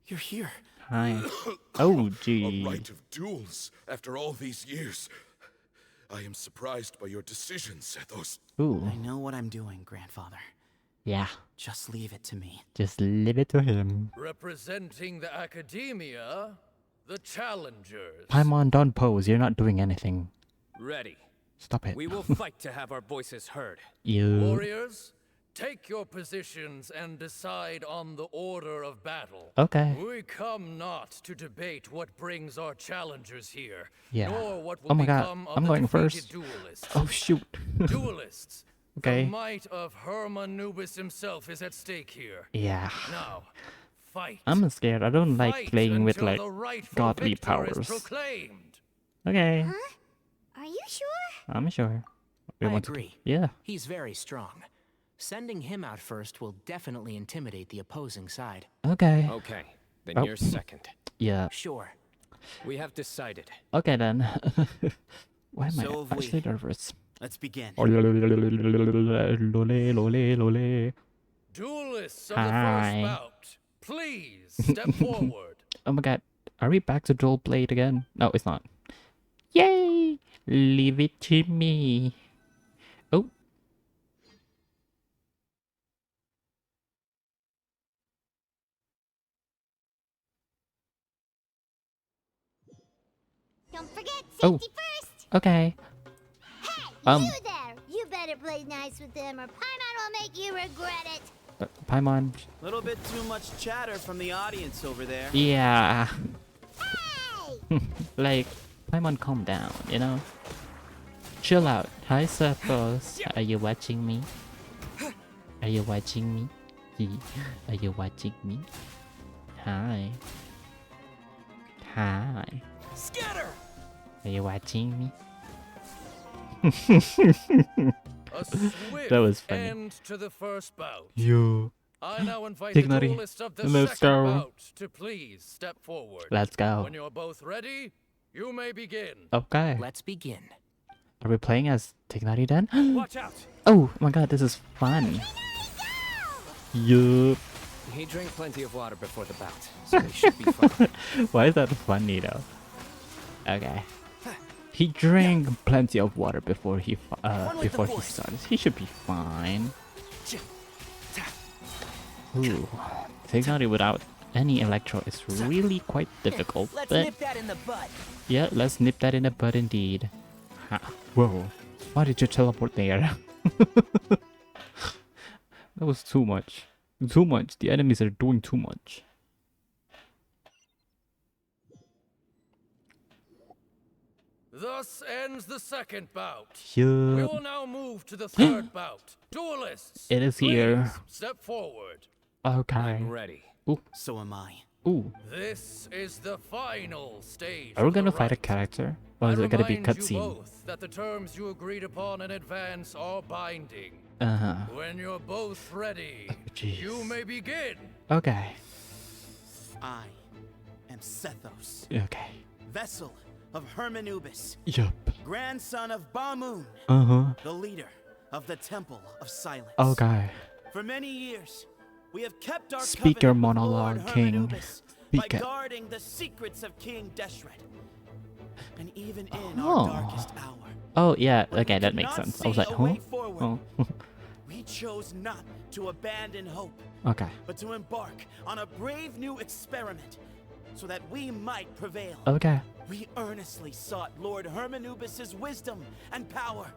you're here. Hi. Oh, A gee. rite of duels after all these years. I am surprised by your decisions, Zethos. Ooh. I know what I'm doing, Grandfather. Yeah. Just leave it to me. Just leave it to him. Representing the Academia, the Challengers. Paimon, don't pose. You're not doing anything. Ready. Stop it. We will fight to have our voices heard. You. Warriors, take your positions and decide on the order of battle. Okay. We come not to debate what brings our challengers here, Yeah. nor what will Oh my god. become of I'm the going defeated first. duelists. Oh, shoot. Duelists. Okay. The might of Hermanubis himself is at stake here. Yeah. Now, fight. I'm scared. I don't like Fight playing with, until like, the rightful godly victor is powers. proclaimed. Okay. Are you sure? I'm sure. We I want to- agree. Yeah. He's very strong. Sending him out first will definitely intimidate the opposing side. Okay. Okay, then Oh. you're second. Yeah. Sure. We have decided. Okay then. Why am So I have we. actually nervous? Let's begin. Lole. Duelists of the Hi. first bout, please step forward. Oh my god. Are we back to dual blade again? No, it's not. Yay! Leave it to me. Oh. Don't forget, safety Oh. first. Okay. Hey, you there! You better play nice with them, or Paimon will make you regret it. Paimon. Little bit too much chatter from the audience over there. Yeah. Hey! Like, Paimon, calm down, you know? Chill out. Hi, Sethos. Are you watching me? Are you watching me? Are you watching me? Hi. Hi. Scatter! Are you watching me? A swift That was funny. end to the first bout. Yo. I now invite the Dignity. duelists of the Let's second go. bout to please step forward. Let's go. When you're both ready, you may begin. Okay. Let's begin. Are we playing as Tignari then? Watch out! Oh my god, this is fun. Yup. He drank plenty of water before the bout, so he should be fine. Why is that funny though? Okay. He drank plenty of water before he started. He should be fine. Ooh, Tignari without any electro is really quite difficult. Let's but nip that in the bud. yeah, let's nip that in the bud indeed. Whoa, why did you teleport there? That was too much. Too much. The enemies are doing too much. Thus ends the second bout. Yup. We will now move to the third bout. Duelists, It is here. please step forward. Okay. I'm ready. Ooh. So am I. Ooh. This is the final stage. Are we of the gonna fight a round. character? Or is it gonna be Remind you cutscene? both that the terms you agreed upon in advance are binding. Uh-huh. When you're both ready, jeez. you may begin. Okay. I am Sethos, Okay. vessel of Hermanubis, Yup. grandson of Bamoon, Uh-huh. the leader of the Temple of Silence. Okay. For many years, we have kept our Speak your covenant with monologue, Lord King. Hermanubis Speak by it. guarding the secrets of King Deshret. And even in Oh. our darkest hour, Oh yeah, when okay, we that could makes not sense. I was see like, a huh? way forward, Oh. we chose not to abandon hope, Okay. but to embark on a brave new experiment so that we might prevail. Okay. We earnestly sought Lord Hermanubis' wisdom and power,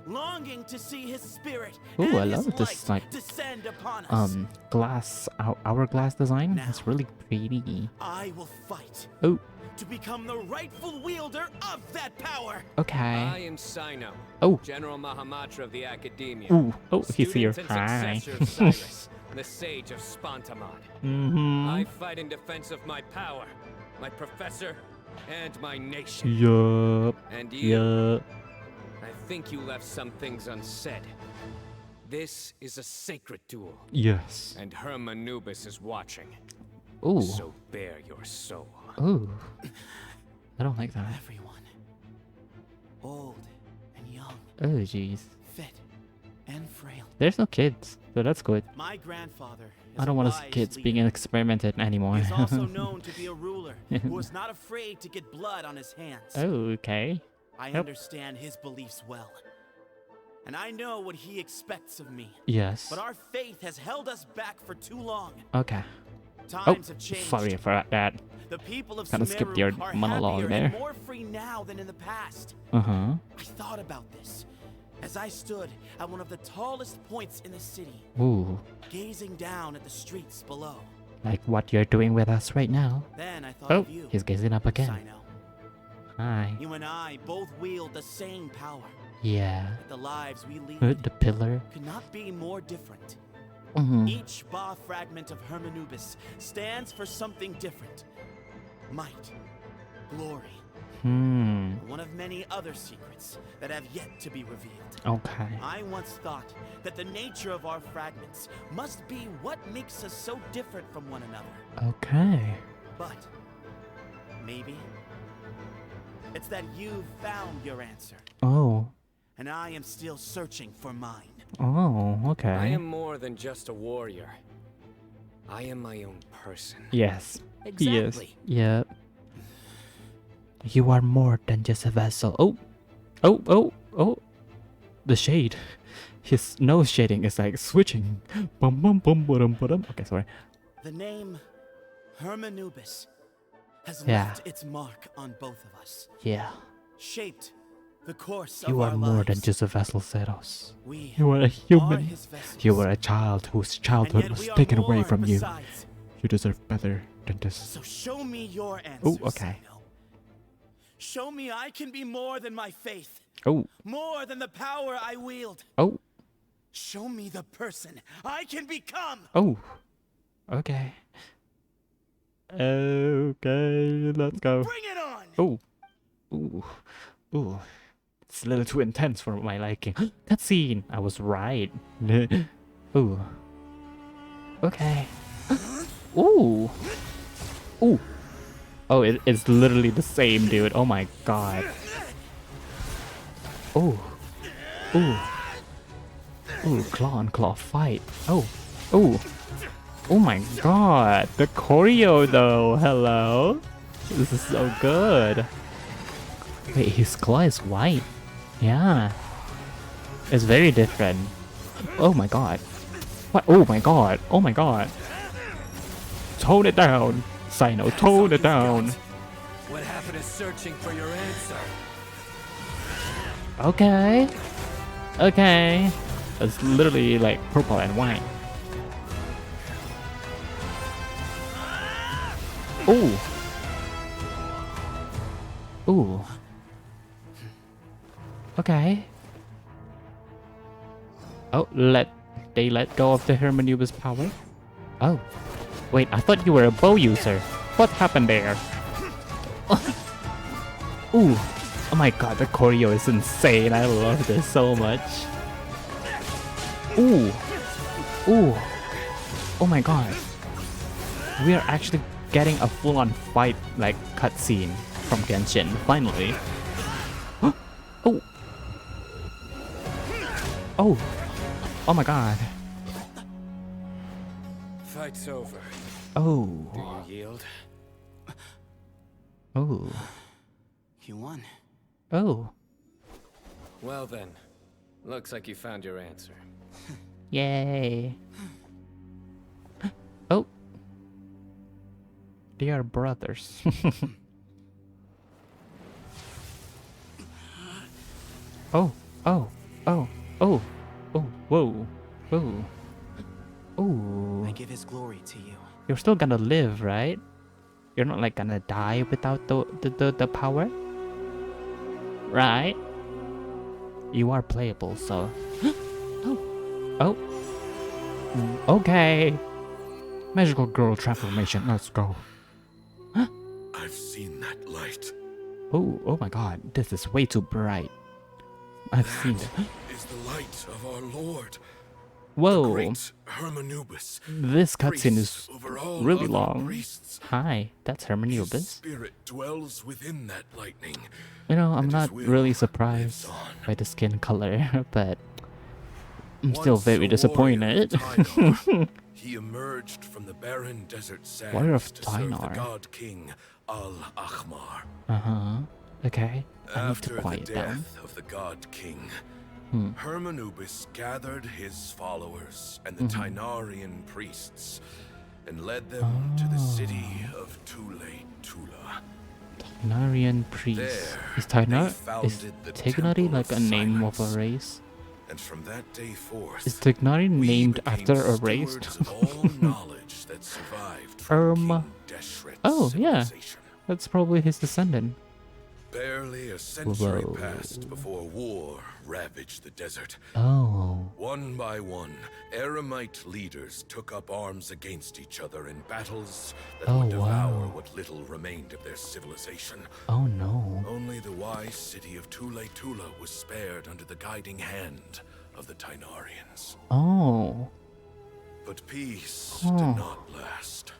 longing to see his spirit Ooh, and I his love this light like descend upon us. glass hourglass design. Now, It's really pretty. I will fight Oh. to become the rightful wielder of that power. Okay. I am Cyno, Oh. General Mahamatra of the Academia. Ooh. Oh, he's here. Student and Hi. successor of Cyrus, the Sage of Spontamod. Mm-hmm. I fight in defense of my power, my professor, and my nation. Yup. And you? Yup. I think you left some things unsaid. This is a sacred duel. Yes. And Hermanubis is watching. Ooh. So bare your soul. Ooh. I don't like that. Everyone, old and young, Oh, jeez. fit and frail. There's no kids, so that's good. My grandfather is I don't a want to see wise kids leader. being experimented anymore. He is also known to be a ruler who was not afraid to get blood on his hands. Oh, okay. I Yep. understand his beliefs well. And I know what he expects of me. Yes. But our faith has held us back for too long. Okay. Times Oh, have changed. sorry for that. The people of Kinda skipped Sumeru your are monologue happier there. and more free now than in the past. Uh-huh. I thought about this as I stood at one of the tallest points in the city, Ooh. gazing down at the streets below. Like what you're doing with us right now. Then I thought Oh, of you, he's gazing up again. Cyno. Hi. You and I both wield the same power. Yeah. But the lives we lead The pillar. could not be more different. Mhm. Each Ba fragment of Hermanubis stands for something different. Might, glory, one of many other secrets that have yet to be revealed. Okay. I once thought that the nature of our fragments must be what makes us so different from one another. Okay. But maybe it's that you've found your answer, Oh. and I am still searching for mine. Oh, okay. I am more than just a warrior. I am my own person. Yes. Exactly. Yes. Yep. You are more than just a vessel. Oh. Oh, oh, oh. The shade. His nose shading is like switching. Bum bum bum bum bum. Okay, sorry. The name Hermanubis has Yeah. left its mark on both of us, Yeah. shaped the course You of are our more than lives. just a vessel, Zeros. We You are a are human. his vessels. You were a child whose childhood And yet was we are taken away more from you. besides. You deserve better than this. So show me your answer. Oh, okay. Cyno. Show me I can be more than my faith. Oh. More than the power I wield. Oh. Show me the person I can become. Oh. Okay. Okay, let's go. Bring it on. Oh. Ooh. Ooh. It's a little too intense for my liking. Cutscene. I was right. Ooh. Okay. Ooh. Ooh. Oh, it's literally the same, dude. Oh my god. Oh. Ooh. Ooh, claw on claw fight. Oh. Oh. Oh my god. The choreo though. Hello. This is so good. Wait, his claw is white. Yeah. It's very different. Oh my god. What? Oh my god. Oh my god. Tone it down. Cyno, tone it down. What happened is searching for your answer. Okay. Okay. It's literally like purple and white. Ooh. Ooh. Okay. Oh, they let go of the Hermanubis power? Oh. Wait, I thought you were a bow user. What happened there? Ooh. Oh my god, the choreo is insane. I love this so much. Ooh. Ooh. Oh my god. We are actually getting a full-on fight like cutscene from Genshin, finally. Oh. Oh. Oh my god. Fight's over. Oh. Do you yield? Oh. You won. Oh. Well then, looks like you found your answer. Yay. Oh. They are brothers. Oh. Oh. Oh. Oh. Oh. Whoa. Whoa. Oh. I give his glory to you. You're still gonna live, right? You're not like gonna die without the power? Right? You are playable, so... Oh. Oh. Okay. Magical girl transformation, let's go. I've seen that light. Oh, oh my god, this is way too bright. I've seen it. Is the light of our Lord. Whoa. The great Hermanubis. This cutscene is over all really other long. priests. Hi, that's His Hermanubis. spirit dwells within that lightning. You know, I'm and not his will really surprised by the skin color, but I'm still very disappointed. Tynar, he emerged from the barren desert sands Warrior of to serve the Tynar. god king Al-Ahmar. Uh-huh. Okay. I need After to the quiet down. death of the god king, Hmm. Hermanubis gathered his followers and the Tynarian priests and led them to the city of Tule-Tula. Tynarian priest. There, Is they Is founded the Tignari Temple like of a name of Silence. a race? And from that day forth, Is Tignari we named became after a race? stewards of all knowledge that survived from King Deshret's Oh yeah, civilization. that's probably his descendant. Barely a century Whoa. passed before war ravaged the desert. Oh. One by one, Eremite leaders took up arms against each other in battles that Oh, would devour wow. what little remained of their civilization. Oh no. Only the wise city of Tule-Tula was spared under the guiding hand of the Tynarians. Oh. But peace Oh. did not last.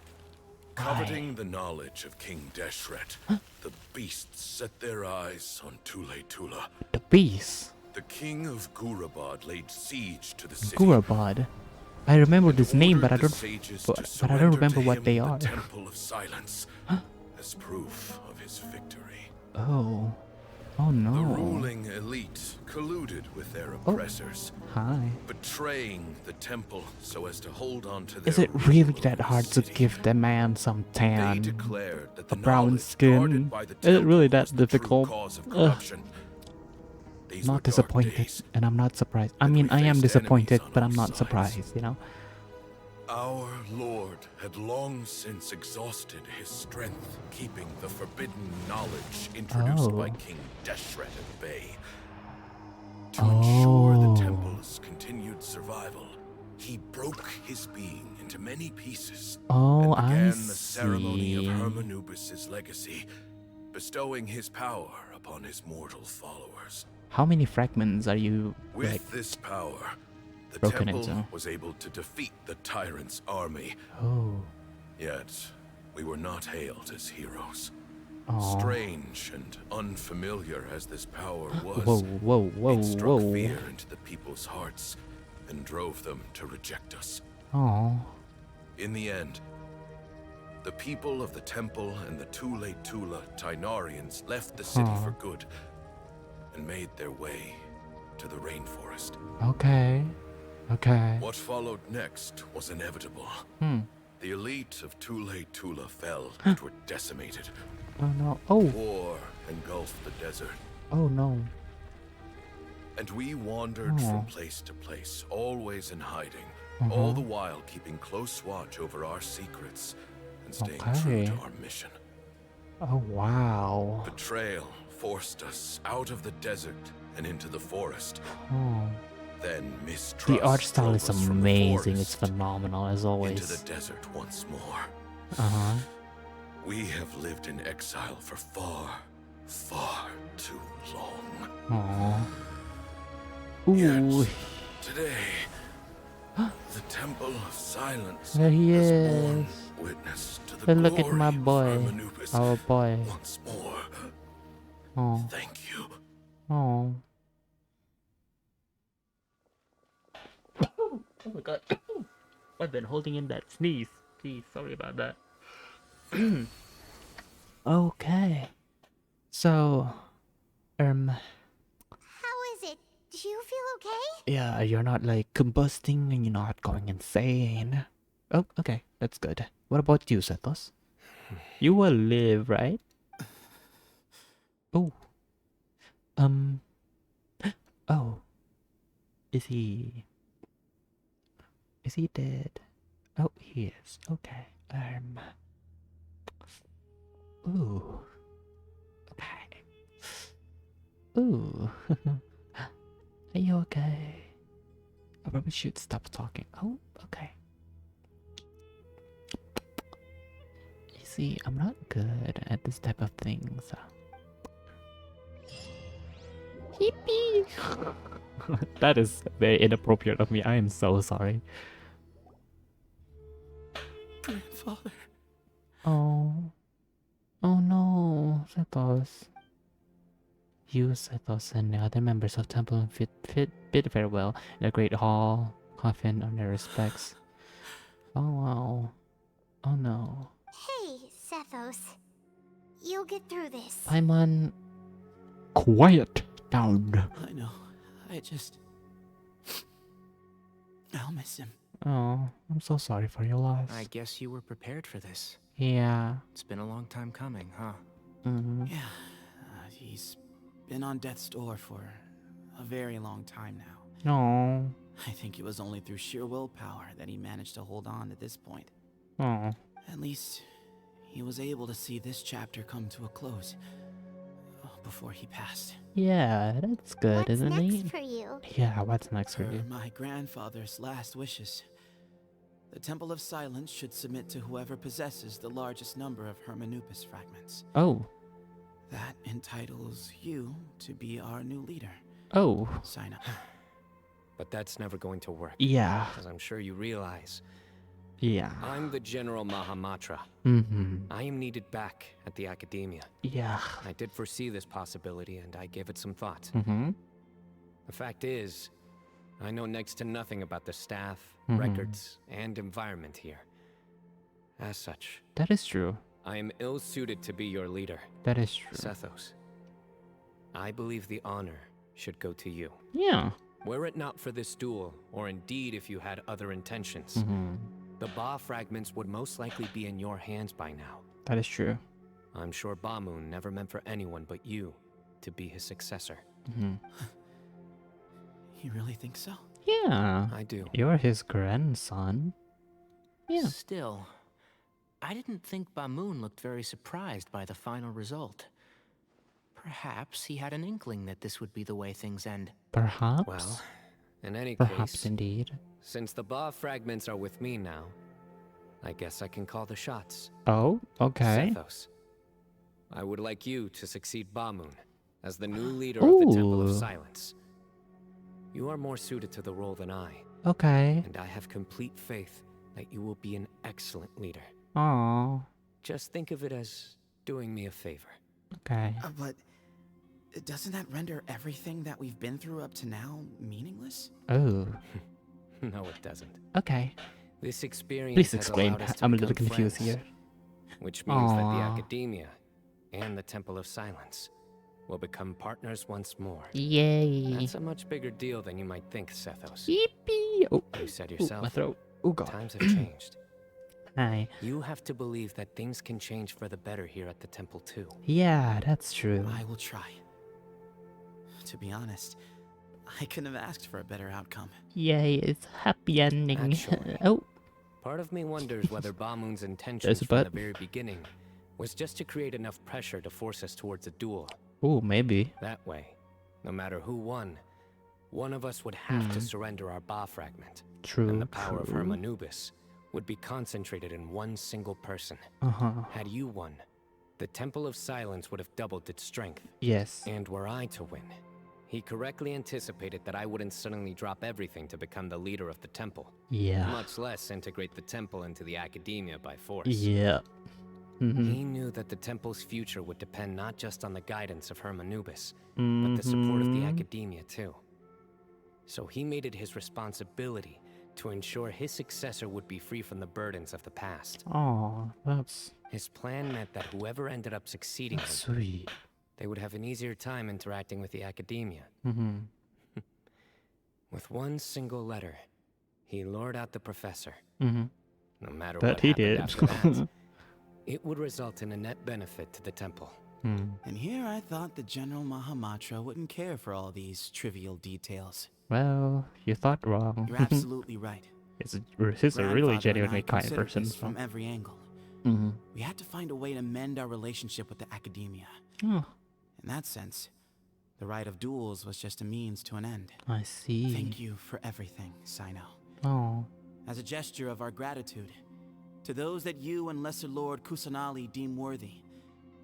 Coveting the knowledge of King Deshret, the beasts set their eyes on Tule-Tula. The beast. The king of Gurabad laid siege to the city. Gurabad. I remember this name, but I ordered don't. the sages to But I don't surrender remember to what him they the are. Temple of Silence as proof of his victory. Oh. Oh no. The ruling elite colluded with their oppressors, Hi. betraying the temple so as to hold on to their Is it really that hard to give the man some tan? declared that A the brown knowledge skin? guarded by the Is it really temple that was the true difficult? cause of Ugh. corruption. These were Not dark disappointed, days. and I'm not surprised. I mean, I am faced disappointed, enemies on but all I'm not sides. surprised, you know? Our Lord had long since exhausted his strength, keeping the forbidden knowledge introduced by Oh. King Deshret at bay. To ensure the temple's continued survival, he broke his being into many pieces and began the ceremony of Hermanubis' legacy, bestowing his power upon his mortal followers. How many fragments are you With this power, the broken temple into? was able to defeat the tyrant's army. Oh. Yet, we were not hailed as heroes. Aww. Strange and unfamiliar as this power was, whoa, it struck fear into the people's hearts and drove them to reject us. Oh. In the end, the people of the temple and the Tule Tula Tainarians left the city for good and made their way to the rainforest. Okay. Okay. What followed next was inevitable. The elite of Tule Tula fell and were decimated. Oh no. Oh. War engulfed the desert. Oh no. And we wandered from place to place, always in hiding, all the while keeping close watch over our secrets and staying true to our mission. Oh wow. Betrayal forced us out of the desert and into the forest. Then mistrust The art style drove is us from the amazing. forest It's phenomenal as always. into the desert once more. We have lived in exile for far, far too long. Ooh. Yet, today, the Temple of Silence There he has is. borne witness to the Look at my glory boy. of Hermanubis Our boy. once more. Oh. Thank you. Oh. Oh my god. I've been holding in that sneeze. Please, sorry about that. Okay. So, How is it? Do you feel okay? yeah, you're not like combusting and you're not going insane. Oh, okay, that's good. What about you, Sethos? You will live, right? Oh. Oh. Is he dead? Oh, he is. Okay. Ooh. Okay. Ooh. Are you okay? I probably should stop talking. Oh, okay. You see, I'm not good at this type of things. Hippie! That is very inappropriate of me. I am so sorry. Grandfather. Oh. Oh no, Sethos. You, Sethos, and the other members of Temple bid farewell in a great hall, coffin on their respects. Oh wow. Oh no. Hey, Sethos. You'll get through this. Paimon, quiet down. I know. I'll miss him. Oh, I'm so sorry for your loss. I guess you were prepared for this. Yeah. It's been a long time coming, huh? Yeah. He's been on death's door for a very long time now. No. I think it was only through sheer willpower that he managed to hold on to this point. Oh. At least, he was able to see this chapter come to a close before he passed. Yeah, that's good, isn't it? What's next for you? Yeah, what's next for Per you? my grandfather's last wishes, the Temple of Silence should submit to whoever possesses the largest number of Hermanubis fragments. Oh. That entitles you to be our new leader. Oh. Cyno. But that's never going to work. Yeah. As I'm sure you realize. Yeah. I'm the General Mahamatra. I am needed back at the Academia. Yeah. I did foresee this possibility and I gave it some thought. The fact is, I know next to nothing about the staff, records, and environment here. As such, That is true. I am ill-suited to be your leader. That is true. Sethos, I believe the honor should go to you. Yeah. Were it not for this duel, or indeed if you had other intentions, the Ba fragments would most likely be in your hands by now. That is true. I'm sure Bamoon never meant for anyone but you to be his successor. You really think so? Yeah. I do. You're his grandson. Yeah. Still, I didn't think Bamoon looked very surprised by the final result. Perhaps he had an inkling that this would be the way things end. Perhaps? Well, in any Perhaps case, indeed. since the Ba fragments are with me now, I guess I can call the shots. Oh, okay. Sethos, I would like you to succeed Bamun as the new leader of the Temple of Ooh. Silence. You are more suited to the role than I. Okay. And I have complete faith that you will be an excellent leader. Aww. Just think of it as doing me a favor. Okay. But doesn't that render everything that we've been through up to now meaningless? Oh. No, it doesn't. Okay. This experience Please has explain. allowed us to I'm a little become confused friends, here. which means that the Aww. Academia and the Temple of Silence will become partners once more. Yay. That's a much bigger deal than you might think, Sethos. Yippee! Oh. You said Ooh, yourself, my throat. Oh god. times have changed. Hi. You have to believe that things can change for the better here at the temple too. Yeah, that's true. I will try. To be honest, I couldn't have asked for a better outcome. Yay, it's happy ending. Actually, Oh. Part of me wonders whether Bamun's There's intentions a from butt. the very beginning was just to create enough pressure to force us towards a duel. Oh, maybe. That way, no matter who won, one of us would have to surrender our Ba fragment. True, And the power of true. Hermanubis would be concentrated in one single person. Uh-huh. Had you won, the Temple of Silence would have doubled its strength. Yes. And were I to win, he correctly anticipated that I wouldn't suddenly drop everything to become the leader of the temple. Yeah. Much less integrate the temple into the Academia by force. Yeah. He knew that the temple's future would depend not just on the guidance of Hermanubis, but the support of the Academia too. So he made it his responsibility to ensure his successor would be free from the burdens of the past. Oh, that's His plan meant that whoever ended up succeeding him, sweet. they would have an easier time interacting with the Academia. With one single letter, he lured out the professor. No matter But what he happened did. after that, it would result in a net benefit to the temple. And here I thought the General Mahamatra wouldn't care for all these trivial details. Well, you thought wrong. You're absolutely right. He's a really Grandfather genuinely and I kind considered person. this So. from every angle. We had to find a way to mend our relationship with the Academia. Oh, In that sense, the right of duels was just a means to an end. I see. Thank you for everything, Cyno. Oh. As a gesture of our gratitude, to those that you and Lesser Lord Kusanali deem worthy,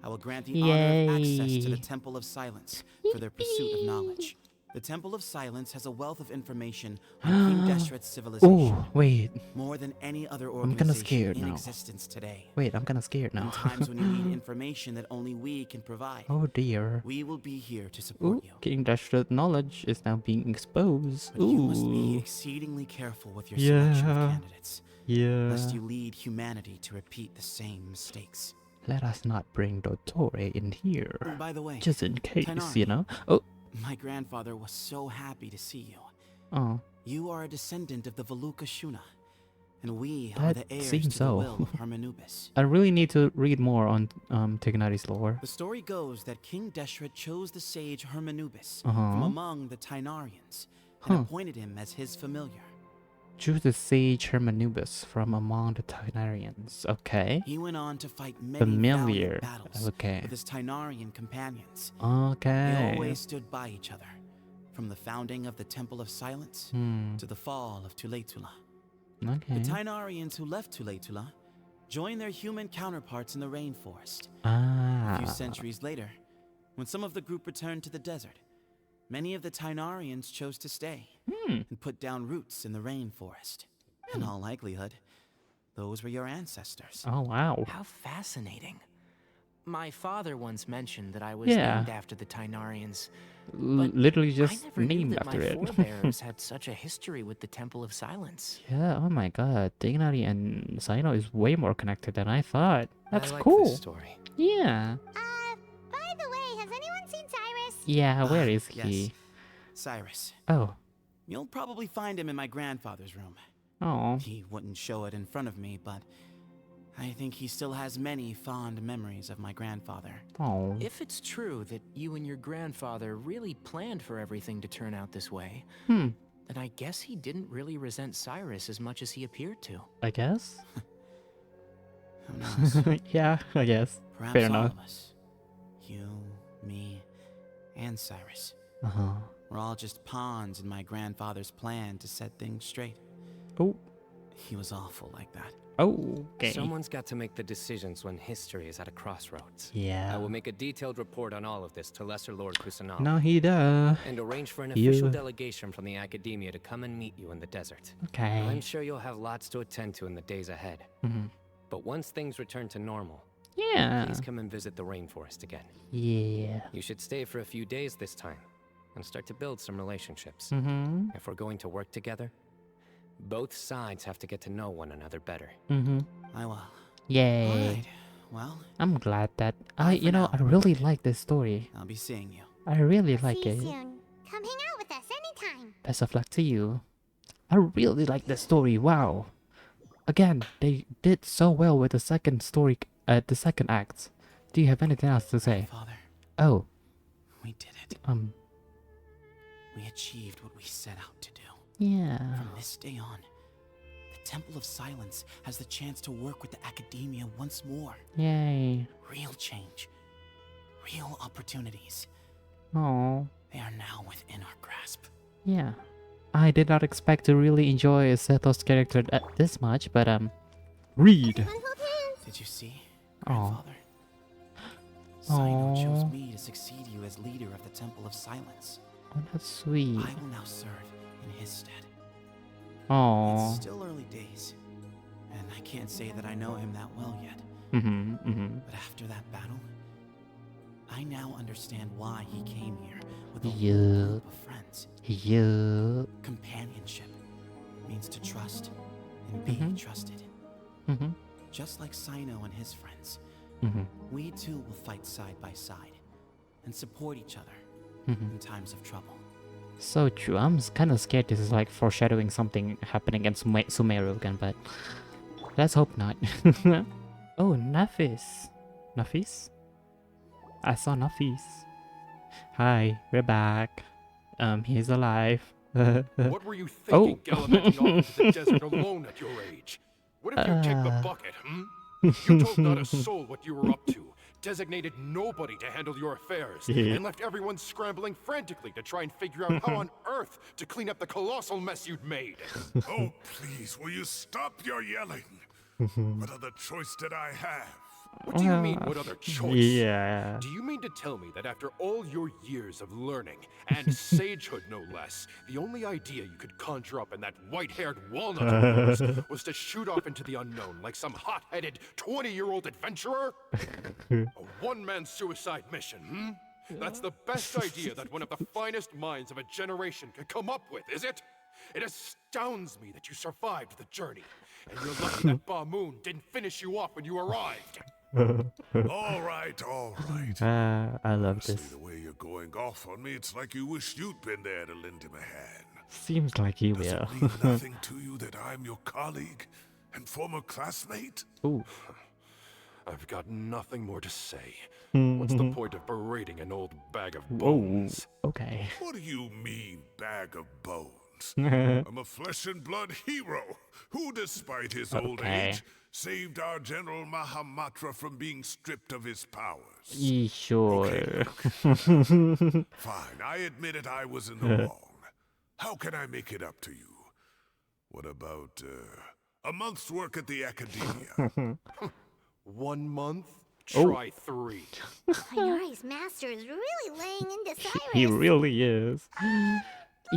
I will grant the honor of access to the Yay. Temple of Silence for their pursuit of knowledge. The Temple of Silence has a wealth of information on King Deshret's civilization. Oh, wait. More than any other I'm kinda organization scared in now. existence today. Wait, I'm kind of scared In now. times when you need information that only we can provide, Oh dear. we will be here to support Ooh, you. King Dashwood knowledge is now being exposed. But you must be Ooh. exceedingly careful with your selection of Yeah. candidates, Yeah. lest you lead humanity to repeat the same mistakes. Let us not bring Dottore in here. Oh, by the way, Just in case, Tainari, you know? Oh. my grandfather was so happy to see you. Oh. You are a descendant of the Valuka Shuna, and we are That the heirs seems to the so. will of Hermanubis. I really need to read more on Tignari's lore. The story goes that King Deshret chose the sage Hermanubis Uh-huh. from among the Tainarians and appointed him as his familiar. Choose the sage Hermanubis from among the Tignarians. Okay. He went on to fight many Familiar. valiant battles Okay. with his Tainarian companions. Okay. They always stood by each other, from the founding of the Temple of Silence to the fall of Tuletula. Okay. The Tainarians who left Tuletula joined their human counterparts in the rainforest. Ah. A few centuries later, when some of the group returned to the desert, many of the Tainarians chose to stay and put down roots in the rainforest. In all likelihood, those were your ancestors. Oh, wow. How fascinating. My father once mentioned that I was Yeah. named after the Tainarians. But Literally I just never knew named that after my it. forebears had such a history with the Temple of Silence. Yeah, oh my god. Tignari and Cyno is way more connected than I thought. That's I like cool. this story. Yeah. By the way, has anyone seen Cyrus? Yeah, where is Yes. he? Cyrus. Oh. You'll probably find him in my grandfather's room. Oh. He wouldn't show it in front of me, but I think he still has many fond memories of my grandfather. Oh. If it's true that you and your grandfather really planned for everything to turn out this way, Hmm. then I guess he didn't really resent Cyrus as much as he appeared to. I guess. Who knows? Yeah, I guess. Perhaps Fair all enough. of us. You, me, and Cyrus. Uh-huh. We're all just pawns in my grandfather's plan to set things straight. Oh. He was awful like that. Oh, okay. Someone's got to make the decisions when history is at a crossroads. Yeah. I will make a detailed report on all of this to Lesser Lord Kusanagi. No, he does. And arrange for an official delegation from the academia to come and meet you in the desert. Okay. I'm sure you'll have lots to attend to in the days ahead. But once things return to normal, please come and visit the rainforest again. Yeah. You should stay for a few days this time and start to build some relationships. If we're going to work together, both sides have to get to know one another better. I will. Yay. Alright, well, I'm glad that I really like this story. I'll be seeing you. I really like See you it. soon. Come hang out with us anytime. Best of luck to you. I really like this story. Wow. Again, they did so well with the second story, the second act. Do you have anything else to say? Father. Oh. We did it. We achieved what we set out to do. Yeah. From this day on, the Temple of Silence has the chance to work with the academia once more. Yay. Real change. Real opportunities. Oh. They are now within our grasp. Yeah. I did not expect to really enjoy Seto's character this much, but read. Did you see, Oh. Grandfather? Cyno chose me to succeed you as leader of the Temple of Silence. Oh, that's sweet. I will now serve in his stead. Oh. It's still early days, and I can't say that I know him that well yet. But after that battle, I now understand why he came here with a whole group of friends. Companionship means to trust and be trusted. Just like Cyno and his friends, we too will fight side by side and support each other in times of trouble. So true. I'm kind of scared this is like foreshadowing something happening in Sumeru again, but let's hope not. Oh, Nafis. Nafis? I saw Nafis. Hi, we're back. He's alive. What were you thinking, gallivanting off into the desert alone at your age? What if you take the bucket, You told not a soul what you were up to, designated nobody to handle your affairs, and left everyone scrambling frantically to try and figure out how on earth to clean up the colossal mess you'd made. Oh, please, will you stop your yelling? What other choice did I have? What do you mean, what other choice? Yeah. Do you mean to tell me that after all your years of learning, and sagehood no less, the only idea you could conjure up in that white-haired walnut of yours was to shoot off into the unknown like some hot-headed 20-year-old adventurer? A one-man suicide mission, That's the best idea that one of the finest minds of a generation could come up with, is it? It astounds me that you survived the journey, and you're lucky that Ba Moon didn't finish you off when you arrived. All right. I love Honestly, this. the way you're going off on me, it's like you wish you'd been there to lend him a hand. Seems like he Does will. it mean nothing to you that I'm your colleague and former classmate? Ooh. I've got nothing more to say. What's the point of berating an old bag of bones? Oh, okay. What do you mean, bag of bones? I'm a flesh and blood hero who, despite his old age, saved our General Mahamatra from being stripped of his powers. Sure. Okay, look. Fine, I admit it, I was in the wrong. How can I make it up to you? What about a month's work at the academia? 1 month? Try 3. Yari's master is really laying into Cyrus. He really is.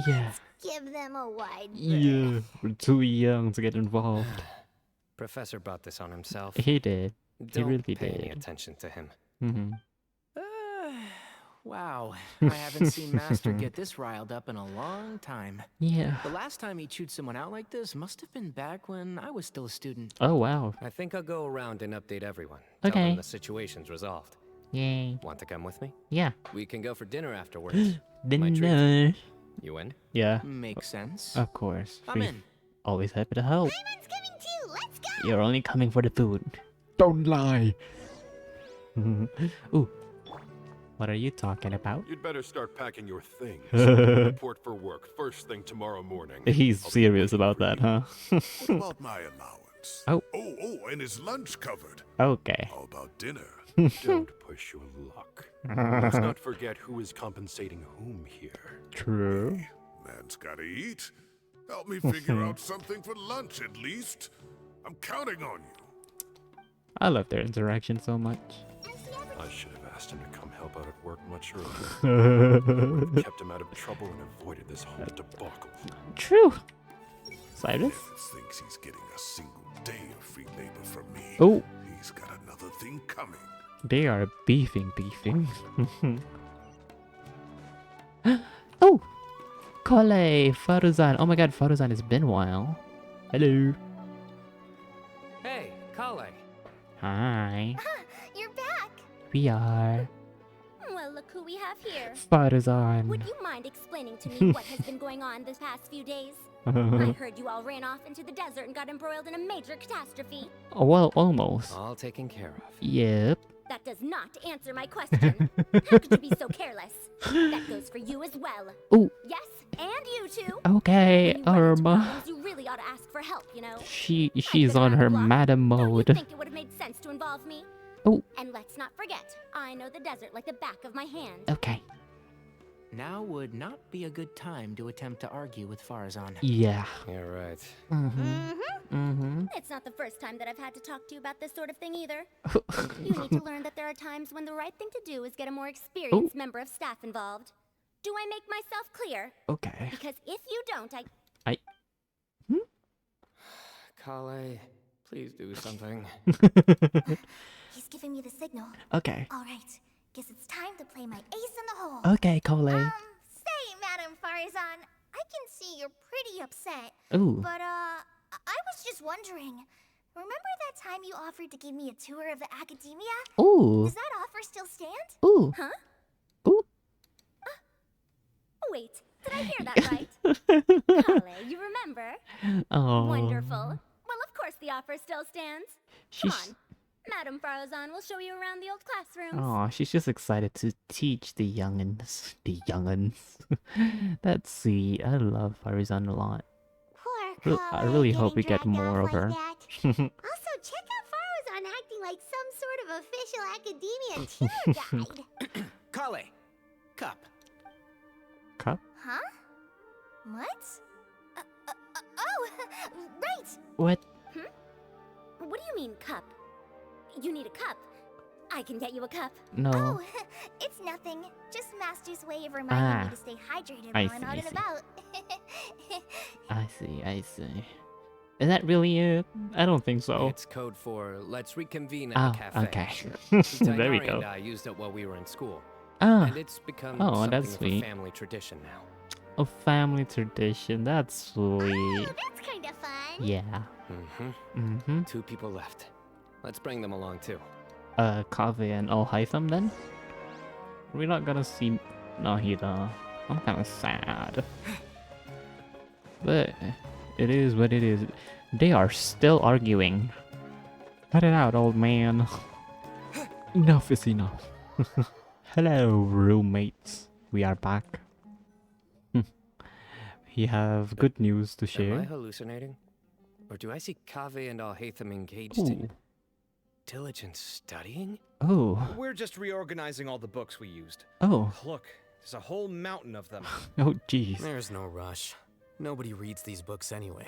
Yeah. Give them a wide berth. Yeah. We're too young to get involved. Professor brought this on himself. He did. He Don't really pay any did. attention to him. Wow, I haven't seen Master get this riled up in a long time. Yeah. The last time he chewed someone out like this must have been back when I was still a student. Oh, wow. I think I'll go around and update everyone. Okay. Tell them the situation's resolved. Yay. Want to come with me? Yeah. We can go for dinner afterwards. My treat. Dinner. You in? Yeah. Makes sense. Of course. I'm in. Always happy to help. Simon's coming too. Let's go. You're only coming for the food. Don't lie. Ooh. What are you talking about? You'd better start packing your things. Report for work first thing tomorrow morning. He's serious about that, huh? What about my allowance? Oh. Oh, and his lunch covered. Okay. How about dinner? Don't push your luck. Let's not forget who is compensating whom here. True. Man's gotta eat. Help me figure out something for lunch at least. I'm counting on you. I love their interaction so much. I should have asked him to come help out at work much earlier. Would have kept him out of trouble and avoided this whole debacle. True. Cyrus? Never thinks he's getting a single day of free labor from me. Oh. He's got another thing coming. They are beefing. Oh! Kole, Faruzan. Oh my god, Faruzan, it's been a while. Hello. Hey, Kale. Hi. You're back. We are Well, look who we have here. Faruzan. Would you mind explaining to me what has been going on this past few days? I heard you all ran off into the desert and got embroiled in a major catastrophe. Oh, well, almost. All taken care of. Yep. That does not answer my question. How could you be so careless? That goes for you as well. Ooh. Yes, and you too. Okay, When you run into Irma. problems, you really ought to ask for help, you know. She's on her madam Don't you mode. think it would have made sense to involve me? Oh. And let's not forget, I know the desert like the back of my hand. Okay. Now would not be a good time to attempt to argue with Farazan. Yeah. You're right. It's not the first time that I've had to talk to you about this sort of thing either. You need to learn that there are times when the right thing to do is get a more experienced member of staff involved. Do I make myself clear? Okay. Because if you don't, Kale, please do something. He's giving me the signal. Okay. All right. Guess it's time to play my ace in the hole. Okay, Kole. Say, Madam Farazan, I can see you're pretty upset. Ooh. But, I was just wondering. Remember that time you offered to give me a tour of the academia? Ooh. Does that offer still stand? Ooh. Huh? Ooh. Wait, did I hear that right? Kale, you remember? Oh. Wonderful. Well, of course the offer still stands. Come She's. on. Madam Farazan will show you around the old classrooms. Oh, she's just excited to teach the youngins. The youngins. That's sweet. I love Farizan a lot. I really hope we get more of her. Also, check out Farazan acting like some sort of official academia tour guide. Kale, cup. Cup? Huh? What? Oh, right. What? What do you mean, cup? You need a cup. I can get you a cup. No. Oh, it's nothing. Just Master's way of reminding me to stay hydrated I while I'm see, out I and see. about. I see. Is that really it? I don't think so. It's code for let's reconvene at the cafe. Okay. There we Tainari go. and I used it while we were in school. Ah. And it's become Oh, something that's of sweet. a family tradition now. A family tradition. That's sweet. That's kind of fun. Yeah. Mm-hmm. 2 people left. Let's bring them along too. Kave and Al Haytham then? We're not gonna see Nahida. I'm kinda sad. But it is what it is. They are still arguing. Cut it out, old man. Enough is enough. Hello, roommates. We are back. We have good news to Am I share. hallucinating? Or do I see Kaveh and Al-Haytham engaged Ooh. in diligent studying? Oh. We're just reorganizing all the books we used. Oh. Look, there's a whole mountain of them. Oh, jeez. There's no rush. Nobody reads these books anyway.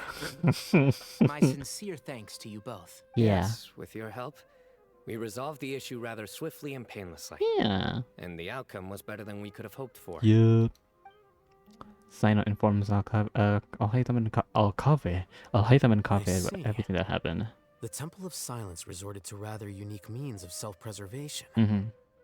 My sincere thanks to you both. Yeah. Yes, with your help, we resolved the issue rather swiftly and painlessly. Yeah. And the outcome was better than we could have hoped for. Yup. Cyno informs Al-Haytham and Al-Haytham and Kave see. about everything that happened. The Temple of Silence resorted to rather unique means of self-preservation. Mm-hmm.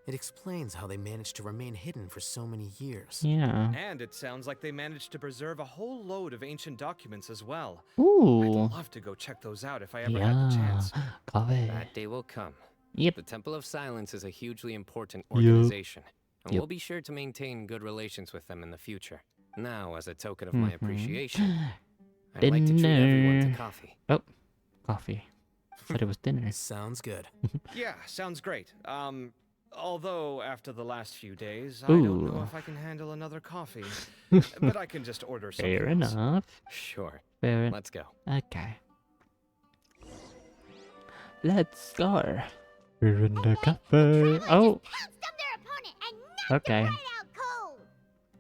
It explains how they managed to remain hidden for so many years. Yeah. And it sounds like they managed to preserve a whole load of ancient documents as well. Ooh. I'd love to go check those out if I ever had the chance. Kave. That day will come. Yep. The Temple of Silence is a hugely important Yup. organization. And Yep. we'll be sure to maintain good relations with them in the future. Now, as a token of my appreciation, I'd like to treat everyone to Dinner. coffee. Oh, coffee. Said it was dinner. Sounds good. Yeah, sounds great. Although after the last few days, I don't know Ooh. if I can handle another coffee. But I can just order something Fair else. enough. Sure. Fair Let's go. Okay. Let's go. We're in the cafe. Oh. Okay.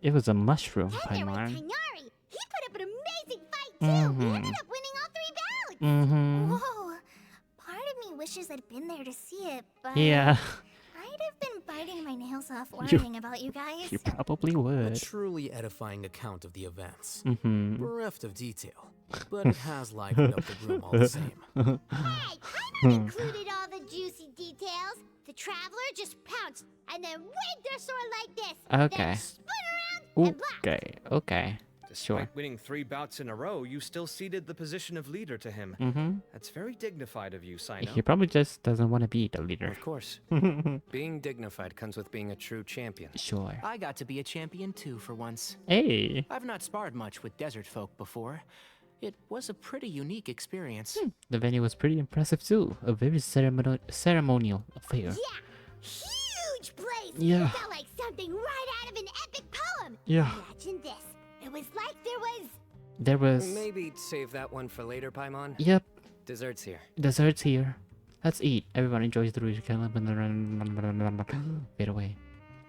It was a mushroom, Paimon. He put up an amazing fight too. He ended up winning all 3 bouts. Whoa. Part of me wishes I'd been there to see it, but Yeah. I'd have been biting my nails off worrying about you guys. You probably would. A truly edifying account of the events. Mm-hmm. Bereft of detail, but it has livened up the room all the same. Hey, I included all the juicy details. The traveler just pounced and then waved their sword like this. Okay. Then spun around and blocked. Okay. Okay. Sure. Despite winning 3 bouts in a row, you still ceded the position of leader to him. Mm-hmm. That's very dignified of you, Cyno. He probably just doesn't want to be the leader. Of course. Being dignified comes with being a true champion. Sure. I got to be a champion too for once. Hey. I've not sparred much with desert folk before. It was a pretty unique experience. The venue was pretty impressive too. A very ceremonial affair. Yeah, huge place. Yeah. It felt like something right out of an epic poem. Yeah. Imagine this. It was like There was... Maybe save that one for later, Paimon. Yep. Dessert's here. Dessert's here. Let's eat. Everyone enjoys the Fade away.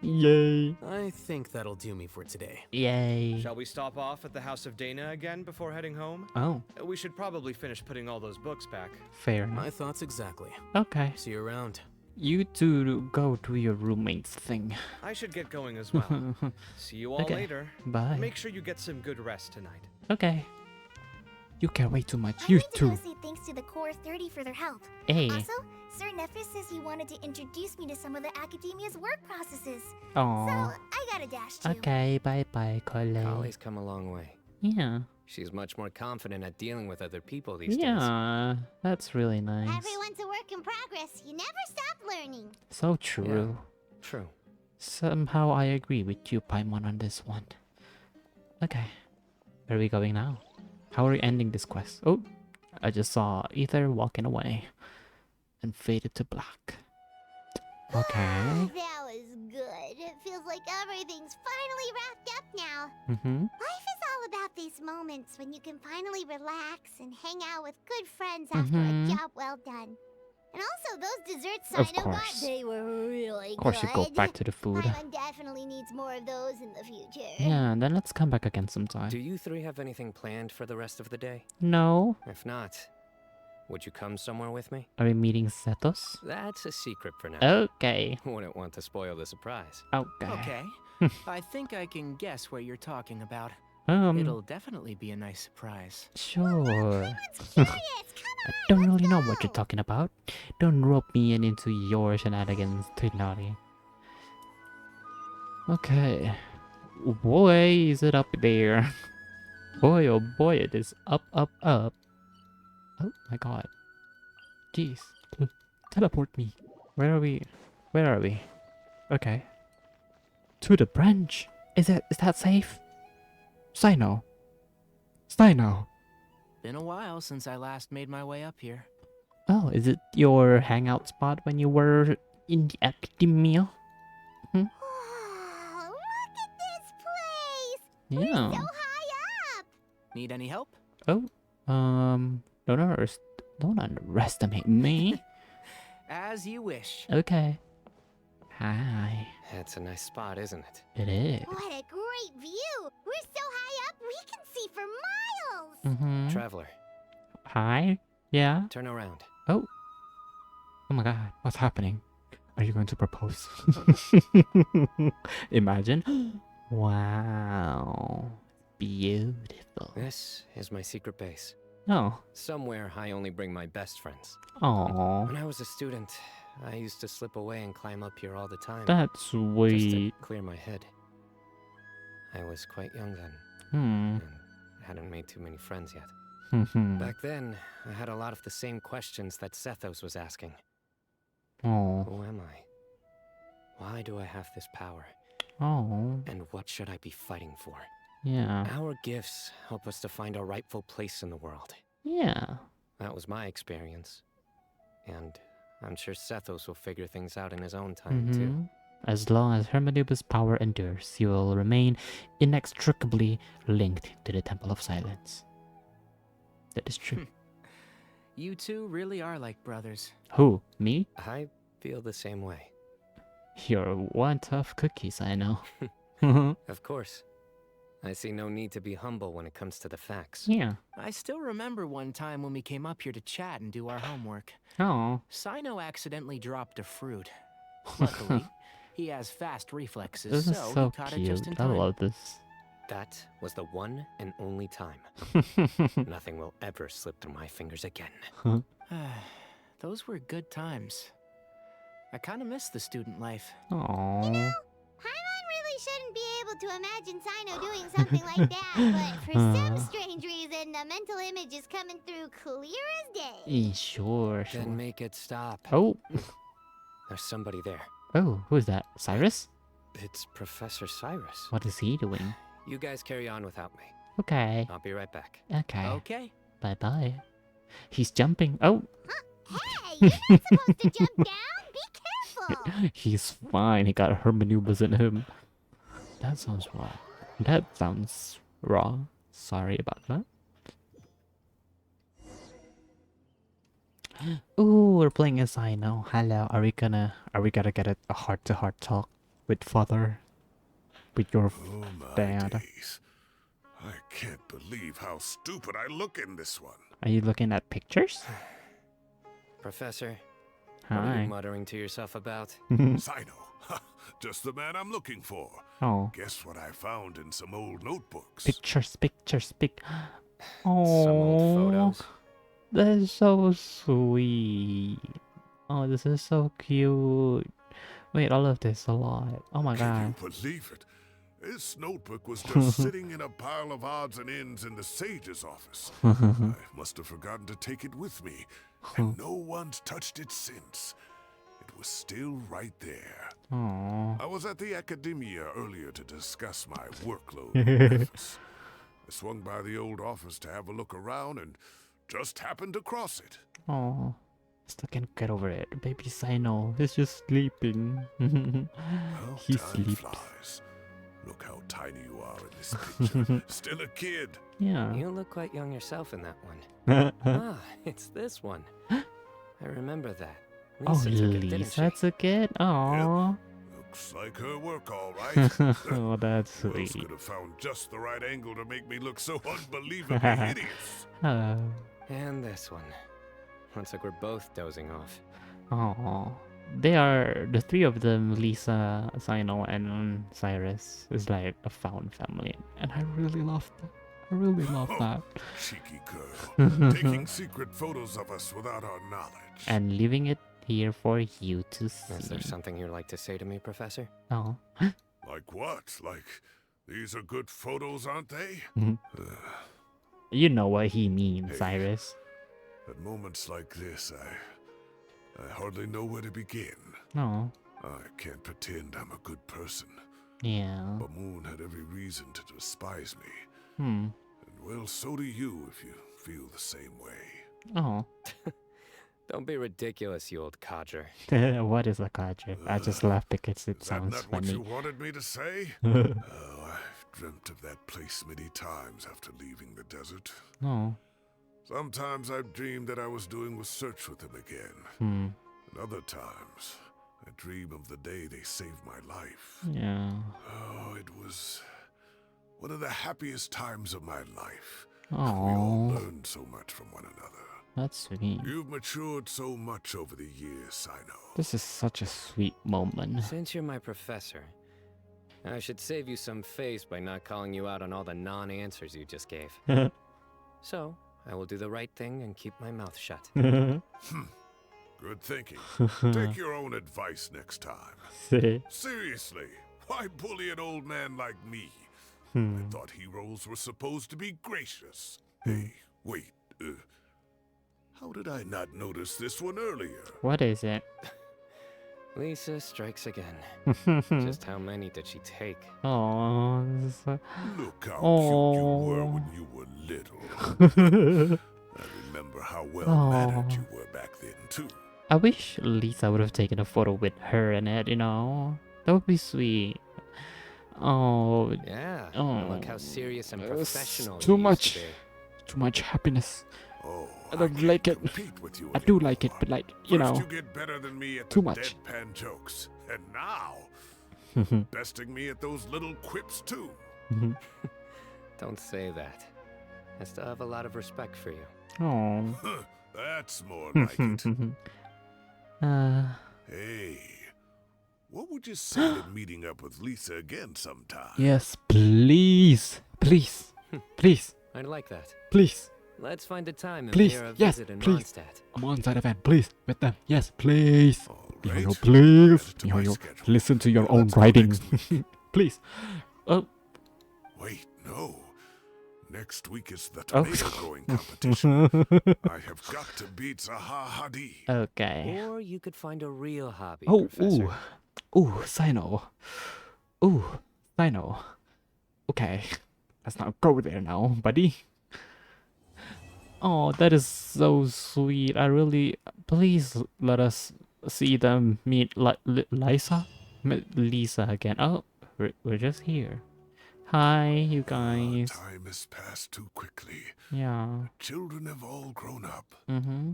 Yay. I think that'll do me for today. Yay. Shall we stop off at the House of Dana again before heading home? Oh. We should probably finish putting all those books back. Fair enough. My thoughts exactly. Okay. See you around. You two go do your roommate's thing. I should get going as well. See you all Okay. later. Bye. Make sure you get some good rest tonight. Okay. You care way too much. I You went to too. go say thanks to the Core 30 for their help. Hey. Also, Sir Nephis says he wanted to introduce me to some of the Academia's work processes. Aww. So, I got a dash too. Okay, bye-bye, Coley. Holly's come a long way. Yeah. She's much more confident at dealing with other people these days. Yeah, that's really nice. Everyone's a work in progress. You never stop learning. So true. True. Somehow I agree with you, Paimon, on this one. Okay. Where are we going now? How are we ending this quest? Oh, I just saw Ether walking away and faded to black. Okay. That was good. It feels like everything's finally wrapped up now. Mm-hmm. Life is all about these moments when you can finally relax and hang out with good friends after Mhm. a job well done. And also, those desserts Of Cyno got, course. they were really Of course, good. you go back to the food. Paimon definitely needs more of those in the future. Yeah, and then let's come back again sometime. Do you 3 have anything planned for the rest of the day? No. If not, would you come somewhere with me? Are we meeting Setos? That's a secret for now. Okay. Wouldn't want to spoil the surprise. Okay. Okay. I think I can guess what you're talking about. Um. It'll definitely be a nice surprise. Sure. I don't really know what you're talking about. Don't rope me into your shenanigans, Tonali. Okay. Boy, is it up there. Boy, oh boy, it is up, up, up. Oh my god. Jeez. Teleport me. Where are we? Where are we? Okay. To the branch. Is that safe? Cyno. Cyno. Been a while since I last made my way up here. Oh, is it your hangout spot when you were in the academia? Hmm? Oh, look at this place! Yeah. We're so high up! Need any help? Oh, don't underestimate me. As you wish. Okay. Hi. That's a nice spot, isn't it? It is. What a great view! We're so high up, we can see for miles! Mm-hmm. Traveler, Hi. Yeah. turn around. Oh. Oh my god. What's happening? Are you going to propose? Imagine. Wow. Beautiful. This is my secret base. Oh. Somewhere I only bring my best friends. Aw. When I was a student, I used to slip away and climb up here all the time. That's Just to sweet. clear my head. I was quite young then, Hmm. and hadn't made too many friends yet. Hmm. Back then, I had a lot of the same questions that Sethos was asking. Oh. Who am I? Why do I have this power? Oh. And what should I be fighting for? Yeah. Our gifts help us to find our rightful place in the world. Yeah. That was my experience. And I'm sure Sethos will figure things out in his own time, too. Mhm. As long as Hermeneubus' power endures, he will remain inextricably linked to the Temple of Silence. That is true. You two really are like brothers. Who? Me? I feel the same way. You're one tough cookies, I know. Of course. I see no need to be humble when it comes to the facts. Yeah. I still remember one time when we came up here to chat and do our homework. Oh. Cyno accidentally dropped a fruit. Luckily, he has fast reflexes, This is so so he caught it cute. just in I time. love this. That was the one and only time. Nothing will ever slip through my fingers again. Those were good times. I kind of miss the student life. Aww. Paimon really shouldn't be able to imagine Cyno doing something like that, but for some strange reason, the mental image is coming through clear as day. Sure. Then make it stop. Oh. There's somebody there. Oh, who is that? Cyrus? It's Professor Cyrus. What is he doing? You guys carry on without me. Okay. I'll be right back. Okay. Okay. Bye-bye. He's jumping. Oh. Hey, you're not supposed to jump down. Be careful. He's fine. He got her maneuvers in him. That sounds wrong. That sounds wrong. Sorry about that. Ooh, we're playing as Cyno. Hello. Are we gonna get a heart-to-heart talk with father? With your dad? Days. I can't believe how stupid I look in this one. Are you looking at pictures? Professor, what are Hi. you muttering to yourself about? Cyno. Just the man I'm looking for. Oh. Guess what I found in some old notebooks. Pictures. Some old photos. That is so sweet. Oh, this is so cute. Wait, I love this a lot. Oh my god. Can you believe it? This notebook was just sitting in a pile of odds and ends in the sage's office. I must have forgotten to take it with me, and no one's touched it since. It was still right there. Aww. I was at the academia earlier to discuss my workload with Memphis. I swung by the old office to have a look around and just happened to cross it. Oh, still can't get over it. Baby Cyno, he's just sleeping. How He time sleeps. flies. Look how tiny you are in this picture. Still a kid. Yeah. You look quite young yourself in that one. Ah, it's this one. I remember that. Oh, Lisa took it, didn't Lisa she? took it? Aww. Looks like her work, all right. Oh, that's Who else sweet. could have found just the right angle to make me look so unbelievably hideous? And this one. Looks like we're both dozing off. Oh, they are the three of them. Lisa, Cyno, and Cyrus is like a found family, and I really love that. I really love that. Cheeky girl, taking secret photos of us without our knowledge. And leaving it here for you to see. Is there something you'd like to say to me, Professor? Oh. Like what? Like, these are good photos, aren't they? You know what he means, Hey. Cyrus. At moments like this, I hardly know where to begin. No. I can't pretend I'm a good person. Yeah. But Moon had every reason to despise me. Hmm. And well, so do you if you feel the same way. Oh. Don't be ridiculous, you old codger. What is a cadre? I just laugh because it Is that sounds not what funny. you wanted me to say? Oh, I've dreamt of that place many times after leaving the desert. Oh. Sometimes I've dreamed that I was doing a search with them again. Hmm. And other times, I dream of the day they saved my life. Yeah. Oh, it was one of the happiest times of my life. We all Oh. learned so much from one another. That's sweet. You've matured so much over the years, I know. This is such a sweet moment. Since you're my professor, I should save you some face by not calling you out on all the non-answers you just gave. So, I will do the right thing and keep my mouth shut. Good thinking. Take your own advice next time. See? Seriously, why bully an old man like me? I thought heroes were supposed to be gracious. Hey, wait. How did I not notice this one earlier? What is it? Lisa strikes again. Just how many did she take? Oh, this is so... Look how cute you were when you were little. I remember how well-mannered you were back then, too. I wish Lisa would have taken a photo with her in it, you know? That would be sweet. Oh. Yeah. Oh. Look how serious and professional Too you used to much. be. Too much happiness. Oh, I don't like it. with you I do like it, but like, you First know, you get better than me at too the much. deadpan jokes, and now besting me at those little quips too. Don't say that. I still have a lot of respect for you. Oh. That's more like it. Hey, what would you say to meeting up with Lisa again sometime? Yes, please. Please. Please. I'd like that. Please. Let's find a time and Please. pay a Yes, visit in please. Mondstadt. I'm on side event. Please. With them. Yes, please. Right. Yo, please. Yo, listen to your own writing. Please. Wait, no. Next week is the Oh. tomato growing competition. I have got to beat Zaha Hadi. Okay. Or you could find a real hobby, Oh, Professor. ooh, Cyno. Ooh, Cyno. Okay, let's not go there now, buddy. Oh, that is so sweet. I really, please let us see them meet Lisa? Lisa again. Oh, we're just here. Hi, you guys. Time has passed too quickly. Yeah. Children have all grown up. Mm-hmm.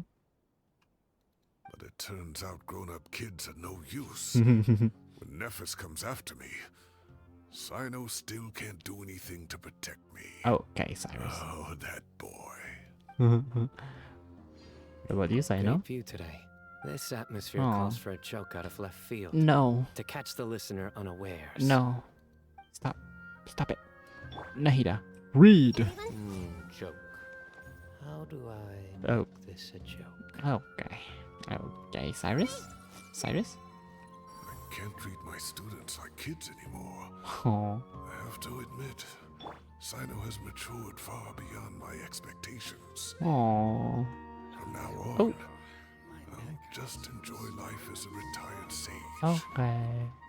But it turns out grown-up kids are no use. When Nephis comes after me, Cyno still can't do anything to protect me. Okay, Cyrus. Oh, that boy. What about you, Cyno? Great view today. This atmosphere Aw. calls for a joke out of left field. No. To catch the listener unawares. No. Stop. Stop it. Nahida. Read. Joke. How do I Oh. make this a joke? Okay. Okay, Cyrus? Cyrus? I can't treat my students like kids anymore. Oh. I have to admit, Cyno has matured far beyond my expectations. Oh. From now on, Oh. I'll just enjoy life as a retired sage. Okay.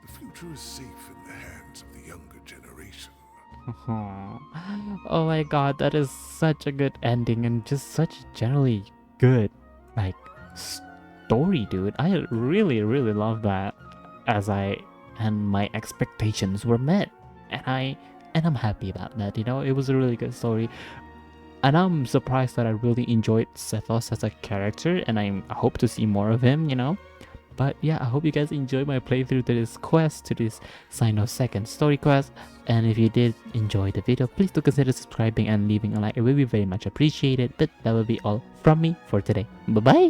The future is safe in the hands of the younger generation. Oh my god, that is such a good ending and just such generally good, like, story, dude. I really, really love that. And my expectations were met. And I'm happy about that, you know? It was a really good story. And I'm surprised that I really enjoyed Sethos as a character, and I hope to see more of him, you know? But yeah, I hope you guys enjoyed my playthrough to this quest, to this Cyno second story quest. And if you did enjoy the video, please do consider subscribing and leaving a like. It will be very much appreciated. But that will be all from me for today. Bye bye!